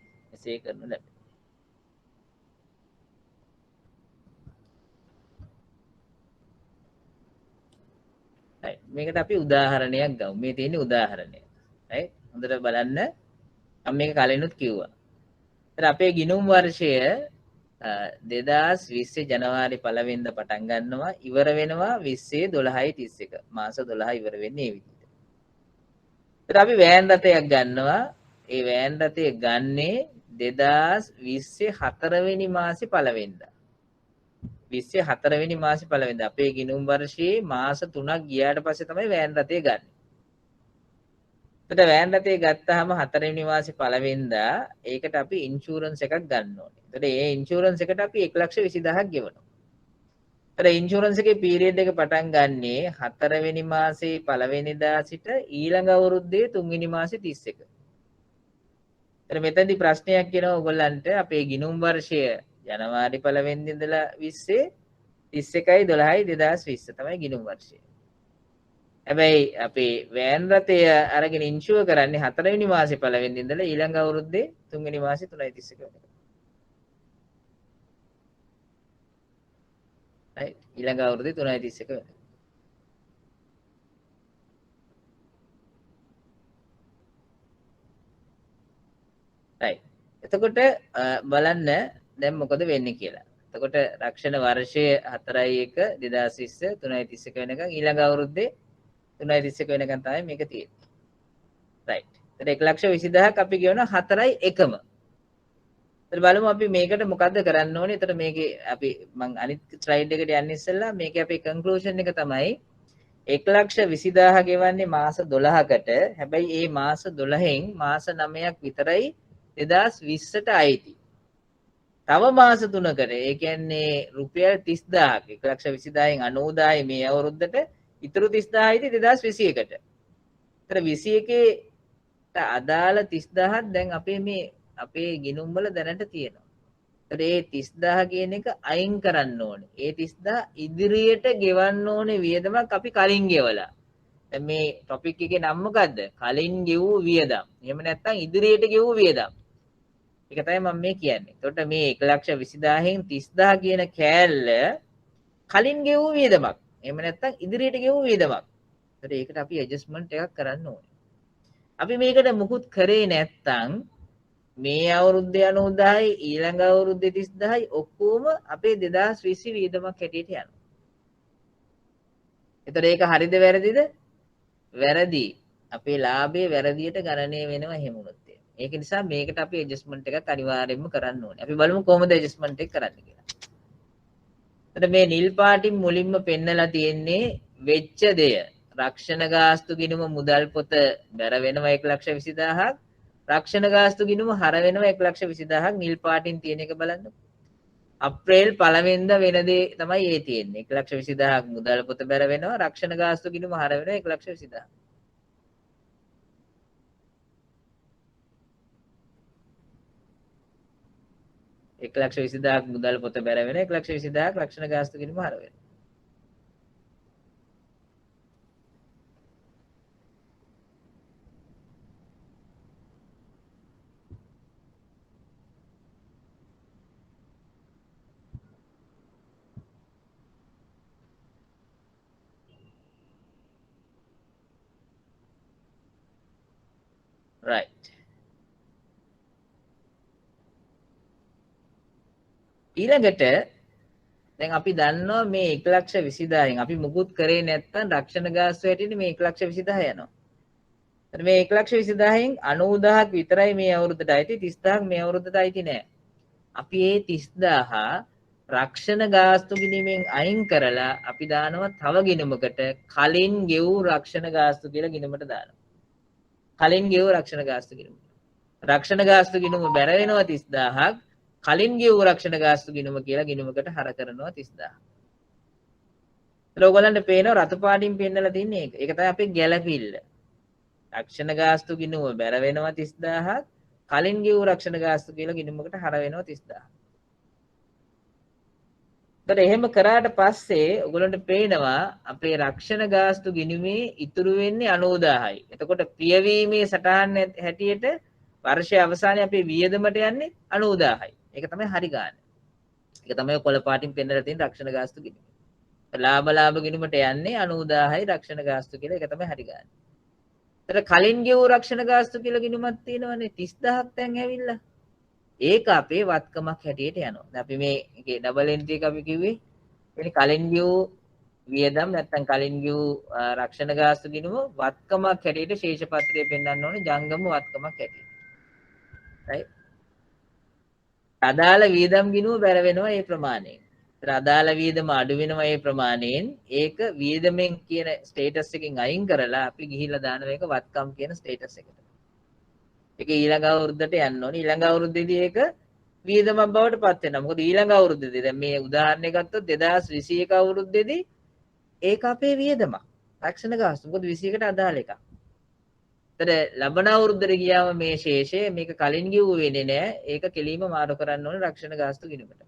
right. මේකට අපි උදාහරණයක් ගමු. මේ තියෙන්නේ උදාහරණය. right. හොඳට බලන්න. මම මේක කලිනුත් කිව්වා. අපේ ගිණුම් වර්ෂය 2020 ජනවාරි 1 වෙනිදා පටන් ගන්නවා ඉවර වෙනවා 20/12/31 මාස 12 ඉවර වෙන්නේ මේ විදිහට. ඒත් අපි වෑන් රථයක් ගන්නවා. ඒ වෑන් රථය ගන්නේ 2024 වෙනි මාසේ 1 වෙනිදා. 24 වෙනි මාසේ 1 වෙනිදා අපේ ගිණුම් වර්ෂයේ මාස 3ක් ගියාට පස්සේ තමයි වෑන් රථය ගන්න. එතකොට වෑන් රථය ගත්තාම 4 වෙනි මාසේ 1 වෙනිදා ඒකට අපි ඉන්ෂුරන්ස් එකක් ගන්න ඕනේ. එතකොට ඒ ඉන්ෂුරන්ස් එකට අපි 1,20,000ක් ගෙවනවා. එතකොට ඉන්ෂුරන්ස් එකේ පීරියඩ් එක පටන් ගන්නේ 4 වෙනි මාසේ 1 වෙනිදා සිට ඊළඟ අවුරුද්දේ 3 වෙනි මාසේ 31. එතකොට මෙතනදී ප්‍රශ්නයක් කියනවා ඔයගොල්ලන්ට අපේ ගිණුම් වර්ෂය ජනවාරි 1 වෙනිදා ඉඳලා 31/12/2020 තමයි ගිණුම් වර්ෂය. හැබැයි අපේ වෑන් රථය අරගෙන ඉන්ෂුවර් කරන්නේ 4 වෙනි මාසේ 1 වෙනිදා ඉඳලා ඊළඟ අවුරුද්දේ 3 වෙනි මාසේ 3/31 වෙනිදා. right. ඊළඟ අවුරුද්දේ 3/31 වෙනිදා. right. එතකොට බලන්න දැන් මොකද වෙන්නේ කියලා. එතකොට රක්ෂණ වර්ෂය 4/1/2020 3/31 වෙනකන් ඊළඟ අවුරුද්දේ 3/31 වෙනකන් තමයි මේක තියෙන්නේ. right. එතකොට 1,20,000ක් අපි ගෙවන 4/1ම. එතකොට බලමු අපි මේකට මොකද්ද කරන්න ඕනේ. එතකොට මේකේ අපි මම අනිත් ස්ලයිඩ් එකට යන්න ඉස්සෙල්ලා මේකේ අපේ කන්ක්ලූෂන් එක තමයි 1,20,000 ගෙවන්නේ මාස 12කට. හැබැයි ඒ මාස 12න් මාස 9ක් විතරයි 2020ට අයිති. තව මාස 3කට ඒ කියන්නේ රුපියල් 30,000ක් 1,20,000න් 90,000යි මේ අවුරුද්දට ඉතුරු 30,000 අයිති 2021ට. ඒතර 21ට අදාළ 30,000ක් දැන් අපේ ගිණුම් වල දැනට තියෙනවා. ඒතර ඒ 30,000 කියන එක අයින් කරන්න ඕනේ. ඒ 30,000 ඉදිරියට ගෙවන්න ඕනේ වියදමක් අපි කලින් ගෙවලා. දැන් මේ ටොපික් එකේ නම මොකද්ද? කලින් ගෙවූ වියදම්. එහෙම නැත්නම් ඉදිරියට ගෙවූ වියදම්. ඒක තමයි මම මේ කියන්නේ. එතකොට මේ 1,20,000න් 30,000 කියන කෑල්ල කලින් ගෙවූ වියදමක්. එහෙම නැත්නම් ඉදිරියට ගෙවූ වියදමක්. ඒතර ඒකට අපි ඇඩ්ජස්ට්මන්ට් එකක් කරන්න ඕනේ. අපි මේකට මුකුත් කරේ නැත්නම් මේ අවුරුද්දේ 90,000යි ඊළඟ අවුරුද්දේ 30,000යි ඔක්කොම අපේ 2020 වියදමක් හැටියට යනවා. ඒතර ඒක හරිද වැරදිද? වැරදි. අපේ ලාභයේ වැරදියට ගණනය වෙනවා එහෙම වුණොත්. ඒක නිසා මේකට අපි ඇඩ්ජස්ට්මන්ට් එකක් අනිවාර්යයෙන්ම කරන්න ඕනේ. අපි බලමු කොහොමද ඇඩ්ජස්ට්මන්ට් එක කරන්න කියලා. එතකොට මේ නිල් පාටින් මුලින්ම පෙන්නලා තියෙන්නේ වෙච්ච දෙය. රක්ෂණ ගාස්තු ගිණුම මුදල් පොත බැර වෙනවා 1,20,000ක්. රක්ෂණ ගාස්තු ගිණුම හර වෙනවා 1,20,000ක්. නිල් පාටින් තියෙන එක බලන්න. අප්‍රේල් 1 වෙනිදා වෙන දේ තමයි ඒ තියෙන්නේ. 1,20,000ක් මුදල් පොත බැර වෙනවා. රක්ෂණ ගාස්තු ගිණුම හර වෙනවා 1,20,000ක්. 1,20,000ක් මුදල් පොත බැර වෙන 1,20,000ක් රක්ෂණ ගාස්තු ගිණුම හර වෙනවා. right. ඊළඟට දැන් අපි දන්නවා මේ 1,20,000න් අපි මුකුත් කරේ නැත්නම් රක්ෂණ ගාස්තු හැටියට මේ 1,20,000 යනවා. එතන මේ 1,20,000න් 90,000ක් විතරයි මේ අවුරුද්දට අයිති 30,000ක් මේ අවුරුද්දට අයිති නෑ. අපි මේ 30,000 රක්ෂණ ගාස්තු ගිණීමෙන් අයින් කරලා අපි දානවා තව ගිණුමකට කලින් ගෙවූ රක්ෂණ ගාස්තු කියලා ගිණුමට දානවා. කලින් ගෙවූ රක්ෂණ ගාස්තු ගිණුම. රක්ෂණ ගාස්තු ගිණුම බැර වෙනවා 30,000ක් කලින් ගෙවූ රක්ෂණ ගාස්තු ගිණුම කියලා ගිණුමකට හර කරනවා 30,000. ඒත් ඔයගොල්ලන්ට පේනවා රතු පාටින් පෙන්නලා තින්නේ ඒක. ඒක තමයි අපේ ගැළපිල්ල. රක්ෂණ ගාස්තු ගිණුම බැර වෙනවා 30,000ක් කලින් ගෙවූ රක්ෂණ ගාස්තු කියලා ගිණුමකට හර වෙනවා 30,000. ඒත් එහෙම කරාට පස්සේ ඔයගොල්ලන්ට පේනවා අපේ රක්ෂණ ගාස්තු ගිණුමේ ඉතුරු වෙන්නේ 90,000යි. එතකොට පියවීමේ සටහන් හැටියට වර්ෂයේ අවසානයේ අපේ වියදමට යන්නේ 90,000යි. ඒක තමයි හරි ගාන. ඒක තමයි කොළ පාටින් පෙන්නලා තියෙන රක්ෂණ ගාස්තු ගිණුම. ලාභ ගිණුමට යන්නේ 90,000යි රක්ෂණ ගාස්තු කියලා. ඒක තමයි හරි ගාන. ඒතර කලින් ගෙවූ රක්ෂණ ගාස්තු කියලා ගිණුමක් තියෙනවනේ 30,000ක් දැන් ඇවිල්ලා. ඒක අපේ වත්කමක් හැටියට යනවා. දැන් අපි මේකේ ඩබල් එන්ට්‍රි එක අපි කිව්වේ එනි කලින් ගෙවූ වියදම් නැත්නම් කලින් ගෙවූ රක්ෂණ ගාස්තු ගිණුම වත්කමක් හැටියට ශේෂ පත්‍රය පෙන්වන්න ඕනේ ජංගම වත්කමක් හැටියට. right අදාළ වියදම් ගිණුම බැර වෙනවා ඒ ප්‍රමාණයෙන්. ඒතර අදාළ වියදම අඩු වෙනවා ඒ ප්‍රමාණයෙන්. ඒක වියදමෙන් කියන ස්ටේටස් එකෙන් අයින් කරලා අපි ගිහිල්ලා දානවා ඒක වත්කම් කියන ස්ටේටස් එකට. ඒක ඊළඟ අවුරුද්දට යන්න ඕනේ. ඊළඟ අවුරුද්දේදී ඒක වියදමක් බවට පත් වෙනවා. මොකද ඊළඟ අවුරුද්දේදී දැන් මේ උදාහරණයක් ගත්තොත් 2021 අවුරුද්දේදී ඒක අපේ වියදමක්. රක්ෂණ ගාස්තු. මොකද 21ට අදාළ එකක්. ඒතර ලබන අවුරුද්දට ගියාම මේ ශේෂය මේක කලින් ගිහුව වෙන්නේ නැහැ. ඒක කෙලින්ම මාරු කරන්න ඕනේ රක්ෂණ ගාස්තු ගිණුමට.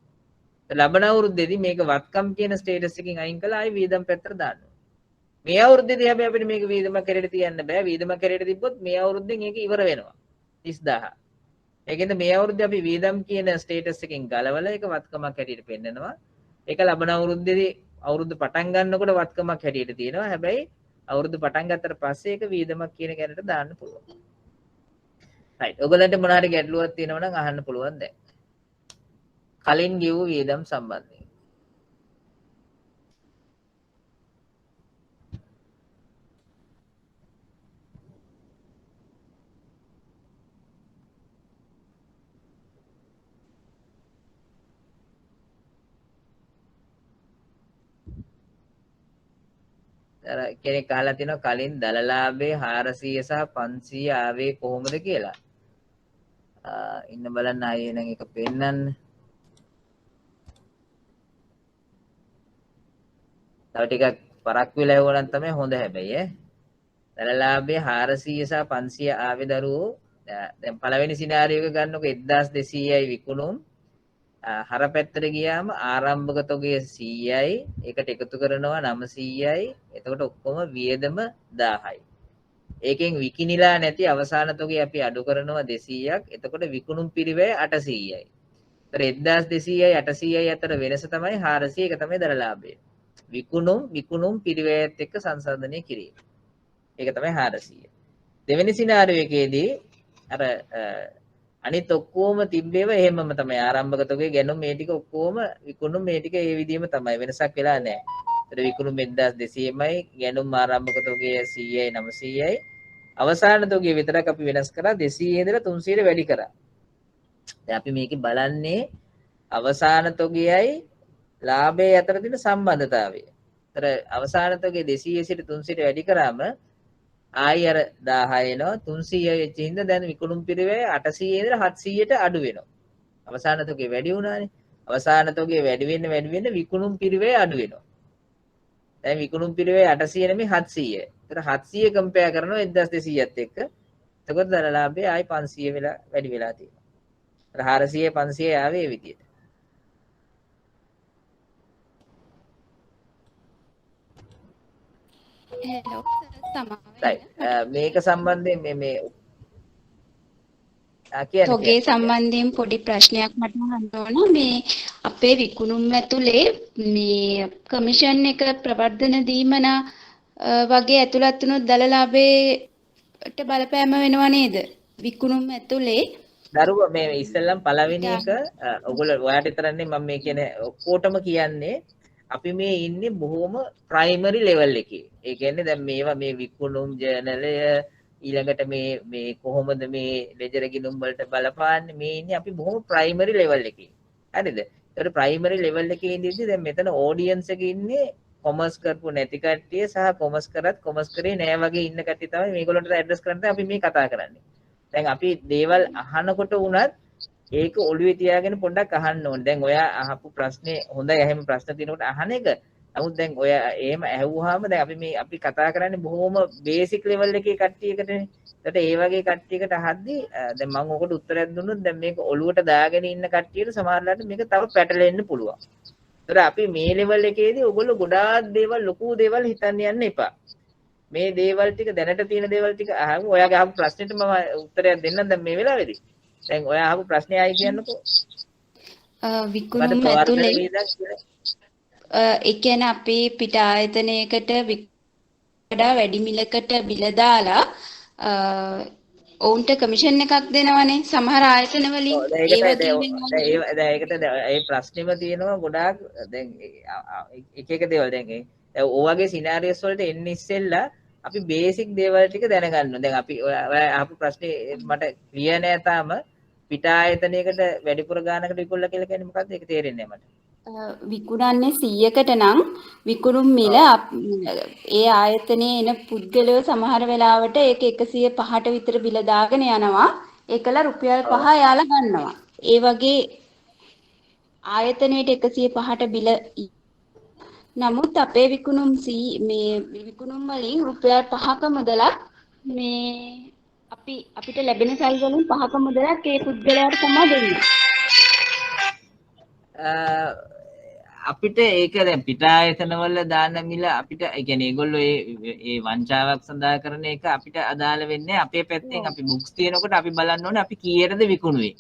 ලබන අවුරුද්දේදී මේක වත්කම් කියන ස්ටේටස් එකකින් අයින් කළා ආයි වියදම් පැත්තට දාන්න ඕනේ. මේ අවුරුද්දේදී හැබැයි අපිට මේක වියදමක් හැටියට තියන්න බෑ. වියදමක් හැටියට තිබ්බොත් මේ අවුරුද්දෙන් ඒක ඉවර වෙනවා. 30,000. ඒකෙන්ද මේ අවුරුද්දේ අපි වියදම් කියන ස්ටේටස් එකෙන් ගලවලා ඒක වත්කමක් හැටියට පෙන්නනවා. ඒක ලබන අවුරුද්දේදී අවුරුද්ද පටන් ගන්නකොට වත්කමක් හැටියට තියෙනවා. හැබැයි අවුරුද්ද පටන් ගත්තට පස්සේ ඒක වියදමක් කියන කැලේට දාන්න පුළුවන්. right. ඔයගලන්ට මොන හරි ගැටලුවක් තියෙනවා නම් අහන්න පුළුවන් දැන්. කලින් ගෙවූ වියදම් සම්බන්ධයෙන්. right. කෙනෙක් අහලා තිනවා කලින් දලලාභේ 400 සහ 500 ආවේ කොහොමද කියලා. ඉන්න බලන්න ආයේ නම් එක පෙන්නන්න. තව ටිකක් පරක් වෙලා ඇහුවා නම් තමයි හොඳ හැබැයි ඈ. දලලාභේ 400 සහ 500 ආවේ දරුවෝ දැන් පළවෙනි සිනාරියෝ එක ගන්නකො 1200යි විකුණුම් හර පැත්තට ගියාම ආරම්භක තොගය 100යි ඒකට එකතු කරනවා 900යි එතකොට ඔක්කොම වියදම 1000යි. ඒකෙන් විකිනිලා නැති අවසාන තොගය අපි අඩු කරනවා 200ක්. එතකොට විකුණුම් පිරිවැය 800යි. ඒතර 1200යි 800යි අතර වෙනස තමයි 400. ඒක තමයි දරලාභය. විකුණුම් පිරිවැයත් එක්ක සංසන්දනය කිරීම. ඒක තමයි 400. දෙවෙනි සිනාරියෝ එකේදී අර අනිත් ඔක්කොම තිබ්බේව එහෙමම තමයි ආරම්භක තොගේ ගැනුම් මේ ටික ඔක්කොම විකුණුම් මේ ටික ඒ විදිහම තමයි වෙනසක් වෙලා නැහැ. ඒතර විකුණුම් 1200මයි ගැනුම් ආරම්භක තොගේ 100යි 900යි අවසාන තොගේ විතරක් අපි වෙනස් කරා 200 ඉඳලා 300ට වැඩි කරා. දැන් අපි මේකේ බලන්නේ අවසාන තොගයයි ලාභයේ අතර තියෙන සම්බන්ධතාවය. ඒතර අවසාන තොගේ 200 සිට 300ට වැඩි කරාම ආයි අර 1000 එනවා 300 වෙච්ච හින්දා දැන් විකුණුම් පිරිවැය 800 ඉඳලා 700ට අඩු වෙනවා. අවසාන තොගේ වැඩි වුණානේ. අවසාන තොගේ වැඩි වෙන්න විකුණුම් පිරිවැය අඩු වෙනවා. දැන් විකුණුම් පිරිවැය 800 නෙමෙයි 700. ඒතර 700 කම්පෙයාර් කරනවා 1200ත් එක්ක. එතකොට දරලාභය ආයි 500 වෙලා වැඩි වෙලා තියෙනවා. අර 400 500 ආවේ මේ විදියට. හෙලෝ මේක සම්බන්ධයෙන් මේ තොගේ සම්බන්ධයෙන් පොඩි ප්‍රශ්නයක් මට අහන්න ඕන. මේ අපේ විකුණුම් ඇතුලේ මේ කමිෂන් එක ප්‍රවර්ධන දීමන වගේ ඇතුළත් වුණොත් දලලාභයට බලපෑම වෙනව නේද? විකුණුම් ඇතුලේ දරුවා මේ ඉස්සෙල්ලම් පළවෙනි එක ඔයගොල්ලෝ ඔයාට විතරනේ මම මේ කියන්නේ ඔක්කොටම කියන්නේ අපි මේ ඉන්නේ බොහොම ප්‍රයිමරි ලෙවල් එකේ. ඒ කියන්නේ දැන් මේවා මේ විකුණුම් ජර්නලය ඊළඟට මේ කොහොමද මේ ලෙජර් ගිණුම් වලට බලපාන්නේ මේ ඉන්නේ අපි බොහොම ප්‍රයිමරි ලෙවල් එකේ. හරිද? ඒකට ප්‍රයිමරි ලෙවල් එකේ ඉඳිද්දි දැන් මෙතන ඔඩියන්ස් එකේ ඉන්නේ කොමර්ස් කරපු නැති කට්ටිය සහ කොමර්ස් කරත් කොමර්ස් කරේ නෑ වගේ ඉන්න කට්ටිය තමයි මේගොල්ලන්ට ඇඩ්‍රස් කරන්න අපි මේ කතා කරන්නේ. දැන් අපි දේවල් අහනකොට වුණත් ඒක ඔළුවේ තියාගෙන පොඩ්ඩක් අහන්න ඕනේ. දැන් ඔයා අහපු ප්‍රශ්නේ හොඳයි. එහෙම ප්‍රශ්න තියෙනකොට අහන එක. නමුත් දැන් ඔයා එහෙම ඇහුවාම දැන් අපි කතා කරන්නේ බොහොම බේසික් ලෙවල් එකේ කට්ටියකටනේ. ඒකට ඒ වගේ කට්ටියකට අහද්දී දැන් මම ඔකට උත්තරයක් දුන්නොත් දැන් මේක ඔළුවට දාගෙන ඉන්න කට්ටියට සමහරවිට මේක තව පැටලෙන්න පුළුවන්. ඒතර අපි මේ ලෙවල් එකේදී ඔයගොල්ලෝ ගොඩාක් දේවල් ලොකු දේවල් හිතන්න යන්න එපා. මේ දේවල් ටික දැනට තියෙන දේවල් ටික අහමු. ඔයාගේ අහපු ප්‍රශ්නෙට මම උත්තරයක් දෙන්නම් දැන් මේ වෙලාවේදී. දැන් ඔයා අහපු ප්‍රශ්නේ ආයි කියන්නකෝ. විකුණුම් ඇතුලේ ඒ කියන්නේ අපි පිට ආයතනයකට වඩා වැඩි මිලකට බිල දාලා ඔවුන්ට කමිෂන් එකක් දෙනවනේ සමහර ආයතන වලින් ඒකට ඒ ප්‍රශ්නෙම තියෙනවා ගොඩාක් දැන් එක දේවල් දැන් ඔය වගේ සිනාරියස් වලට එන්නේ ඉස්සෙල්ලා අපි බේසික් දේවල් ටික දැනගන්න ඕනේ. දැන් අපි ඔය අහපු ප්‍රශ්නේ මට ක්ලියර් නෑ තාම. පිට ආයතනයකට වැඩිපුර ගානකට විකුණලා කියලා කියන්නේ මොකක්ද? ඒක තේරෙන්නේ නෑ මට. විකුණන්නේ 100කට නම් විකුණුම් මිල ඒ ආයතනයේ එන පුද්ගලයෝ සමහර වෙලාවට ඒක 105ට විතර බිල දාගෙන යනවා. ඒකලා රුපියල් 5 යාලා ගන්නවා. ඒ වගේ ආයතනයේට 105ට බිල නමුත් අපේ විකුණුම් මේ විකුණුම් වලින් රුපියල් 5ක මුදලක් මේ අපිට ලැබෙන සල් වලින් 5ක මුදලක් ඒ පුද්ගලයාට තමයි දෙන්නේ. අපිට ඒක දැන් පිට ආයතන වල දාන මිල අපිට ඒ කියන්නේ ඒගොල්ලෝ ඒ වංචාවක් සඳහා කරන එක අපිට අදාළ වෙන්නේ අපේ පැත්තෙන් අපි බුක්ස් තියෙනකොට අපි බලන්න ඕනේ අපි කීයටද විකුණුවේ.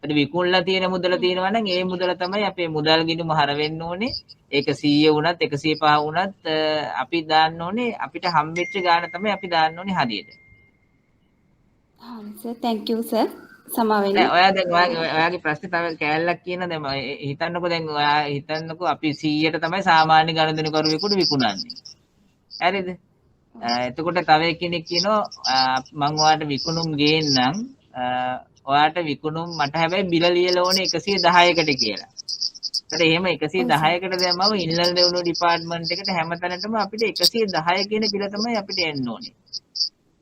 ඒත් විකුණලා තියෙන මුදල තියෙනවා නම් ඒ මුදල තමයි අපේ මුදල් ගිණුම හර වෙන්න ඕනේ. ඒක 100 වුණත් 105 වුණත් අපි දාන්න ඕනේ අපිට හම්බෙච්ච ගාන තමයි අපි දාන්න ඕනේ හරියට. හරි සර් thank you sir. සමාවෙන්න. ඔයා දැන් ඔයාගේ ප්‍රශ්නේ තව කෑල්ලක් කියන දැන් හිතන්නකෝ දැන් ඔයා හිතන්නකෝ අපි 100ට තමයි සාමාන්‍ය ගණදෙනු කරුවෙකුට විකුණන්නේ. හරිද? එතකොට තව කෙනෙක් කියනවා මම ඔයාට විකුණුම් ගේන්නම් ඔයාට විකුණුම් මට හැබැයි බිල ලියලා ඕනේ 110කට කියලා. ඒතර එහෙම 110කට දැම්මම ඉන්ලන්ඩ් රෙවෙනියු ඩිපාර්ට්මන්ට් එකට හැමතැනටම අපිට 110 කියන පිළ තමයි අපිට එන්න ඕනේ.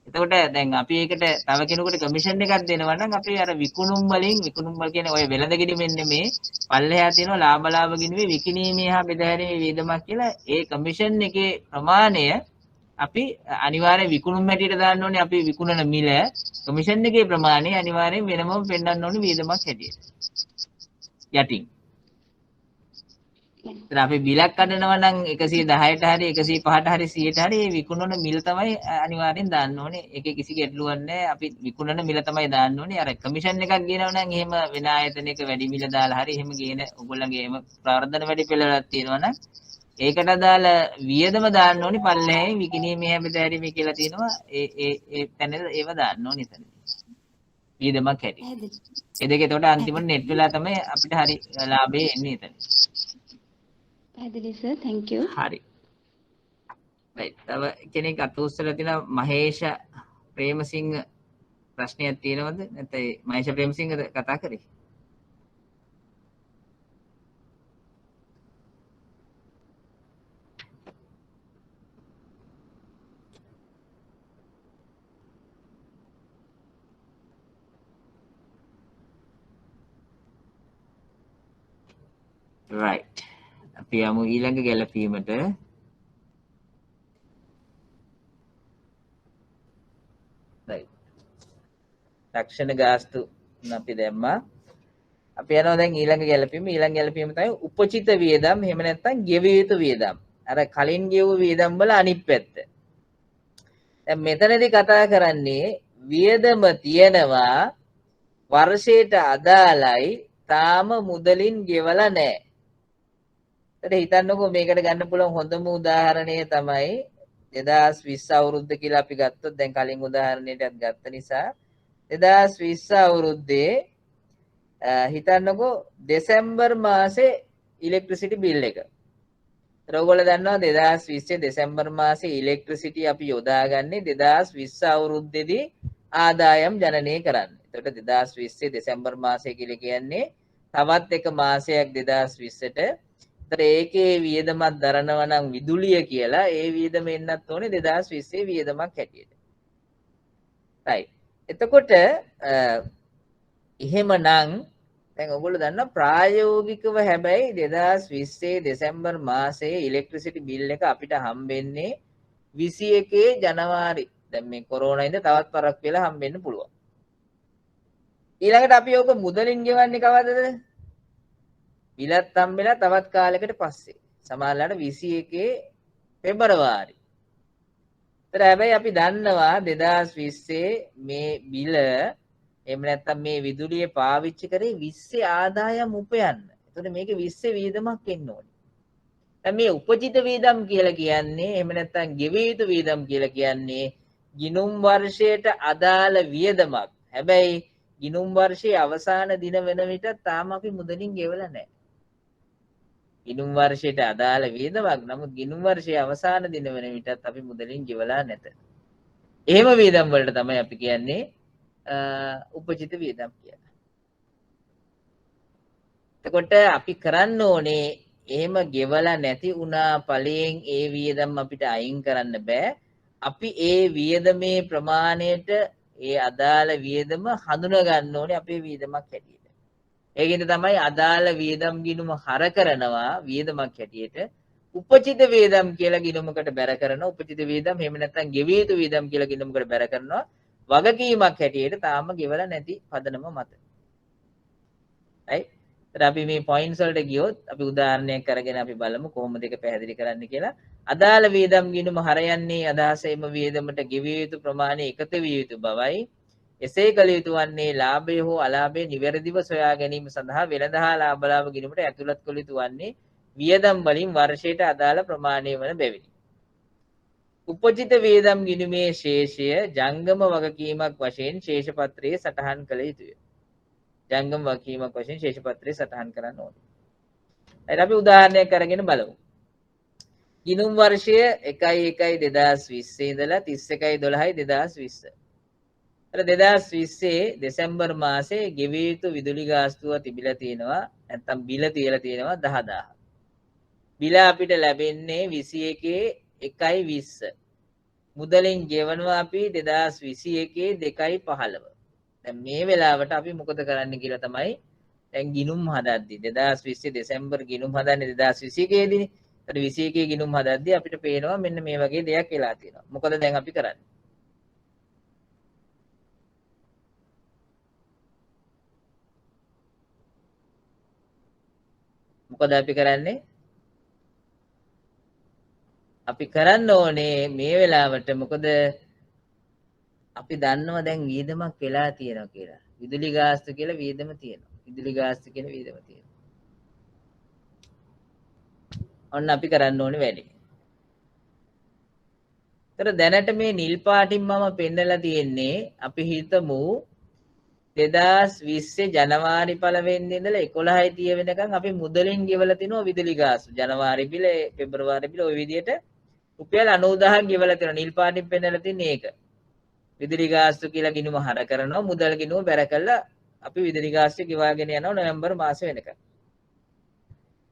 එතකොට දැන් අපි ඒකට තව කෙනෙකුට කමිෂන් එකක් දෙනවා නම් අපි අර විකුණුම් වල කියන්නේ ඔය වෙළඳ ගෙඩිමෙන් නෙමේ පල්ලෙහා තියෙනවා ලාභ ගිණුමේ විකිණීමේ හා බෙදාහැරීමේ වියදමක් කියලා ඒ කමිෂන් එකේ ප්‍රමාණය අපි අනිවාර්යෙන් විකුණුම් හැටියට දාන්න ඕනේ අපි විකුණන මිල කමිෂන් එකේ ප්‍රමාණය අනිවාර්යෙන් වෙනමම පෙන්වන්න ඕනේ වියදමක් හැටියට යටින්. ඒත් අපි බිලක් අඩනවා නම් 110ට හරි 105ට හරි 100ට හරි මේ විකුණන මිල තමයි අනිවාර්යෙන් දාන්න ඕනේ. ඒකේ කිසි ගැටලුවක් නැහැ. අපි විකුණන මිල තමයි දාන්න ඕනේ. අර කමිෂන් එකක් ගේනවා නම් එහෙම වෙන ආයතනයක වැඩි මිල දාලා හරි එහෙම ගේන ඔයගොල්ලන්ගේ එහෙම ප්‍රවර්ධන වැඩි පෙළවලක් තියෙනවා නම් ඒකට අදාළ වියදම දාන්න ඕනේ පල්ලෙහායි විකිණීමේ හැබැයි කියලා තියෙනවා. ඒ තැනද ඒව දාන්න ඕනේ එතන. වියදමක් හැටියට. ඒ දෙක එතකොට අන්තිමට නෙට් වෙලා තමයි අපිට හරි ලාභය එන්නේ එතන. පැහැදිලි සර් thank you. හරි. right. තව කෙනෙක් අත උස්සලා තියෙනවා මහේෂ ප්‍රේමසිංහ ප්‍රශ්නයක් තියෙනවද? නැත්නම් මහේෂ ප්‍රේමසිංහද කතා කරේ? right. අපි යමු ඊළඟ ගැලපීමට. right. රක්ෂණ ගාස්තු අපි දැම්මා. අපි යනවා දැන් ඊළඟ ගැලපීම. ඊළඟ ගැලපීම තමයි උපචිත වියදම්. එහෙම නැත්නම් ගෙවිය යුතු වියදම්. අර කලින් ගෙවු වියදම් වල අනිත් පැත්ත. දැන් මෙතනදී කතා කරන්නේ වියදම තියෙනවා වර්ෂයට අදාළයි තාම මුදලින් ගෙවලා නැහැ. හිතන්නකෝ මේකට ගන්න පුළුවන් හොඳම උදාහරණය තමයි 2020 අවුරුද්ද කියලා අපි ගත්තොත් දැන් කලින් උදාහරණයටත් ගත්ත නිසා 2020 අවුරුද්දේ හිතන්නකෝ දෙසැම්බර් මාසේ ඉලෙක්ට්‍රිසිටි බිල් එක. ඔයගොල්ලෝ දන්නවා 2020 දෙසැම්බර් මාසේ ඉලෙක්ට්‍රිසිටි අපි යොදාගන්නේ 2020 අවුරුද්දේදී ආදායම් ජනනය කරන්න. එතකොට 2020 දෙසැම්බර් මාසය කියලා කියන්නේ තවත් එක මාසයක් 2020ට ඒකේ වියදමක් දරනවා නම් විදුලිය කියලා ඒ වියදම එන්නත් ඕනේ 2020 වියදමක් හැටියට. right. එතකොට එහෙමනම් දැන් ඔයගොල්ලෝ දන්නා ප්‍රායෝගිකව හැබැයි 2020 දෙසැම්බර් මාසයේ ඉලෙක්ට්‍රිසිටි බිල් එක අපිට හම්බෙන්නේ 21 ජනවාරි. දැන් මේ කොරෝනා ඉඳ තවත් පරක් වෙලා හම්බෙන්න පුළුවන්. ඊළඟට අපි ඕක මුදලින් ගෙවන්නේ කවදද? බිලත් හම්බෙලා තවත් කාලයකට පස්සේ. සමහරවිට 21 පෙබරවාරි. ඒතර හැබැයි අපි දන්නවා 2020 මේ බිල එහෙම නැත්නම් මේ විදුලිය පාවිච්චි කරේ 20 ආදායම් උපයන්න. එතකොට මේකේ 20 වියදමක් එන්න ඕනේ. දැන් මේ උපජිත වියදම් කියලා කියන්නේ එහෙම නැත්නම් ගෙවිය යුතු වියදම් කියලා කියන්නේ ගිණුම් වර්ෂයට අදාළ වියදමක්. හැබැයි ගිණුම් වර්ෂයේ අවසාන දින වෙන විට තාම අපි මුදලින් ගෙවලා නැහැ. ගිණුම් වර්ෂයට අදාළ වියදමක්. නමුත් ගිණුම් වර්ෂයේ අවසාන දින වෙන විටත් අපි මුදලින් ගෙවලා නැත. එහෙම වියදම් වලට තමයි අපි කියන්නේ උපජිත වියදම් කියලා. එතකොට අපි කරන්න ඕනේ එහෙම ගෙවලා නැති වුණා ඵලයෙන් ඒ වියදම් අපිට අයින් කරන්න බෑ. අපි ඒ වියදමේ ප්‍රමාණයට ඒ අදාළ වියදම හඳුනා ගන්න ඕනේ අපේ වියදමක් හැටියට. ඒකින්ද තමයි අදාළ වියදම් ගිණුම හර කරනවා වියදමක් හැටියට උපචිත වියදම් කියලා ගිණුමකට බැර කරනවා. උපචිත වියදම් එහෙම නැත්නම් ගෙවිය යුතු වියදම් කියලා ගිණුමකට බැර කරනවා. වගකීමක් හැටියට තාම ගෙවලා නැති පදනම මත. right? අපි මේ පොයින්ට්ස් වලට ගියොත් අපි උදාහරණයක් අරගෙන අපි බලමු කොහොමද ඒක පැහැදිලි කරන්න කියලා. අදාළ වියදම් ගිණුම හරයන්නේ අදහස එම වියදමට ගෙවිය යුතු ප්‍රමාණය එකතු විය යුතු බවයි. එසේ කළ යුතු වන්නේ ලාභය හෝ අලාභය නිවැරදිව සොයා ගැනීම සඳහා වෙළඳ හා ලාභ ගිණුමට ඇතුළත් කළ යුතු වන්නේ වියදම් වලින් වර්ෂයට අදාළ ප්‍රමාණය වන බැවිනි. උපජිත වියදම් ගිණුමේ ශේෂය ජංගම වගකීමක් වශයෙන් ශේෂපත්‍රයේ සටහන් කළ යුතුය. ජංගම වගකීමක් වශයෙන් ශේෂපත්‍රයේ සටහන් කරන්න ඕනේ. ඊට අපි උදාහරණයක් අරගෙන බලමු. ගිණුම් වර්ෂය 1/1/2020 ඉඳලා 31/12/2020. 2020 දෙසැම්බර් මාසේ ගෙවිය යුතු විදුලි ගාස්තුව තිබිලා තියෙනවා නැත්තම් බිල තියලා තියෙනවා 10000. බිල අපිට ලැබෙන්නේ 21 මුදලින් ගෙවනවා අපි 2021 2.15. දැන් මේ වෙලාවට අපි මොකද කරන්න කියලා තමයි දැන් ගිණුම් හදද්දි 2020 දෙසැම්බර් ගිණුම් හදන්නේ 2021 දී. ඒතර 21 ගිණුම් හදද්දි අපිට පේනවා මෙන්න මේ වගේ දෙයක් වෙලා තියෙනවා. මොකද දැන් අපි කරන්නේ? මොකද අපි කරන්නේ? අපි කරන්න ඕනේ මේ වෙලාවට මොකද අපි දන්නවා දැන් වියදමක් වෙලා තියෙනවා කියලා. විදුලි ගාස්තු කියලා වියදම තියෙනවා. විදුලි ගාස්තු කියලා වියදම තියෙනවා. ඔන්න අපි කරන්න ඕනේ වැඩේ. ඒතර දැනට මේ නිල් පාටින් මම පෙන්නලා තියෙන්නේ අපි හිතමු 2020 ජනවාරි 1 වෙනිදා ඉඳලා 11 වෙනිදා වෙනකන් අපි මුදලින් ගෙවලා තිනවා විදුලි ගාස්තු. ජනවාරි බිල, පෙබරවාරි බිල ওই විදිහට රුපියල් 90000ක් ගෙවලා තිනවා. නිල් පාටින් පෙන්නලා තින්නේ ඒක. විදුලි ගාස්තු කියලා ගිණුම හර කරනවා. මුදල් ගිණුම බැර කළා අපි විදුලි ගාස්තු ගෙවාගෙන යනවා නොවැම්බර් මාසෙ වෙනකන්.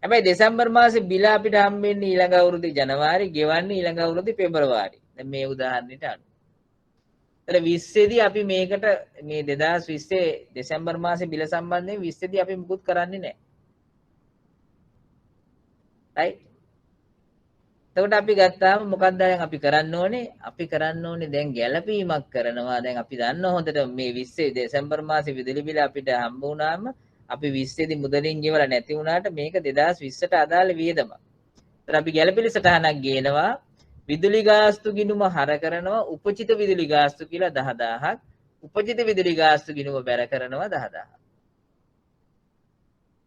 හැබැයි දෙසැම්බර් මාසේ බිල අපිට හම්බෙන්නේ ඊළඟ අවුරුද්දේ ජනවාරි, ගෙවන්නේ ඊළඟ අවුරුද්දේ පෙබරවාරි. දැන් මේ උදාහරණෙට අනුව. ඒතර 20 දී අපි මේකට මේ 2020 දෙසැම්බර් මාසේ බිල සම්බන්ධයෙන් 20 දී අපි මුකුත් කරන්නේ නැහැ. right? එතකොට අපි ගත්තාම මොකක්ද දැන් අපි කරන්න ඕනේ? අපි කරන්න ඕනේ දැන් ගැළපීමක් කරනවා. දැන් අපි දන්න හොඳට මේ 20 දෙසැම්බර් මාසේ විදුලි බිල අපිට හම්බ වුණාම අපි 20 දී මුදලින් ගෙවලා නැති වුණාට මේක 2020ට අදාළ වියදමක්. ඒතර අපි ගැළපෙලි සටහනක් ගේනවා. විදුලි ගාස්තු ගිණුම හර කරනවා උපචිත විදුලි ගාස්තු කියලා 10000ක්. උපචිත විදුලි ගාස්තු ගිණුම බැර කරනවා 10000ක්.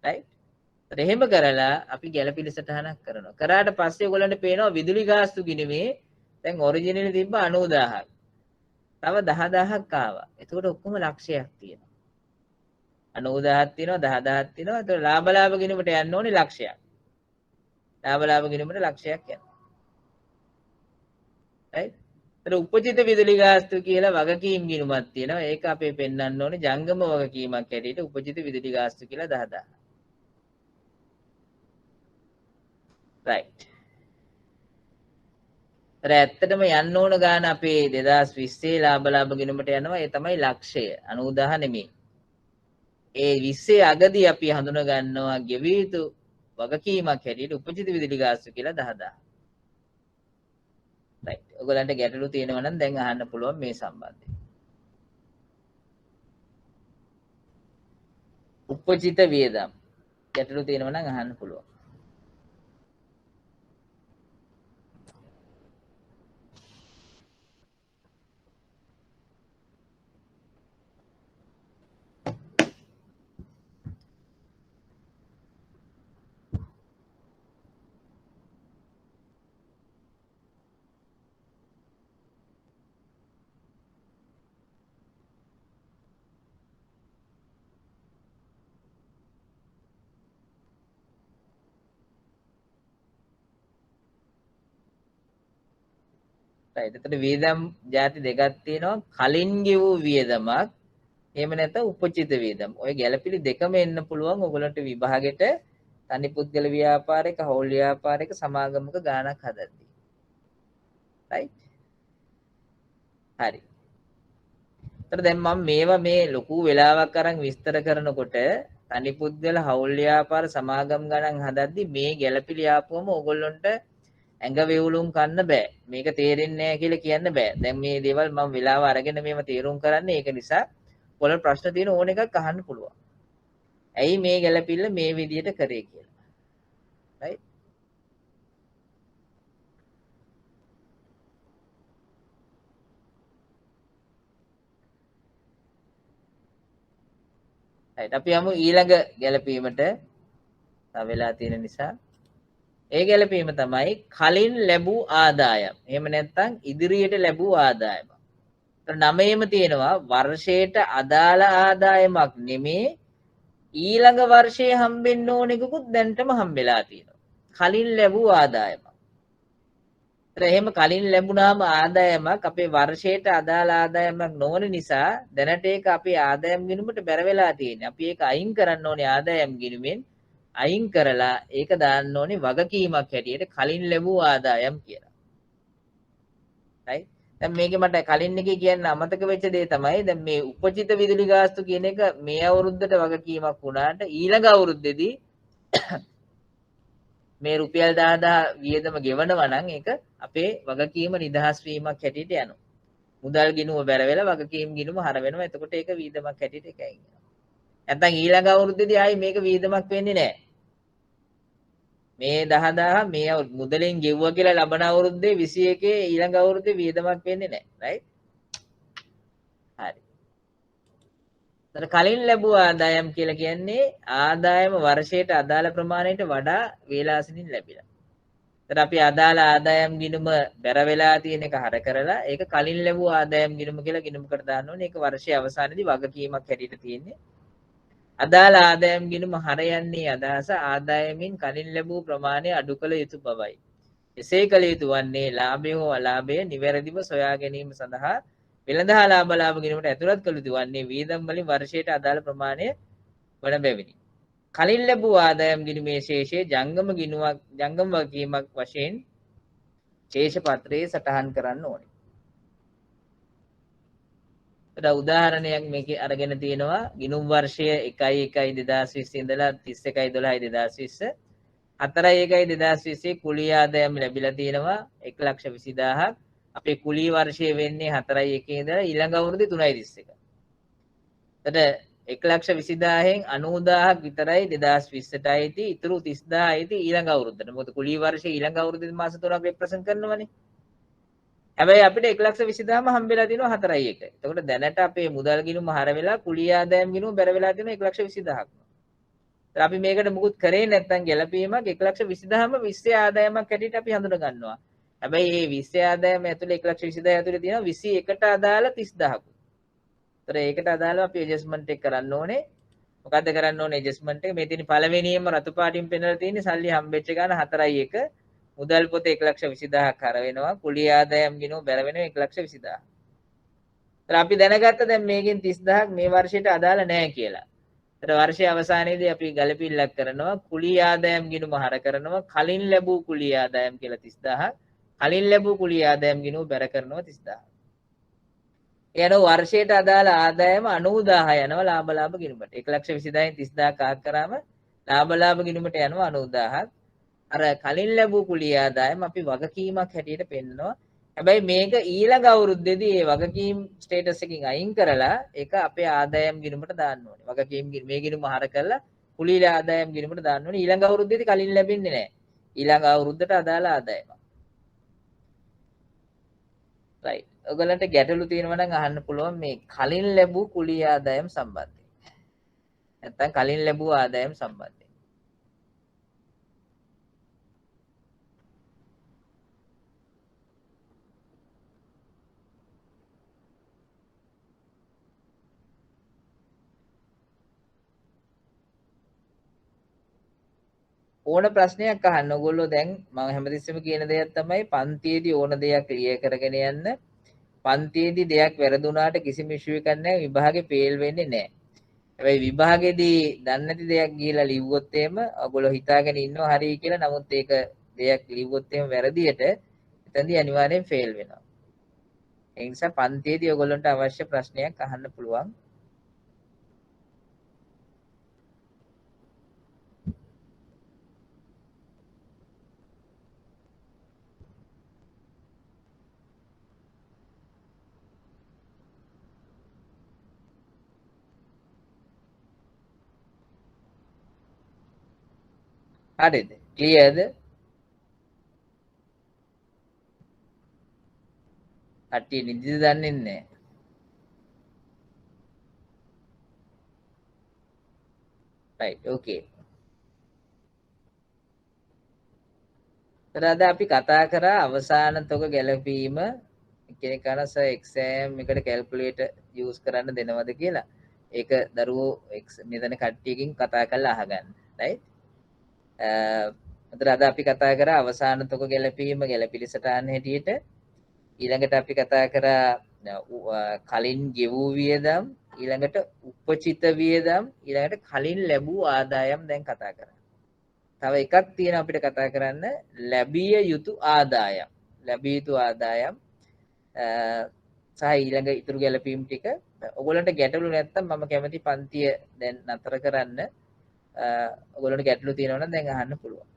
right? එහෙම කරලා අපි ගැළපෙලි සටහනක් කරනවා. කරාට පස්සේ ඔයගොල්ලන්ට පේනවා විදුලි ගාස්තු ගිණුමේ දැන් ඔරිජිනල් තිබ්බ 90000ක්. තව 10000ක් ආවා. එතකොට ඔක්කොම ලක්ෂයක් තියෙනවා. 90000ක් තියෙනවා 10000ක් තියෙනවා. එතකොට ලාභ ගිණුමට යන්න ඕනේ ලක්ෂයක්. ලාභ ගිණුමට ලක්ෂයක් යනවා. right? ඒතර උපජිත විදුලි ගාස්තු කියලා වගකීම් ගිණුමක් තියෙනවා. ඒක අපේ පෙන්වන්න ඕනේ ජංගම වගකීමක් ඇටියට උපජිත විදුලි ගාස්තු කියලා 10000. right. ඇත්තටම යන්න ඕන ගාන අපේ 2020 ලාභ ගිණුමට යනවා. ඒ තමයි ලක්ෂය. 90000 නෙමෙයි. ඒ 20 අගදී අපි හඳුනා ගන්නවා ගෙවිය යුතු වගකීමක් හැටියට උපජිත විදුලි ගාස්තු කියලා 10000. right. ඔයගලන්ට ගැටලු තියෙනවා නම් දැන් අහන්න පුළුවන් මේ සම්බන්ධයෙන්. උපජිත වියදම් ගැටලු තියෙනවා නම් අහන්න පුළුවන්. right. එතකොට වියදම් ಜಾති දෙකක් තියෙනවා. කලින් ගෙවූ වියදමක් එහෙම නැත්නම් උපචිත වියදම්. ඔය ගැළපිලි දෙකම එන්න පුළුවන් ඔයගලන්ට විභාගෙට තනි පුද්ගල ව්‍යාපාරයක, හෝල් ව්‍යාපාරයක, සමාගමක ගාණක් හදද්දී. right? හරි. එතකොට දැන් මම මේවා මේ ලොකු වෙලාවක් අරන් විස්තර කරනකොට තනි පුද්ගල, හෝල් ව්‍යාපාර, සමාගම් ගණන් හදද්දී මේ ගැළපිලි ආපුවම ඔයගොල්ලන්ට ඇඟ වේවුලුම් කන්න බෑ. මේක තේරෙන්නේ නැහැ කියලා කියන්න බෑ. දැන් මේ දේවල් මම වෙලාව අරගෙන මේව තේරුම් කරන්නේ. ඒක නිසා ඔයාලට ප්‍රශ්න තියෙන ඕන එකක් අහන්න පුළුවන්. ඇයි මේ ගැළපිල්ල මේ විදියට කරේ කියලා. right? right. අපි යමු ඊළඟ ගැළපීමට. තව වෙලා තියෙන නිසා ඒ ගැළපීම තමයි කලින් ලැබූ ආදායම්. එහෙම නැත්නම් ඉදිරියට ලැබූ ආදායම. ඒතර 9ෙම තියෙනවා වර්ෂයට අදාළ ආදායමක් නෙමේ ඊළඟ වර්ෂයේ හම්බෙන්න ඕන එකකුත් දැන්ටම හම්බෙලා තියෙනවා. කලින් ලැබූ ආදායමක්. ඒතර එහෙම කලින් ලැබුණාම ආදායමක් අපේ වර්ෂයට අදාළ ආදායමක් නොවන නිසා දැනට ඒක අපේ ආදායම් ගිණුමට බැර වෙලා තියෙනවා. අපි ඒක අයින් කරන්න ඕනේ ආදායම් ගිණුමෙන්. අයින් කරලා ඒක දාන්න ඕනේ වගකීමක් හැටියට කලින් ලැබූ ආදායම් කියලා. right? දැන් මේකේ මට කලින් එකේ කියන්න අමතක වෙච්ච දේ තමයි දැන් මේ උපචිත විදුලි ගාස්තු කියන එක මේ අවුරුද්දට වගකීමක් වුණාට ඊළඟ අවුරුද්දේදී මේ රුපියල් 10000 වියදම ගෙවනවා නම් ඒක අපේ වගකීම නිදහස් වීමක් හැටියට යනවා. මුදල් ගිණුම බැර වෙලා වගකීම් ගිණුම හර වෙනවා. එතකොට ඒක වියදමක් හැටියට එකයි කියනවා. නැත්නම් ඊළඟ අවුරුද්දේදී ආයි මේක වියදමක් වෙන්නේ නැහැ. මේ 10000 මේ මුදලෙන් ගෙවුවා කියලා ලබන අවුරුද්දේ 21 ඊළඟ අවුරුද්දේ වියදමක් වෙන්නේ නැහැ. right? හරි. ඒතර කලින් ලැබුව ආදායම් කියලා කියන්නේ ආදායම වර්ෂයට අදාළ ප්‍රමාණයට වඩා වේලාසනින් ලැබිලා. ඒතර අපි අදාළ ආදායම් ගිණුම බැර වෙලා තියෙන එක හර කරලා ඒක කලින් ලැබුව ආදායම් ගිණුම කියලා ගිණුමකට දාන්න ඕනේ. ඒක වර්ෂයේ අවසානයේදී වගකීමක් හැටියට තියෙන්නේ. අදාළ ආදායම් ගිණුම හර යන්නේ අදහස ආදායමින් කලින් ලැබූ ප්‍රමාණය අඩු කළ යුතු බවයි. එසේ කළ යුතු වන්නේ ලාභය හෝ අලාභය නිවැරදිව සොයා ගැනීම සඳහා වෙළඳ ලාභ ගිණුමට ඇතුළත් කළ යුතු වන්නේ වියදම් වලින් වර්ෂයට අදාළ ප්‍රමාණය වන බැවිනි. කලින් ලැබූ ආදායම් ගිණුමේ ශේෂය ජංගම වගකීමක් වශයෙන් ශේෂ පත්‍රයේ සටහන් කරන්න ඕනේ. උදාහරණයක් මේකේ අරගෙන තියෙනවා ගිණුම් වර්ෂය 1/1/2020 ඉඳලා 31/12/2020 4/1/2020 කුලී ආදායම් ලැබිලා තියෙනවා 1,20,000ක්. අපේ කුලී වර්ෂය වෙන්නේ 4/1 ඉඳලා ඊළඟ අවුරුද්දේ 3/31. එතකොට 1,20,000න් 90,000ක් විතරයි 2020ට අයිති. ඉතුරු 30,000 අයිති ඊළඟ අවුරුද්දට. මොකද කුලී වර්ෂය ඊළඟ අවුරුද්දේ මාස 3ක් රෙප්‍රසන්ට් කරනවනේ. හැබැයි අපිට 1,20,000ම හම්බෙලා තියෙනවා 4/1. එතකොට දැනට අපේ මුදල් ගිණුම හර වෙලා කුලී ආදායම් ගිණුම බැර වෙලා තියෙනවා 1,20,000ක්. ඒත් අපි මේකට මුකුත් කරේ නැත්නම් ගැළපීමක් 1,20,000ම 20 ආදායමක් හැටියට අපි හඳුන ගන්නවා. හැබැයි මේ 20 ආදායම ඇතුලේ 1,20,000 ඇතුලේ තියෙනවා 21ට අදාළ 30,000ක්. ඒතර ඒකට අදාළව අපි ඇඩ්ජස්ට්මන්ට් එක කරන්න ඕනේ. මොකද්ද කරන්න ඕනේ ඇඩ්ජස්ට්මන්ට් එක? මේ තියෙන පළවෙනියෙන්ම රතු පාටින් පෙන්නලා තියෙන්නේ සල්ලි හම්බෙච්ච ගාන 4/1. මුදල් පොත 1,20,000ක් හර වෙනවා. කුලී ආදායම් ගිණුම බැර වෙනවා 1,20,000. ඒතර අපි දැනගත්ත දැන් මේකෙන් 30,000ක් මේ වර්ෂයට අදාළ නැහැ කියලා. ඒතර වර්ෂයේ අවසානයේදී අපි ගලපිල්ලක් කරනවා කුලී ආදායම් ගිණුම හර කරනවා කලින් ලැබූ කුලී ආදායම් කියලා 30,000ක්. කලින් ලැබූ කුලී ආදායම් ගිණුම බැර කරනවා 30,000ක්. එයන වර්ෂයට අදාළ ආදායම 90,000 යනවා ලාභ ගිණුමට. 1,20,000න් 30,000ක් ආක් කරාම ලාභ ගිණුමට යනවා 90,000ක්. අර කලින් ලැබූ කුලී ආදායම අපි වගකීමක් හැටියට පෙන්නනවා. හැබැයි මේක ඊළඟ අවුරුද්දේදී මේ වගකීම් ස්ටේටස් එකකින් අයින් කරලා ඒක අපේ ආදායම් ගිණුමට දාන්න ඕනේ. වගකීම් මේ ගිණුම හර කරලා කුලී ආදායම් ගිණුමට දාන්න ඕනේ. ඊළඟ අවුරුද්දේදී කලින් ලැබෙන්නේ නැහැ. ඊළඟ අවුරුද්දට අදාළ ආදායම. right. ඔයගලන්ට ගැටලු තියෙනවා නම් අහන්න පුළුවන් මේ කලින් ලැබූ කුලී ආදායම් සම්බන්ධයෙන්. නැත්නම් කලින් ලැබූ ආදායම් සම්බන්ධයෙන්. ඕන ප්‍රශ්නයක් අහන්න. ඔයගොල්ලෝ දැන් මම හැමතිස්සෙම කියන දෙයක් තමයි පන්තියේදී ඕන දෙයක් ක්ලියර් කරගෙන යන්න. පන්තියේදී දෙයක් වැරදුනාට කිසිම ඉෂුව එකක් නැහැ. විභාගේ ෆේල් වෙන්නේ නැහැ. හැබැයි විභාගයේදී දන්නේ නැති දෙයක් ගිහලා ලිව්වොත් එහෙම ඔයගොල්ලෝ හිතාගෙන ඉන්නවා හරි කියලා. නමුත් ඒක දෙයක් ලිව්වොත් එහෙම වැරදියට එතනදී අනිවාර්යෙන් ෆේල් වෙනවා. ඒ නිසා පන්තියේදී ඔයගොල්ලන්ට අවශ්‍ය ප්‍රශ්නයක් අහන්න පුළුවන්. හරිද? ක්ලියර්ද? කට්ටිය නිදිද දන්නේ නැහැ. right okay. අද අපි කතා කරා අවසාන තොග ගැලපීම කෙනෙක් අහන සර් එක්සෑම් එකට කැල්කියුලේටර් යූස් කරන්න දෙනවද කියලා. ඒක දරුවෝ මෙතන කට්ටියකින් කතා කරලා අහගන්න. right? අද අපි කතා කරා අවසාන තොග ගැලපීම ගැලපිලි සටහන් හැටියට. ඊළඟට අපි කතා කරා කලින් ගෙවූ වියදම්, ඊළඟට උපචිත වියදම්, ඊළඟට කලින් ලැබූ ආදායම් දැන් කතා කරා. තව එකක් තියෙනවා අපිට කතා කරන්න ලැබිය යුතු ආදායම්. ලැබිය යුතු ආදායම් සහ ඊළඟ ඉතුරු ගැලපීම් ටික ඔයගොල්ලන්ට ගැටලු නැත්තම් මම කැමති පන්තිය දැන් නතර කරන්න. ඔයගොල්ලන්ට ගැටලු තියෙනවා නම් දැන් අහන්න පුළුවන්.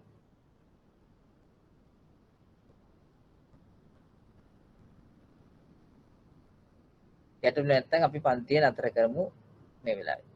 ගැටලු නැත්තම් අපි පන්තිය නතර කරමු මේ වෙලාවේ.